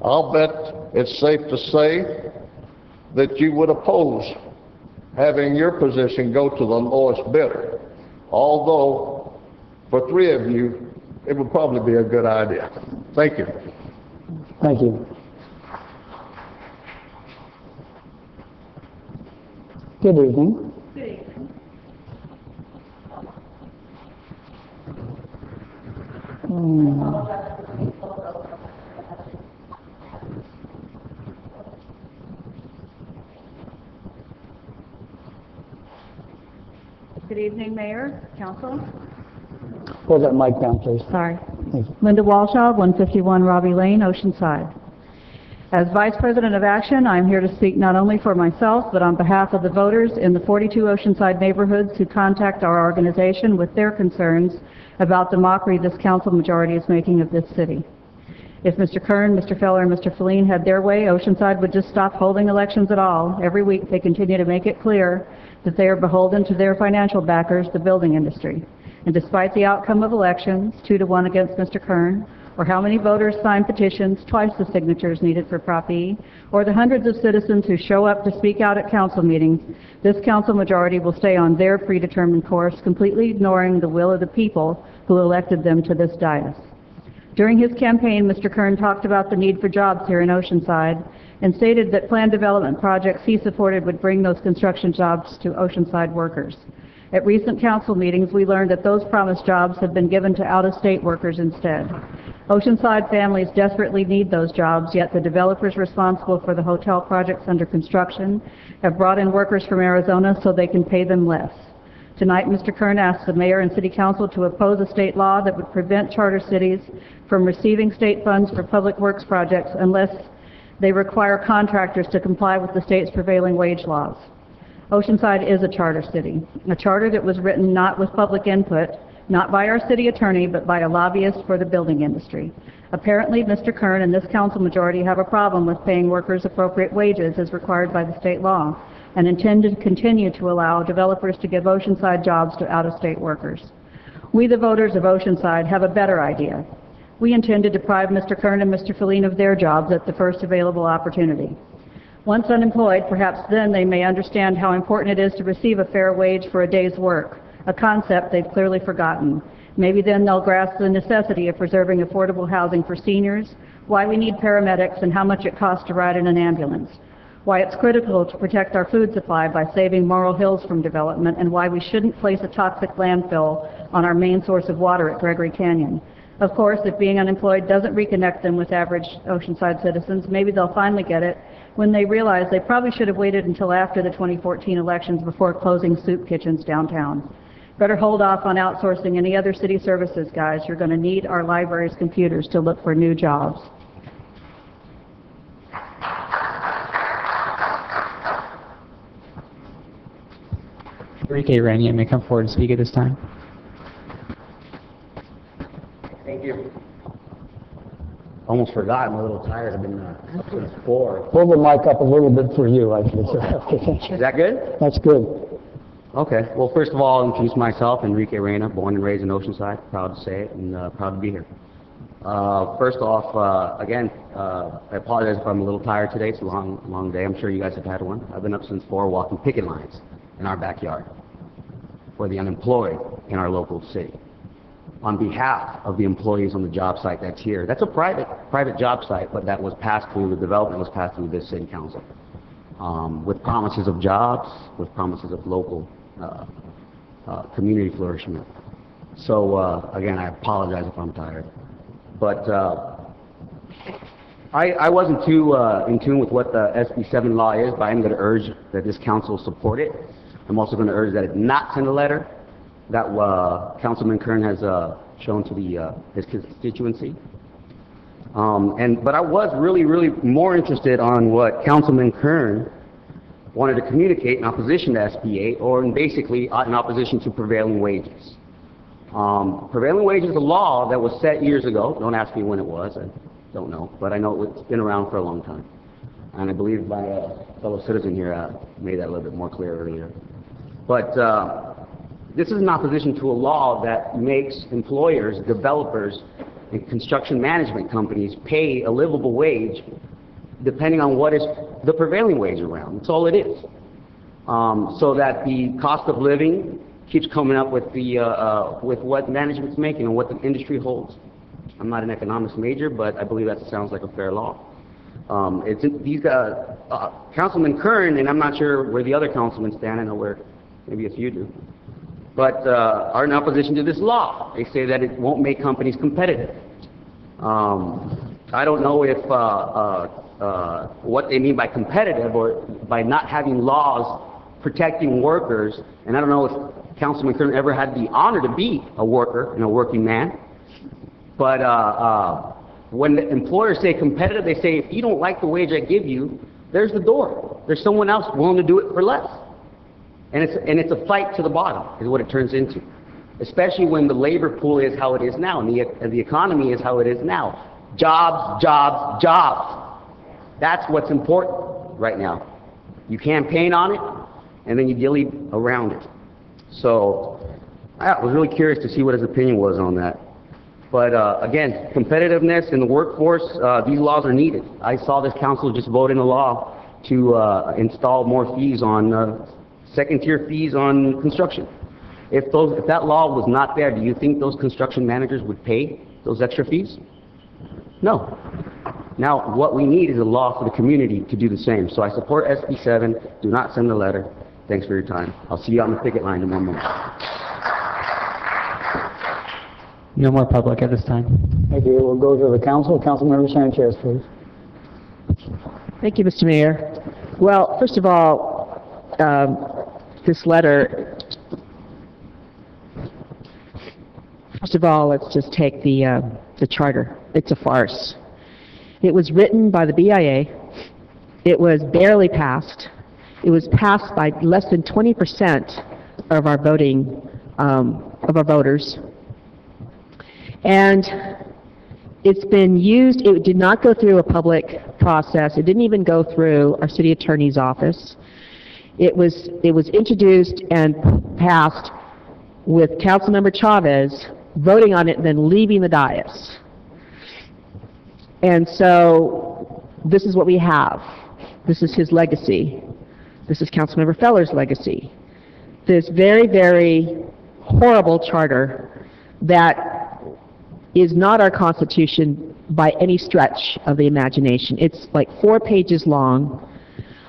I'll bet it's safe to say that you would oppose having your position go to the lowest bidder, although for three of you, it would probably be a good idea. Thank you. Thank you. Good evening. Good evening, Mayor, Council. Hold that mic down, please. Sorry. Linda Walshaw, 151 Robbie Lane, Oceanside. As Vice President of Action, I'm here to speak not only for myself, but on behalf of the voters in the 42 Oceanside neighborhoods who contact our organization with their concerns about the mockery this council majority is making of this city. If Mr. Kern, Mr. Feller, and Mr. Feline had their way, Oceanside would just stop holding elections at all. Every week, they continue to make it clear that they are beholden to their financial backers, the building industry. And despite the outcome of elections, 2-1 against Mr. Kern, or how many voters sign petitions, twice the signatures needed for Prop E, or the hundreds of citizens who show up to speak out at council meetings, this council majority will stay on their predetermined course, completely ignoring the will of the people who elected them to this dais. During his campaign, Mr. Kern talked about the need for jobs here in Oceanside and stated that planned development projects he supported would bring those construction jobs to Oceanside workers. At recent council meetings, we learned that those promised jobs have been given to out-of-state workers instead. Oceanside families desperately need those jobs, yet the developers responsible for the hotel projects under construction have brought in workers from Arizona so they can pay them less. Tonight, Mr. Kern asks the mayor and city council to oppose a state law that would prevent charter cities from receiving state funds for public works projects unless they require contractors to comply with the state's prevailing wage laws. Oceanside is a charter city, a charter that was written not with public input, not by our city attorney, but by a lobbyist for the building industry. Apparently, Mr. Kern and this council majority have a problem with paying workers appropriate wages as required by the state law, and intend to continue to allow developers to give Oceanside jobs to out-of-state workers. We, the voters of Oceanside, have a better idea. We intend to deprive Mr. Kern and Mr. Feline of their jobs at the first available opportunity. Once unemployed, perhaps then they may understand how important it is to receive a fair wage for a day's work, a concept they've clearly forgotten. Maybe then they'll grasp the necessity of preserving affordable housing for seniors, why we need paramedics and how much it costs to ride in an ambulance, why it's critical to protect our food supply by saving Morrill Hills from development, and why we shouldn't place a toxic landfill on our main source of water at Gregory Canyon. Of course, if being unemployed doesn't reconnect them with average Oceanside citizens, maybe they'll finally get it when they realize they probably should have waited until after the 2014 elections before closing soup kitchens downtown. Better hold off on outsourcing any other city services, guys. You're going to need our library's computers to look for new jobs. Enrique Rania may come forward and speak at this time. Thank you. Almost forgot. I'm a little tired. I've been up since 4. Pull the mic up a little bit for you, I should say. Okay, thank you. Is that good? That's good. Okay. Well, first of all, I'll introduce myself, Enrique Reyna, born and raised in Oceanside. Proud to say it and proud to be here. First off, again, I apologize if I'm a little tired today. It's a long day. I'm sure you guys have had one. I've been up since 4 walking picket lines in our backyard for the unemployed in our local city. On behalf of the employees on the job site that's here. That's a private job site, but that was passed through, the development was passed through this city council. With promises of jobs, with promises of local community flourishment. So again, I apologize if I'm tired. But I wasn't too in tune with what the SB 7 law is, but I'm going to urge that this council support it. I'm also going to urge that it not send a letter that Councilman Kern has shown to his constituency. But I was really more interested on what Councilman Kern wanted to communicate in opposition to SB 8, or basically in opposition to prevailing wages. Prevailing wage is a law that was set years ago. Don't ask me when it was. I don't know. But I know it's been around for a long time. And I believe my fellow citizen here made that a little bit more clear earlier. But this is in opposition to a law that makes employers, developers, and construction management companies pay a livable wage depending on what is the prevailing wage around. That's all it is. So that the cost of living keeps coming up with with what management's making and what the industry holds. I'm not an economics major, but I believe that sounds like a fair law. Councilman Kern, and I'm not sure where the other councilmen stand, I know where maybe a few do, but are in opposition to this law. They say that it won't make companies competitive. I don't know if what they mean by competitive or by not having laws protecting workers, and I don't know if Councilman Kern ever had the honor to be a worker and a working man, but when the employers say competitive, they say if you don't like the wage I give you, there's the door. There's someone else willing to do it for less. And it's a fight to the bottom is what it turns into, especially when the labor pool is how it is now and the economy is how it is now. Jobs, jobs, jobs. That's what's important right now. You campaign on it, and then you dilly around it. So I was really curious to see what his opinion was on that. But again, competitiveness in the workforce, these laws are needed. I saw this council just vote in a law to install more fees on, second-tier fees on construction. If that law was not there, do you think those construction managers would pay those extra fees? No. Now, what we need is a law for the community to do the same. So I support SB 7. Do not send the letter. Thanks for your time. I'll see you on the picket line in 1 minute. No more public at this time. Thank you. We'll go to the council. Councilmember Sanchez, please. Thank you, Mr. Mayor. Well, first of all, this letter, first of all, let's just take the charter. It's a farce. It was written by the BIA. It was barely passed. It was passed by less than 20% of our voters. And it's been used, it did not go through a public process. It didn't even go through our city attorney's office. It was introduced and passed with Councilmember Chavez voting on it and then leaving the dais. And so this is what we have. This is his legacy. This is Councilmember Feller's legacy. This very, very horrible charter that is not our Constitution by any stretch of the imagination. It's like 4 pages long.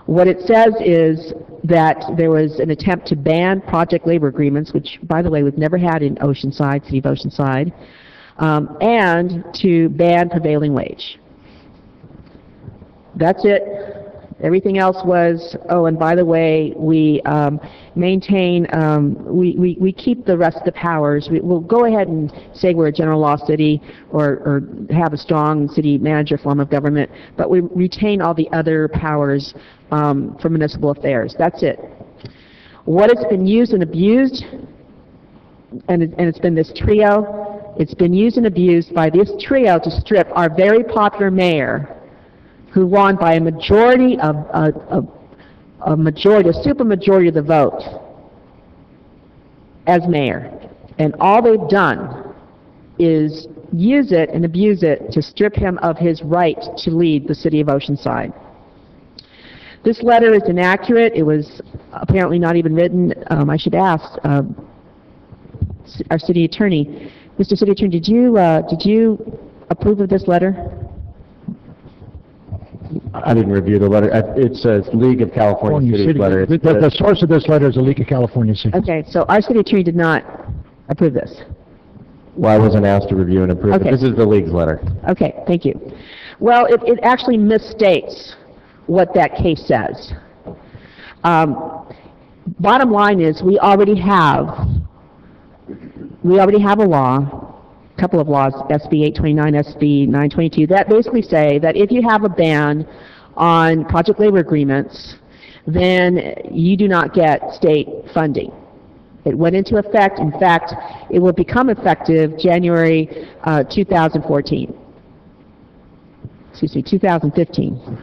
What it says is that there was an attempt to ban project labor agreements, which, by the way, we've never had in Oceanside, City of Oceanside, and to ban prevailing wage. That's it. Everything else was, oh, and by the way, we maintain, we keep the rest of the powers. We'll go ahead and say we're a general law city or have a strong city manager form of government, but we retain all the other powers for municipal affairs. That's it. What it's been used and abused, and it's been this trio, it's been used and abused by this trio to strip our very popular mayor, who won by a majority of a super majority of the vote as mayor. And all they've done is use it and abuse it to strip him of his right to lead the city of Oceanside. This letter is inaccurate. It was apparently not even written. I should ask our city attorney. Mr. City Attorney, did you approve of this letter? I didn't review the letter. It says League of California Cities letter. The source of this letter is the League of California Cities. Okay, so our city attorney did not approve this. Well, I wasn't asked to review and approve it. Okay. This is the League's letter. Okay, thank you. Well, it actually misstates what that case says. Bottom line is we already have a law, a couple of laws, SB 829, SB 922, that basically say that if you have a ban on project labor agreements, then you do not get state funding. It went into effect. In fact, it will become effective January 2014. Excuse me, 2015.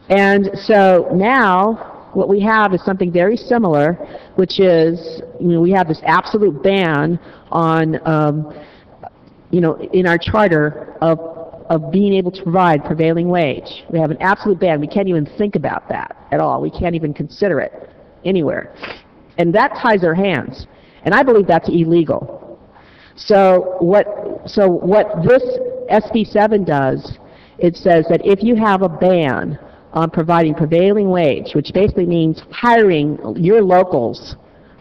And so now what we have is something very similar, which is, we have this absolute ban on, in our charter of being able to provide prevailing wage. We have an absolute ban. We can't even think about that at all. We can't even consider it anywhere. And that ties our hands. And I believe that's illegal. So what this SB 7 does, it says that if you have a ban on providing prevailing wage, which basically means hiring your locals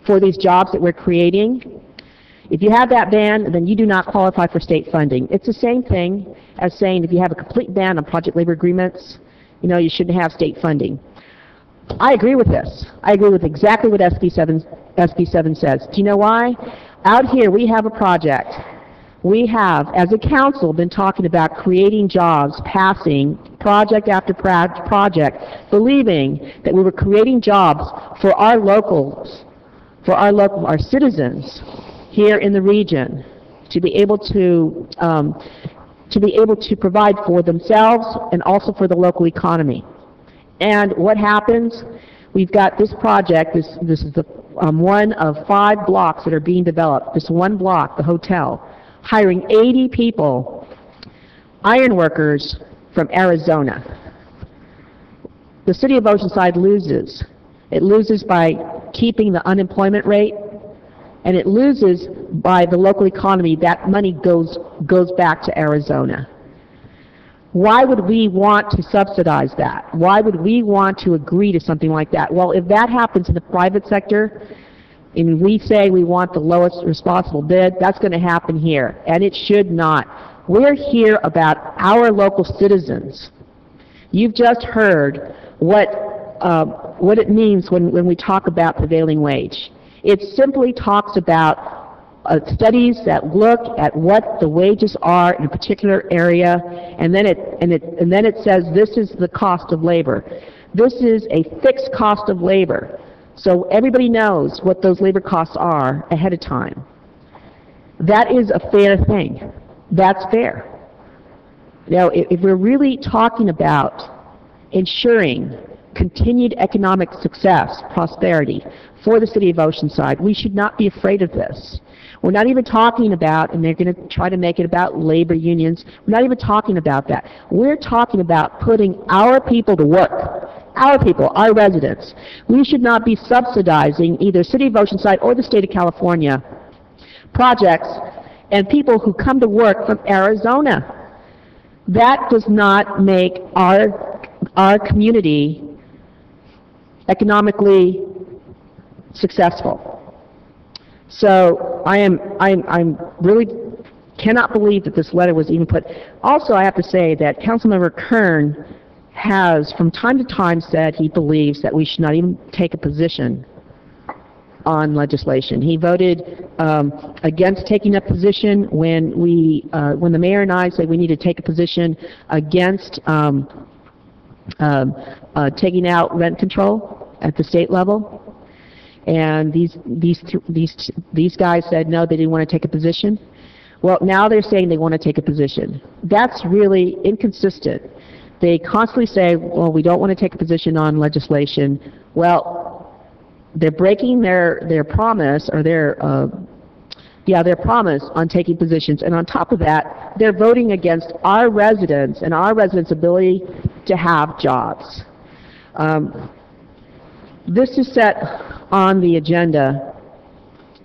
for these jobs that we're creating, if you have that ban, then you do not qualify for state funding. It's the same thing as saying if you have a complete ban on project labor agreements, you shouldn't have state funding. I agree with this. I agree with exactly what SB 7 says. Do you know why? Out here we have a project. We have, as a council, been talking about creating jobs, passing project after project, believing that we were creating jobs for our locals, our citizens here in the region, to be able to to be able to provide for themselves and also for the local economy. And what happens? We've got this project, this is the one of 5 blocks that are being developed. This one block, the hotel, hiring 80 people, iron workers from Arizona. The city of Oceanside loses. It loses by keeping the unemployment rate, and it loses by the local economy. That money goes back to Arizona. Why would we want to subsidize that? Why would we want to agree to something like that? Well, if that happens in the private sector, and we say we want the lowest responsible bid, that's going to happen here, and it should not. We're here about our local citizens. You've just heard what it means when we talk about prevailing wage. It simply talks about studies that look at what the wages are in a particular area, and then it says this is the cost of labor. This is a fixed cost of labor, so everybody knows what those labor costs are ahead of time. That is a fair thing. That's fair. Now, if we're really talking about ensuring continued economic success, prosperity for the city of Oceanside, we should not be afraid of this. We're not even talking about, and they're going to try to make it about labor unions, we're not even talking about that. We're talking about putting our people to work. Our people, our residents. We should not be subsidizing either City of Oceanside or the state of California projects and people who come to work from Arizona. That does not make our community economically successful. So I'm really cannot believe that this letter was even put. Also, I have to say that Councilmember Kern has from time to time said he believes that we should not even take a position on legislation. He voted against taking a position when the mayor and I said we need to take a position against taking out rent control at the state level. And these guys said no, they didn't want to take a position. Well, now they're saying they want to take a position. That's really inconsistent. They constantly say, well, we don't want to take a position on legislation. Well, they're breaking their promise, or their promise on taking positions, and on top of that, they're voting against our residents and our residents' ability to have jobs. This is set on the agenda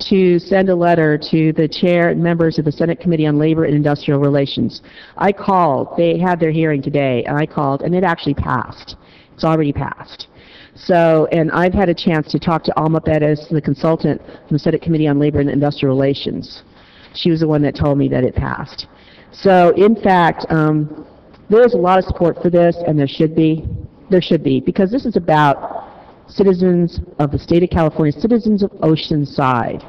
to send a letter to the chair and members of the Senate Committee on Labor and Industrial Relations. I called. They had their hearing today, and I called, and it actually passed. It's already passed. So, and I've had a chance to talk to Alma Perez, the consultant from the Senate Committee on Labor and Industrial Relations. She was the one that told me that it passed. So, in fact, there's a lot of support for this, and there should be. There should be, because this is about citizens of the state of California, citizens of Oceanside,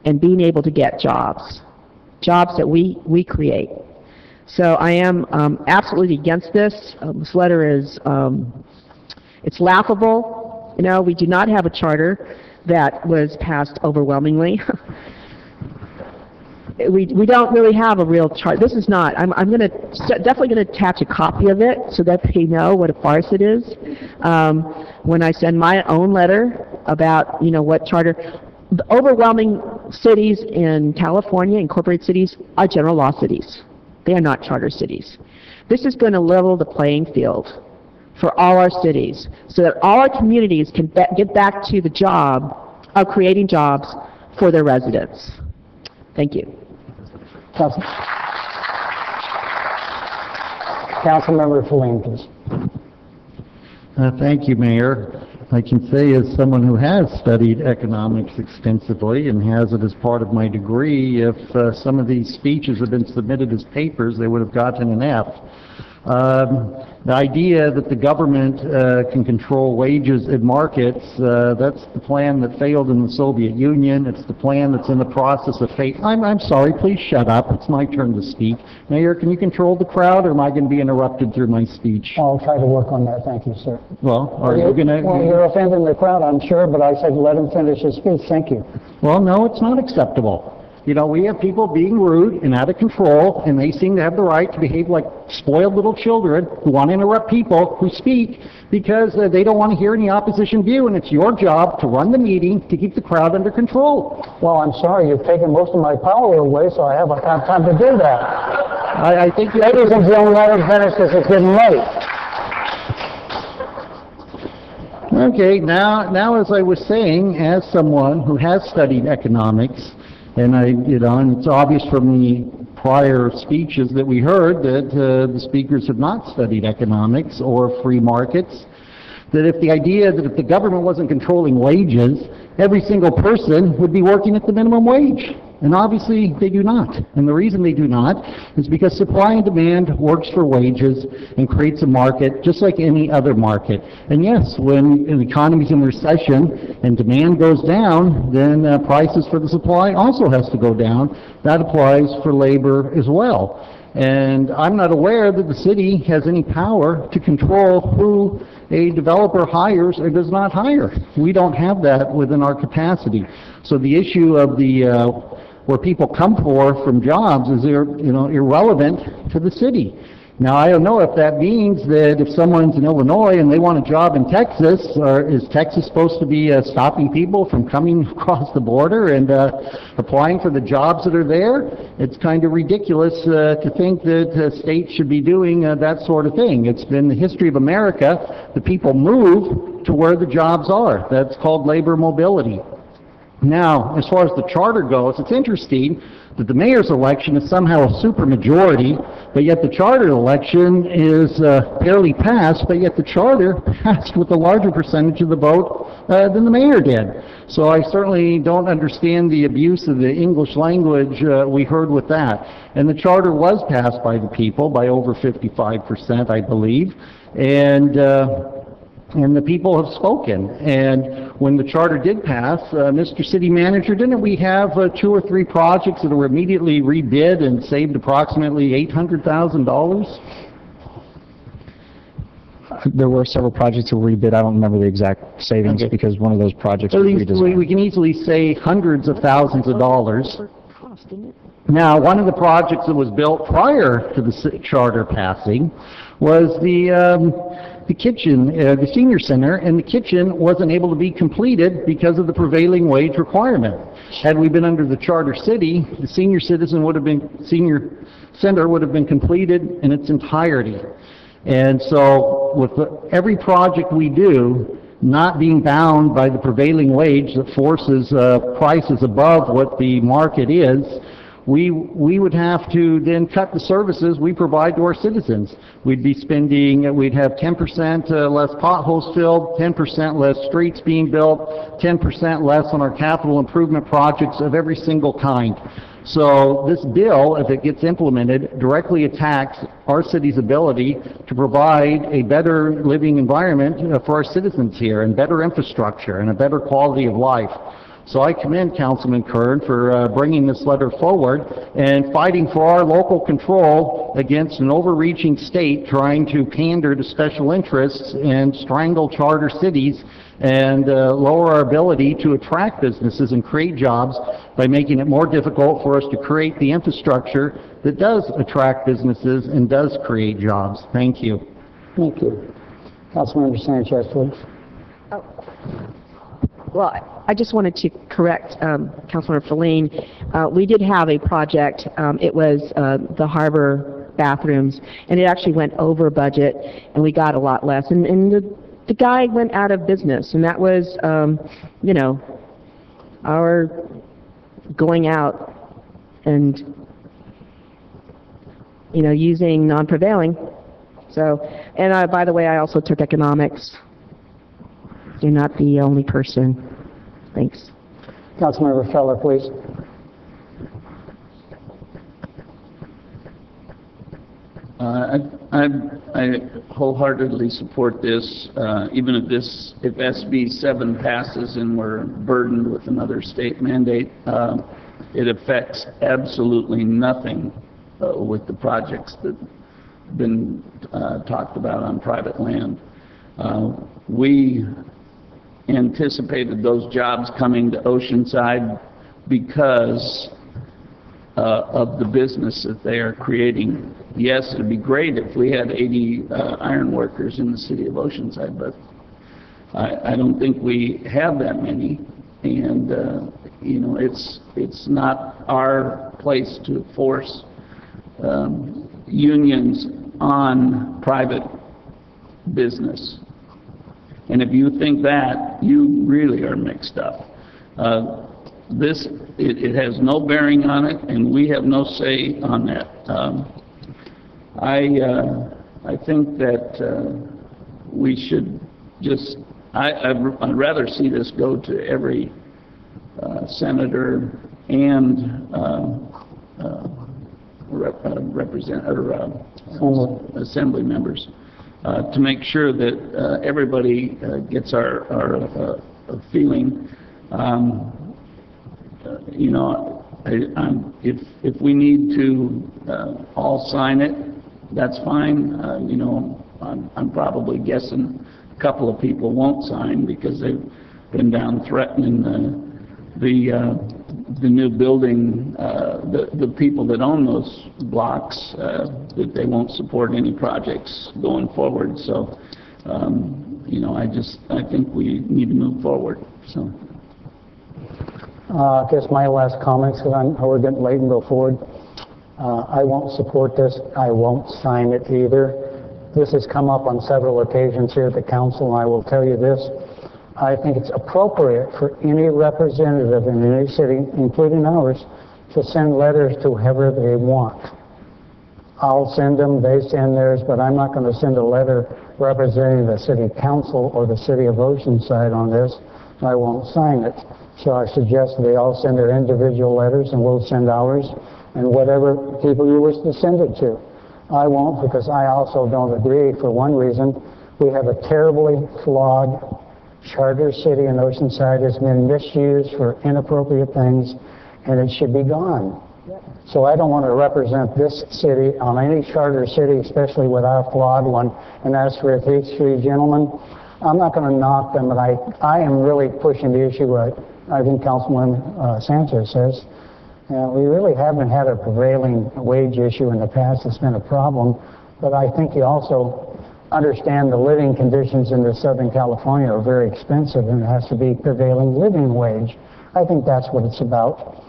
and being able to get jobs that we create. So I am absolutely against this. This letter is, it's laughable. You know, we do not have a charter that was passed overwhelmingly. We don't really have a real chart. This is not. I'm definitely going to attach a copy of it so that they know what a farce it is. When I send my own letter about, you know, what charter, the overwhelming cities in California, incorporated cities, are general law cities. They are not charter cities. This is going to level the playing field for all our cities so that all our communities can get back to the job of creating jobs for their residents. Thank you. Councilmember Feline, please. Thank you, Mayor. I can say as someone who has studied economics extensively and has it as part of my degree, if some of these speeches had been submitted as papers, they would have gotten an F. The idea that the government can control wages in markets, that's the plan that failed in the Soviet Union. It's the plan that's in the process of fate. I'm sorry, please shut up. It's my turn to speak. Mayor, can you control the crowd, or am I going to be interrupted through my speech? I'll try to work on that, thank you, sir. Well, are you going to... Well, you're offending the crowd, I'm sure, but I said let him finish his speech, thank you. Well, no, it's not acceptable. You know, we have people being rude and out of control, and they seem to have the right to behave like spoiled little children who want to interrupt people who speak because they don't want to hear any opposition view, and it's your job to run the meeting to keep the crowd under control. Well, I'm sorry, you've taken most of my power away, so I haven't had time to do that. I think... Ladies and gentlemen, let us finish because it's getting late. Okay, now as I was saying, as someone who has studied economics, and and it's obvious from the prior speeches that we heard that the speakers have not studied economics or free markets, that if the government wasn't controlling wages, every single person would be working at the minimum wage. And obviously they do not. And the reason they do not is because supply and demand works for wages and creates a market just like any other market. And yes, when an economy's in recession and demand goes down, then prices for the supply also has to go down. That applies for labor as well. And I'm not aware that the city has any power to control who a developer hires or does not hire. We don't have that within our capacity. So the issue of where people come from jobs is irrelevant to the city. Now, I don't know if that means that if someone's in Illinois and they want a job in Texas, or is Texas supposed to be stopping people from coming across the border and applying for the jobs that are there? It's kind of ridiculous to think that states should be doing that sort of thing. It's been the history of America. The people move to where the jobs are. That's called labor mobility. Now, as far as the charter goes, it's interesting that the mayor's election is somehow a supermajority, but yet the charter election is barely passed, but yet the charter passed with a larger percentage of the vote than the mayor did. So I certainly don't understand the abuse of the English language we heard with that. And the charter was passed by the people by over 55%, I believe. And the people have spoken. And when the charter did pass, Mr. City Manager, didn't we have 2 or 3 projects that were immediately rebid and saved approximately $800,000? There were several projects that were rebid. I don't remember the exact savings because one of those projects was redesigned. We can easily say hundreds of thousands of dollars. Now, one of the projects that was built prior to the charter passing was the kitchen, the senior center, and the kitchen wasn't able to be completed because of the prevailing wage requirement. Had we been under the charter city, the senior center would have been completed in its entirety. And so with every project we do, not being bound by the prevailing wage that forces prices above what the market is, we would have to then cut the services we provide to our citizens. We'd have 10% less potholes filled, 10% less streets being built, 10% less on our capital improvement projects of every single kind. So this bill, if it gets implemented, directly attacks our city's ability to provide a better living environment for our citizens here, and better infrastructure, and a better quality of life. So I commend Councilman Kern for bringing this letter forward and fighting for our local control against an overreaching state trying to pander to special interests and strangle charter cities and lower our ability to attract businesses and create jobs by making it more difficult for us to create the infrastructure that does attract businesses and does create jobs. Thank you. Thank you. Councilmember Sanchez, please. Well, I just wanted to correct Councilmember Feline. We did have a project. It was the harbor bathrooms, and it actually went over budget, and we got a lot less. And the guy went out of business, and that was, our going out and, using non-prevailing. So, and by the way, I also took economics. You're not the only person. Thanks. Councilmember Feller, please. I wholeheartedly support this, even if SB 7 passes and we're burdened with another state mandate. It affects absolutely nothing with the projects that have been talked about on private land. We anticipated those jobs coming to Oceanside because of the business that they are creating. Yes, it'd be great if we had 80 iron workers in the city of Oceanside, but I don't think we have that many. And you know, it's not our place to force unions on private business. And if you think that, you really are mixed up. It has no bearing on it, and we have no say on that. I think that we should just, I'd rather see this go to every senator and assembly members to make sure that everybody gets our feeling. You know, if we need to all sign it, that's fine. You know, I'm probably guessing a couple of people won't sign because they've been down threatening the new building, the people that own those blocks, that they won't support any projects going forward. So, you know, I think we need to move forward. So. I guess my last comments, because we're getting late and go forward. I won't support this. I won't sign it either. This has come up on several occasions here at the council, and I will tell you this. I think it's appropriate for any representative in any city, including ours, to send letters to whoever they want. I'll send them, they send theirs, but I'm not going to send a letter representing the city council or the city of Oceanside on this. I won't sign it. So I suggest they all send their individual letters, and we'll send ours, and whatever people you wish to send it to. I won't, because I also don't agree. For one reason, we have a terribly flawed charter city in Oceanside. Has been misused for inappropriate things, and it should be gone. So I don't want to represent this city on any charter city, especially with our flawed one. And as for these three gentlemen, I'm not going to knock them, but I am really pushing the issue. I think Councilman Sanchez says. We really haven't had a prevailing wage issue in the past. It's been a problem, but I think you also understand the living conditions in the Southern California are very expensive, and it has to be prevailing living wage. I think that's what it's about.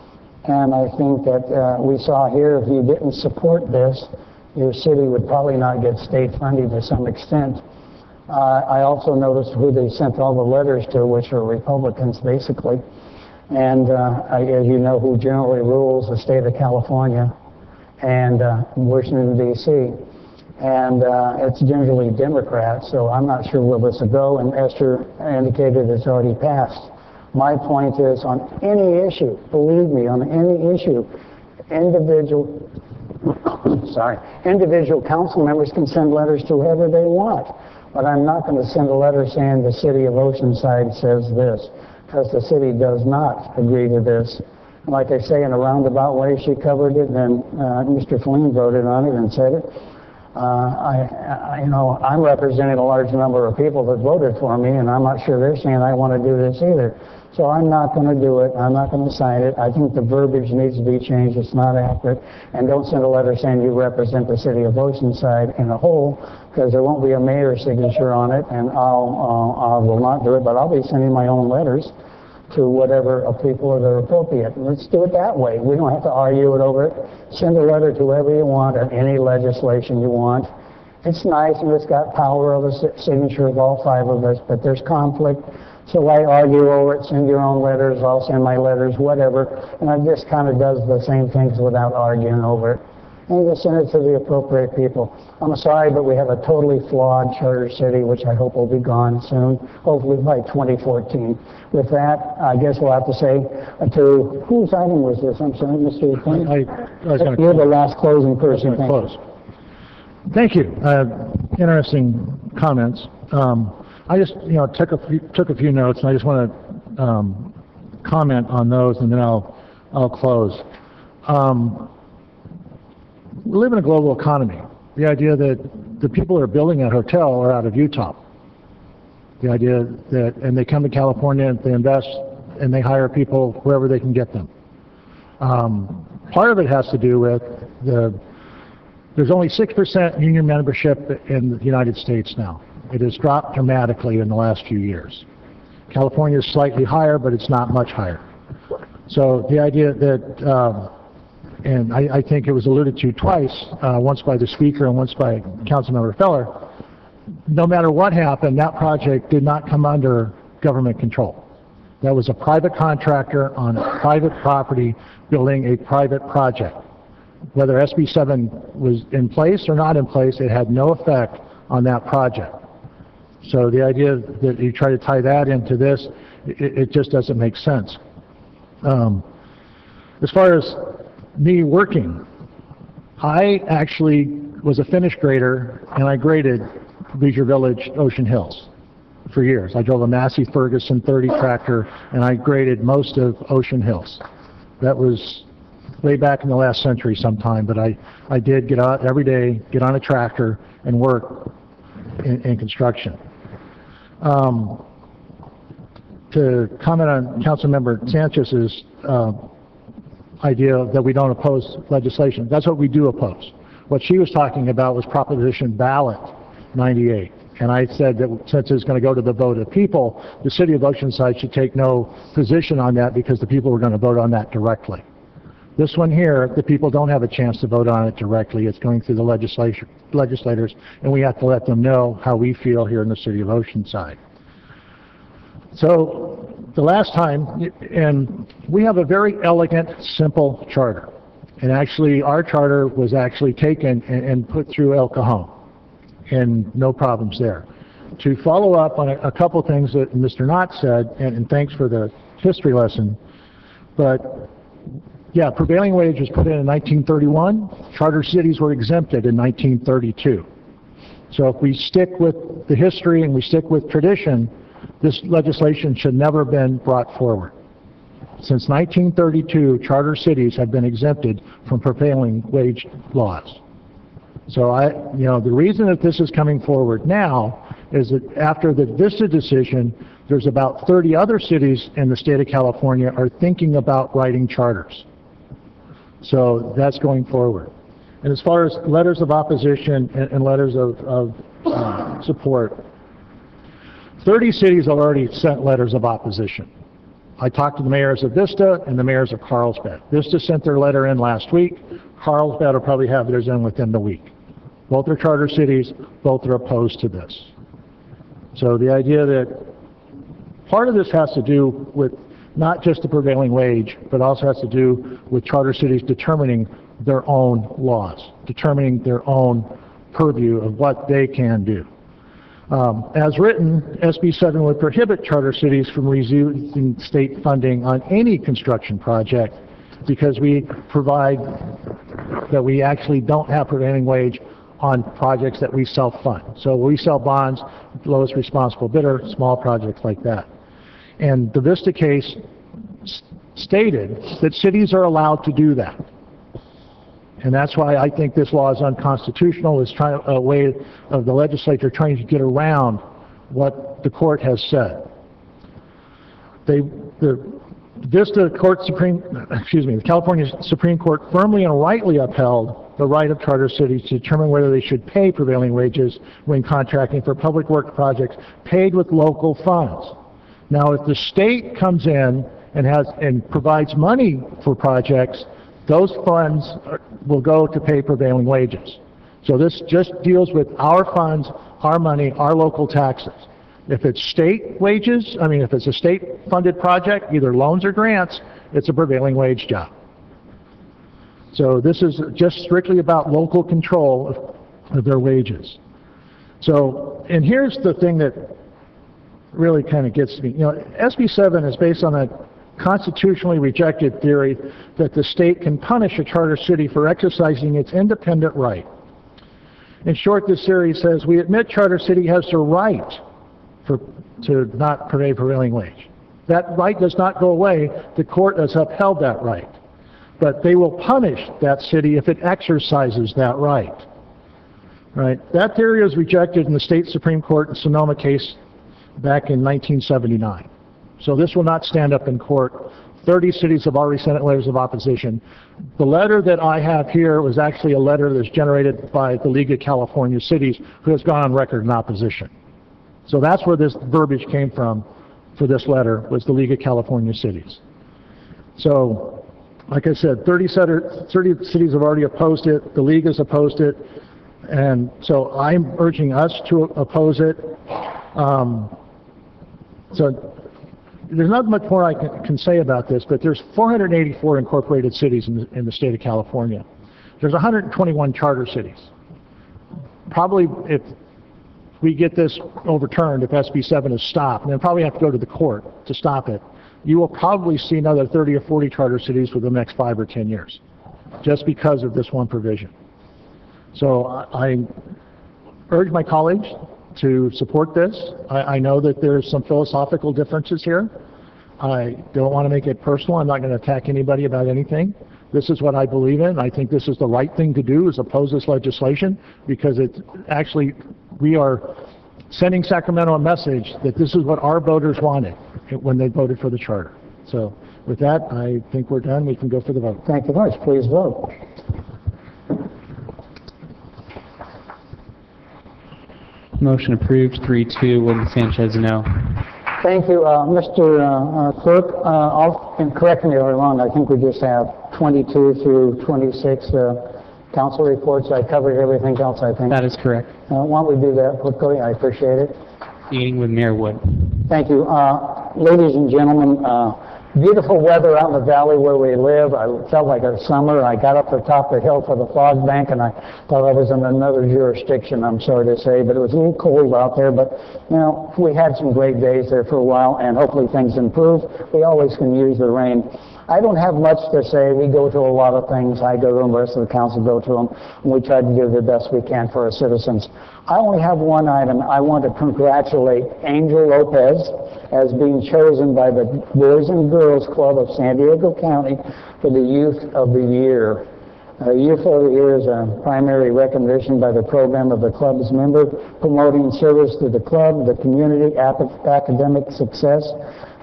And I think that we saw here, if you didn't support this, your city would probably not get state funding to some extent. I also noticed who they sent all the letters to, which are Republicans, basically. And as you know, who generally rules the state of California and Washington, D.C. And it's generally Democrats, so I'm not sure where this will go. And Esther indicated it's already passed. My point is, on any issue, believe me, on any issue, individual council members can send letters to whoever they want. But I'm not going to send a letter saying the city of Oceanside says this, because the city does not agree to this. Like I say, in a roundabout way, she covered it, and Mr. Flynn voted on it and said it. You know, I'm representing a large number of people that voted for me, and I'm not sure they're saying I want to do this either. So I'm not going to do it. I'm not going to sign it. I think the verbiage needs to be changed. It's not accurate. And don't send a letter saying you represent the city of Oceanside in a whole, because there won't be a mayor's signature on it, and I will not do it, but I'll be sending my own letters to whatever people that are appropriate. And let's do it that way. We don't have to argue it over it. Send a letter to whoever you want on any legislation you want. It's nice, and it's got power of a signature of all five of us, but there's conflict. So I argue over it, send your own letters, I'll send my letters, whatever. And it just kind of does the same things without arguing over it. And you just send it to the appropriate people. I'm sorry, but we have a totally flawed charter city, which I hope will be gone soon, hopefully by 2014. With that, I guess we'll have to say to, whose item was this? I'm sorry, Mr. Quinn? You're the last closing person. Thank you. Interesting comments. I just, took a few notes, and I just want to comment on those, and then I'll close. We live in a global economy. The idea that the people that are building that hotel are out of Utah. The idea that, and they come to California, they invest, and they hire people wherever they can get them. Part of it has to do with there's only 6% union membership in the United States now. It has dropped dramatically in the last few years. California is slightly higher, but it's not much higher. So the idea that, and I think it was alluded to twice, once by the speaker and once by Councilmember Feller, no matter what happened, that project did not come under government control. That was a private contractor on a private property building a private project. Whether SB 7 was in place or not in place, it had no effect on that project. So the idea that you try to tie that into this, it just doesn't make sense. As far as me working, I actually was a finish grader and I graded Leisure Village, Ocean Hills for years. I drove a Massey Ferguson 30 tractor and I graded most of Ocean Hills. That was way back in the last century sometime, but I did get out every day, get on a tractor and work in construction. To comment on Councilmember Sanchez's idea that we don't oppose legislation, that's what we do oppose. What she was talking about was Proposition Ballot 98. And I said that since it's going to go to the vote of people, the city of Oceanside should take no position on that because the people are going to vote on that directly. This one here, the people don't have a chance to vote on it directly. It's going through the legislators, and we have to let them know how we feel here in the city of Oceanside. So the last time, and we have a very elegant, simple charter. And actually, our charter was actually taken and put through El Cajon, and no problems there. To follow up on a couple things that Mr. Knott said, and thanks for the history lesson, but yeah, prevailing wage was put in 1931. Charter cities were exempted in 1932. So if we stick with the history and we stick with tradition, this legislation should never have been brought forward. Since 1932, charter cities have been exempted from prevailing wage laws. So the reason that this is coming forward now is that after the Vista decision, there's about 30 other cities in the state of California are thinking about writing charters. So that's going forward. And as far as letters of opposition and letters of support, 30 cities have already sent letters of opposition. I talked to the mayors of Vista and the mayors of Carlsbad. Vista sent their letter in last week. Carlsbad will probably have theirs in within the week. Both are charter cities, both are opposed to this. So the idea that part of this has to do with not just the prevailing wage, but also has to do with charter cities determining their own laws, determining their own purview of what they can do. As written, SB 7 would prohibit charter cities from receiving state funding on any construction project because we provide that we actually don't have prevailing wage on projects that we self-fund. So we sell bonds, lowest responsible bidder, small projects like that. And the Vista case stated that cities are allowed to do that. And that's why I think this law is unconstitutional. It's a way of the legislature trying to get around what the court has said. The California Supreme Court firmly and rightly upheld the right of charter cities to determine whether they should pay prevailing wages when contracting for public work projects paid with local funds. Now, if the state comes in and provides money for projects, those funds will go to pay prevailing wages. So this just deals with our funds, our money, our local taxes. If it's state wages, if it's a state-funded project, either loans or grants, it's a prevailing wage job. So this is just strictly about local control of their wages. So, and here's the thing that really kind of gets me. SB 7 is based on a constitutionally rejected theory that the state can punish a charter city for exercising its independent right. In short, this theory says we admit charter city has the right to not pay prevailing wage. That right does not go away. The court has upheld that right. But they will punish that city if it exercises that right. Right? That theory was rejected in the state Supreme Court in Sonoma case back in 1979. So this will not stand up in court 30 cities have already sent letters of opposition. The letter that I have here was actually a letter that's generated by the League of California Cities, who has gone on record in opposition. So that's where this verbiage came from for this letter, was the League of California Cities. So, like I said, 30 cities have already opposed it, the League has opposed it, and so I'm urging us to oppose it. So there's not much more I can say about this, but there's 484 incorporated cities in the state of California. There's 121 charter cities. Probably if we get this overturned, if SB 7 is stopped, and then probably have to go to the court to stop it, you will probably see another 30 or 40 charter cities within the next 5 or 10 years, just because of this one provision. So I urge my colleagues to support this. I know that there's some philosophical differences here. I don't want to make it personal. I'm not going to attack anybody about anything. This is what I believe in. I think this is the right thing to do, is oppose this legislation, because it's actually, we are sending Sacramento a message that this is what our voters wanted when they voted for the charter. So with that, I think we're done. We can go for the vote. Thank you very much. Please vote. Motion approved, 3-2, William Sanchez, no. Thank you, Mr. Clerk. And correct me if I'm wrong, I think we just have 22 through 26 council reports. I covered everything else, I think. That is correct. Why don't we do that quickly? I appreciate it. Meeting with Mayor Wood. Thank you. Ladies and gentlemen, beautiful weather out in the valley where we live. I felt like a summer. I got up to the top of the hill for the fog bank, and I thought I was in another jurisdiction, I'm sorry to say, but it was a little cold out there. But, you know, we had some great days there for a while, and hopefully things improve. We always can use the rain. I don't have much to say. We go to a lot of things. I go to them, the rest of the council go to them, and we try to do the best we can for our citizens. I only have one item. I want to congratulate Angel Lopez as being chosen by the Boys and Girls Club of San Diego County for the Youth of the Year. Youth of the Year is a primary recognition by the program of the club's member, promoting service to the club, the community, academic success,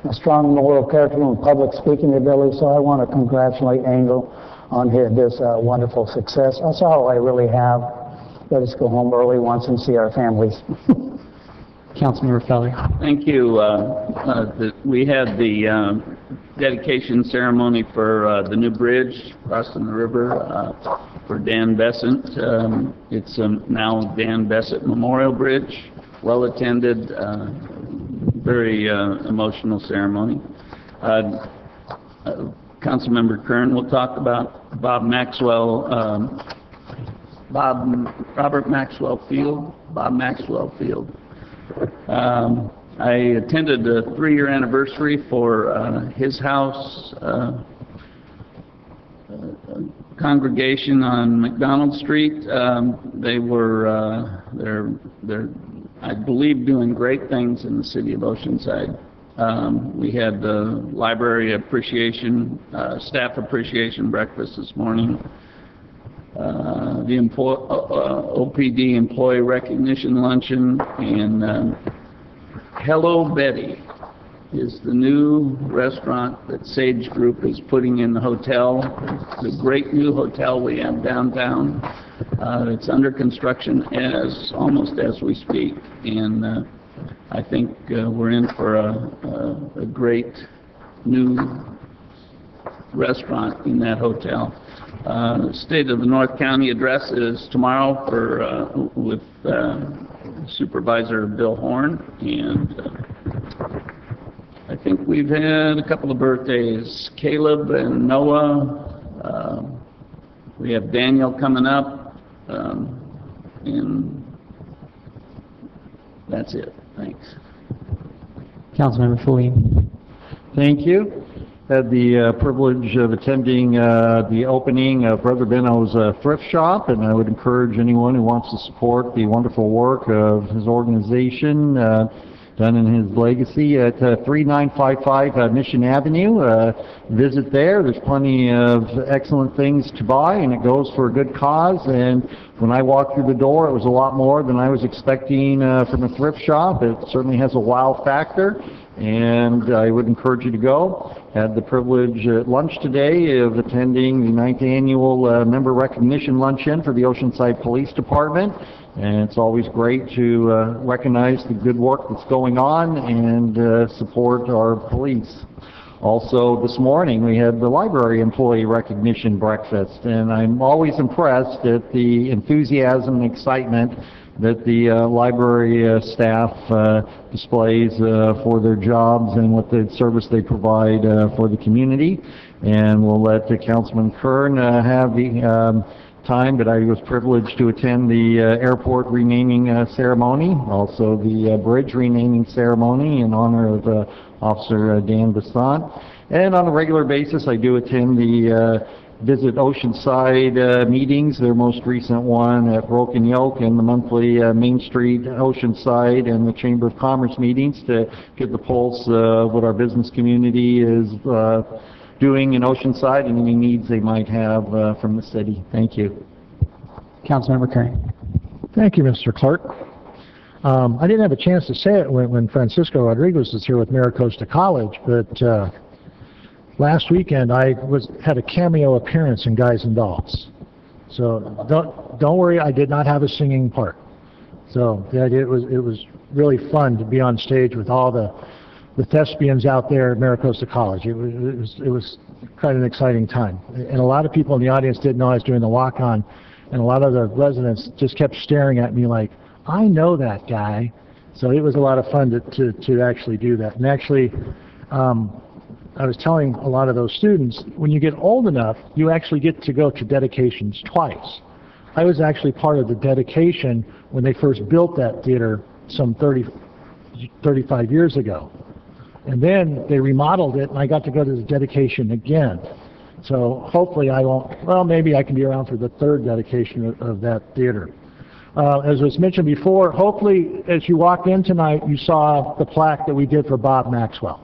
a strong moral character and public speaking ability. So I want to congratulate Angel on this wonderful success. That's all I really have. Let us go home early once and see our families. Councilmember Feller. Thank you. We had the dedication ceremony for the new bridge crossing the river for Dan Besant. It's now Dan Besant Memorial Bridge. Well attended, very emotional ceremony. Councilmember Kern will talk about Robert Maxwell Field. I attended a 3-year anniversary for his house congregation on McDonald Street. They were, they're, I believe, doing great things in the city of Oceanside. We had the library appreciation, staff appreciation breakfast this morning. The OPD employee recognition luncheon, and Hello Betty is the new restaurant that Sage Group is putting in the hotel. It's a great new hotel we have downtown. It's under construction almost as we speak, and I think we're in for a great new restaurant in that hotel. State of the North County address is tomorrow with Supervisor Bill Horn, and I think we've had a couple of birthdays, Caleb and Noah. We have Daniel coming up, and that's it. Thanks. Councilmember Feline. Thank you. Had the privilege of attending the opening of Brother Benno's thrift shop, and I would encourage anyone who wants to support the wonderful work of his organization done in his legacy at 3955 Mission Avenue. Visit there. There's plenty of excellent things to buy, and it goes for a good cause. And when I walked through the door, it was a lot more than I was expecting from a thrift shop. It certainly has a wow factor. and I would encourage you to go. Had the privilege at lunch today of attending the 9th annual member recognition luncheon for the Oceanside Police Department, and it's always great to recognize the good work that's going on and support our police. Also, this morning we had the library employee recognition breakfast, and I'm always impressed at the enthusiasm and excitement that the library staff displays for their jobs and what the service they provide for the community. And we'll let Councilman Kern have the time, but I was privileged to attend the airport renaming ceremony, also the bridge renaming ceremony in honor of Officer Dan Basant. And on a regular basis, I do attend the Visit Oceanside meetings, their most recent one at Broken Yoke, and the monthly Main Street Oceanside and the Chamber of Commerce meetings to get the pulse of what our business community is doing in Oceanside and any needs they might have from the city. Thank you. Councilmember Kern. Thank you, Mr. Clerk. I didn't have a chance to say it when Francisco Rodriguez was here with Maricosta College, but last weekend I had a cameo appearance in Guys and Dolls. So don't worry, I did not have a singing part. So the idea, it was really fun to be on stage with all the thespians out there at Maricosta College. It was quite an exciting time. And a lot of people in the audience didn't know I was doing the walk-on, and a lot of the residents just kept staring at me like, I know that guy. So it was a lot of fun to actually do that. And actually, I was telling a lot of those students, when you get old enough, you actually get to go to dedications twice. I was actually part of the dedication when they first built that theater some 35 years ago. And then they remodeled it, and I got to go to the dedication again. So hopefully I won't, well, maybe I can be around for the third dedication of that theater. As was mentioned before, hopefully as you walked in tonight, you saw the plaque that we did for Bob Maxwell.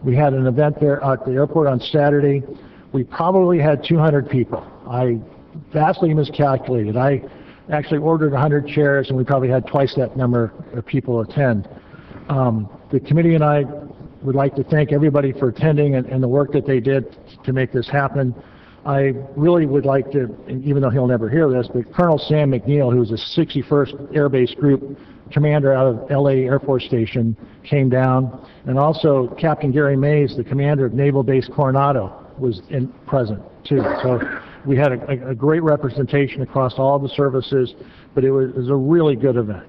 We had an event there at the airport on Saturday. We probably had 200 people. I vastly miscalculated. I actually ordered 100 chairs, and we probably had twice that number of people attend. The committee and I would like to thank everybody for attending and the work that they did to make this happen. I really would like to, even though he'll never hear this, but Colonel Sam McNeil, who was the 61st Air Base Group commander out of LA Air Force Station, came down, and also Captain Gary Mays, the commander of Naval Base Coronado, was present too. So we had a great representation across all the services, but it was a really good event.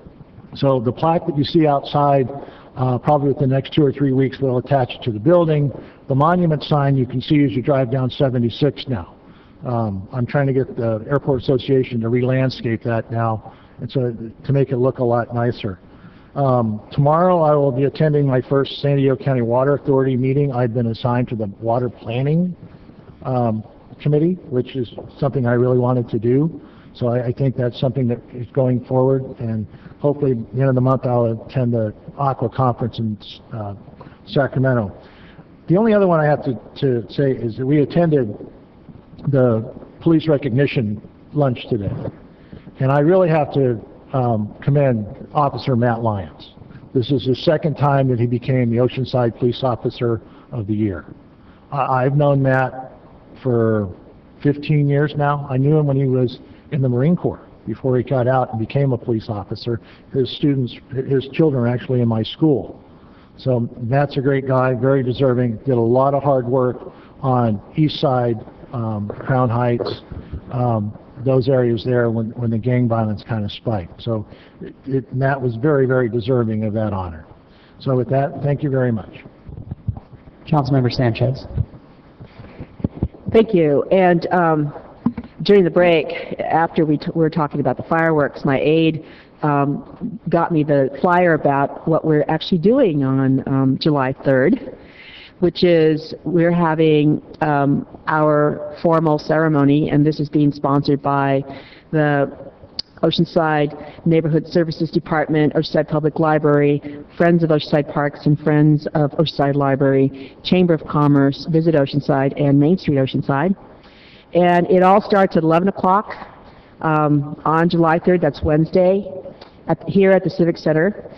So the plaque that you see outside, probably within the next 2 or 3 weeks, we'll attach it to the building. The monument sign you can see as you drive down 76 now. I'm trying to get the Airport Association to re-landscape that now, and so to make it look a lot nicer. Tomorrow I will be attending my first San Diego County Water Authority meeting. I've been assigned to the Water Planning Committee, which is something I really wanted to do. So I think that's something that is going forward, and hopefully at the end of the month I'll attend the Aqua Conference in Sacramento. The only other one I have to say is that we attended the police recognition lunch today, and I really have to commend Officer Matt Lyons. This is the second time that he became the Oceanside Police Officer of the Year. I've known Matt for 15 years now. I knew him when he was in the Marine Corps before he got out and became a police officer. His children are actually in my school. So Matt's a great guy, very deserving, did a lot of hard work on East Side, Crown Heights, those areas there when the gang violence kind of spiked. So Matt was very, very deserving of that honor. So with that, thank you very much. Councilmember Sanchez. Thank you. And during the break, after we were talking about the fireworks, my aide got me the flyer about what we're actually doing on July 3rd, which is we're having our formal ceremony, and this is being sponsored by the Oceanside Neighborhood Services Department, Oceanside Public Library, Friends of Oceanside Parks and Friends of Oceanside Library, Chamber of Commerce, Visit Oceanside, and Main Street Oceanside. And it all starts at 11 o'clock on July 3rd, that's Wednesday, here at the Civic Center.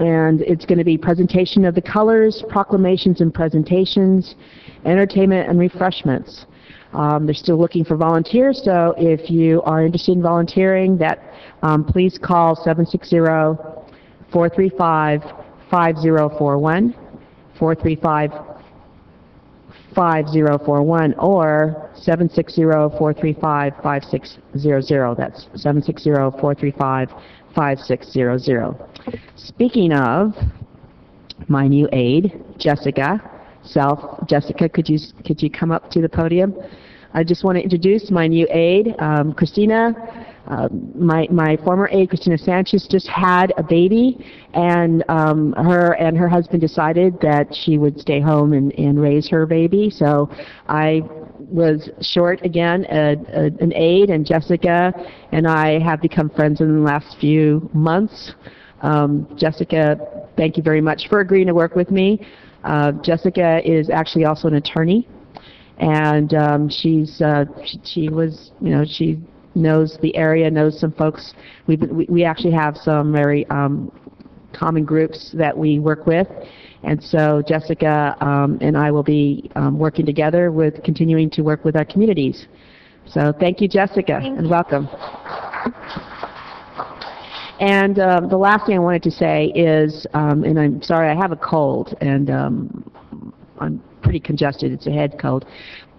And it's going to be presentation of the colors, proclamations and presentations, entertainment and refreshments. They're still looking for volunteers, so if you are interested in volunteering, please call 760-435-5041, 435-5041, or 760-435-5600. That's 760-435-5600. Speaking of my new aide, Jessica, could you come up to the podium? I just want to introduce my new aide, Christina. My former aide, Christina Sanchez, just had a baby, and her husband decided that she would stay home and raise her baby. So I was short again an aide, and Jessica and I have become friends in the last few months. Jessica, thank you very much for agreeing to work with me. Jessica is actually also an attorney, and she knows the area, knows some folks. We actually have some very common groups that we work with, and so Jessica and I will be working together with continuing to work with our communities. So thank you, Jessica, and welcome. And the last thing I wanted to say is, and I'm sorry, I have a cold, and I'm pretty congested. It's a head cold.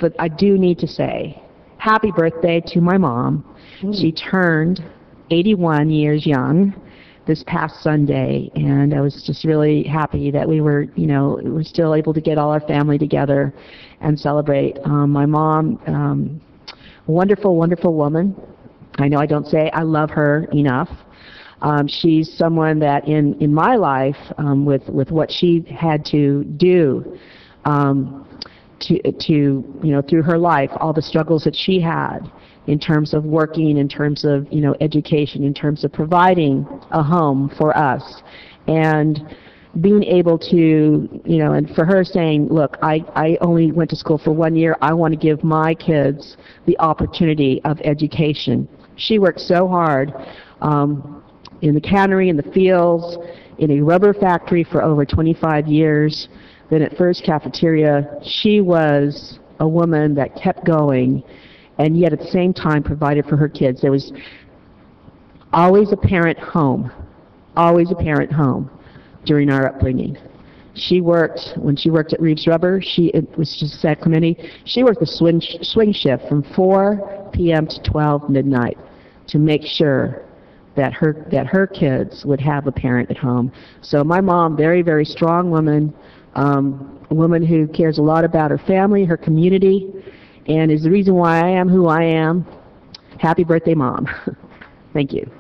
But I do need to say, happy birthday to my mom. She turned 81 years young this past Sunday, and I was just really happy that we were still able to get all our family together and celebrate. My mom, wonderful, wonderful woman. I know I don't say I love her enough. She's someone that in my life, with what she had to do through her life, all the struggles that she had in terms of working, in terms of education, in terms of providing a home for us, and being able to and for her saying, look, I only went to school for 1 year. I want to give my kids the opportunity of education. She worked so hard. In the cannery, in the fields, in a rubber factory for over 25 years. Then at First Cafeteria, she was a woman that kept going, and yet at the same time provided for her kids. There was always a parent home during our upbringing. When she worked at Reeves Rubber, it was just Sacramento, she worked the swing shift from 4 p.m. to 12 midnight to make sure that her kids would have a parent at home. So my mom, very, very strong woman, a woman who cares a lot about her family, her community, and is the reason why I am who I am. Happy birthday, Mom. Thank you.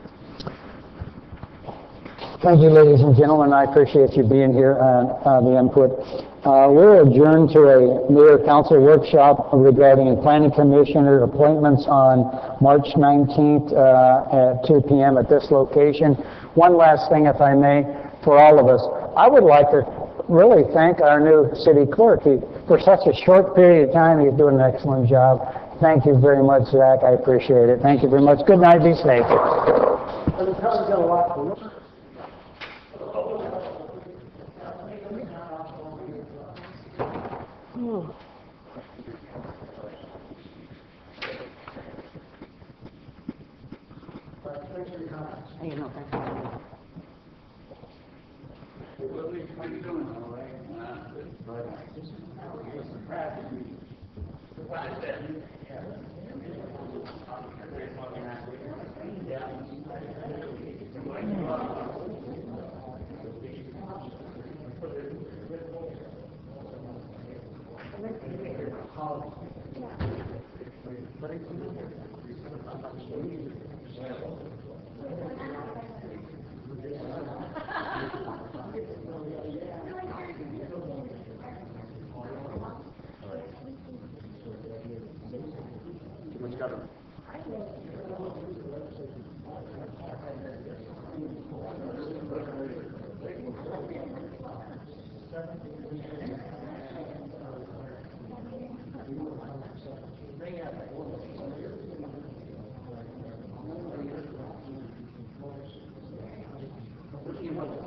Thank you, ladies and gentlemen. I appreciate you being here and the input. We're adjourned to a mayor council workshop regarding planning commissioner appointments on March 19th at 2 p.m. at this location. One last thing, if I may, for all of us. I would like to really thank our new city clerk. For such a short period of time, he's doing an excellent job. Thank you very much, Zach. I appreciate it. Thank you very much. Good night. Be safe.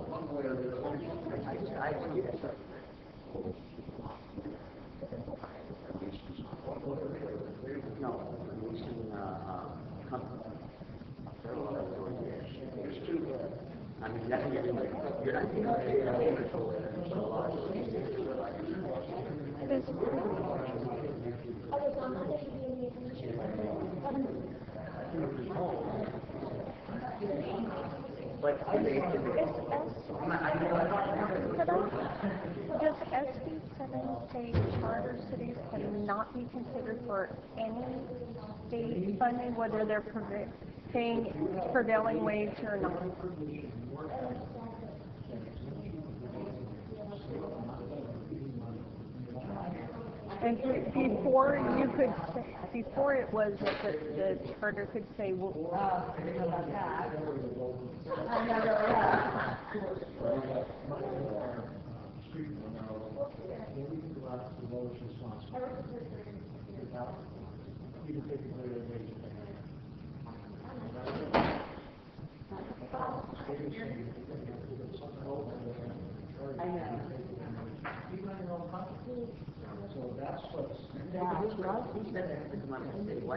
One way or the other. Does SB 7 say charter cities cannot be considered for any state funding, whether they're paying prevailing wage or not? And before you could say, before it was that the charter could say, So that's what's...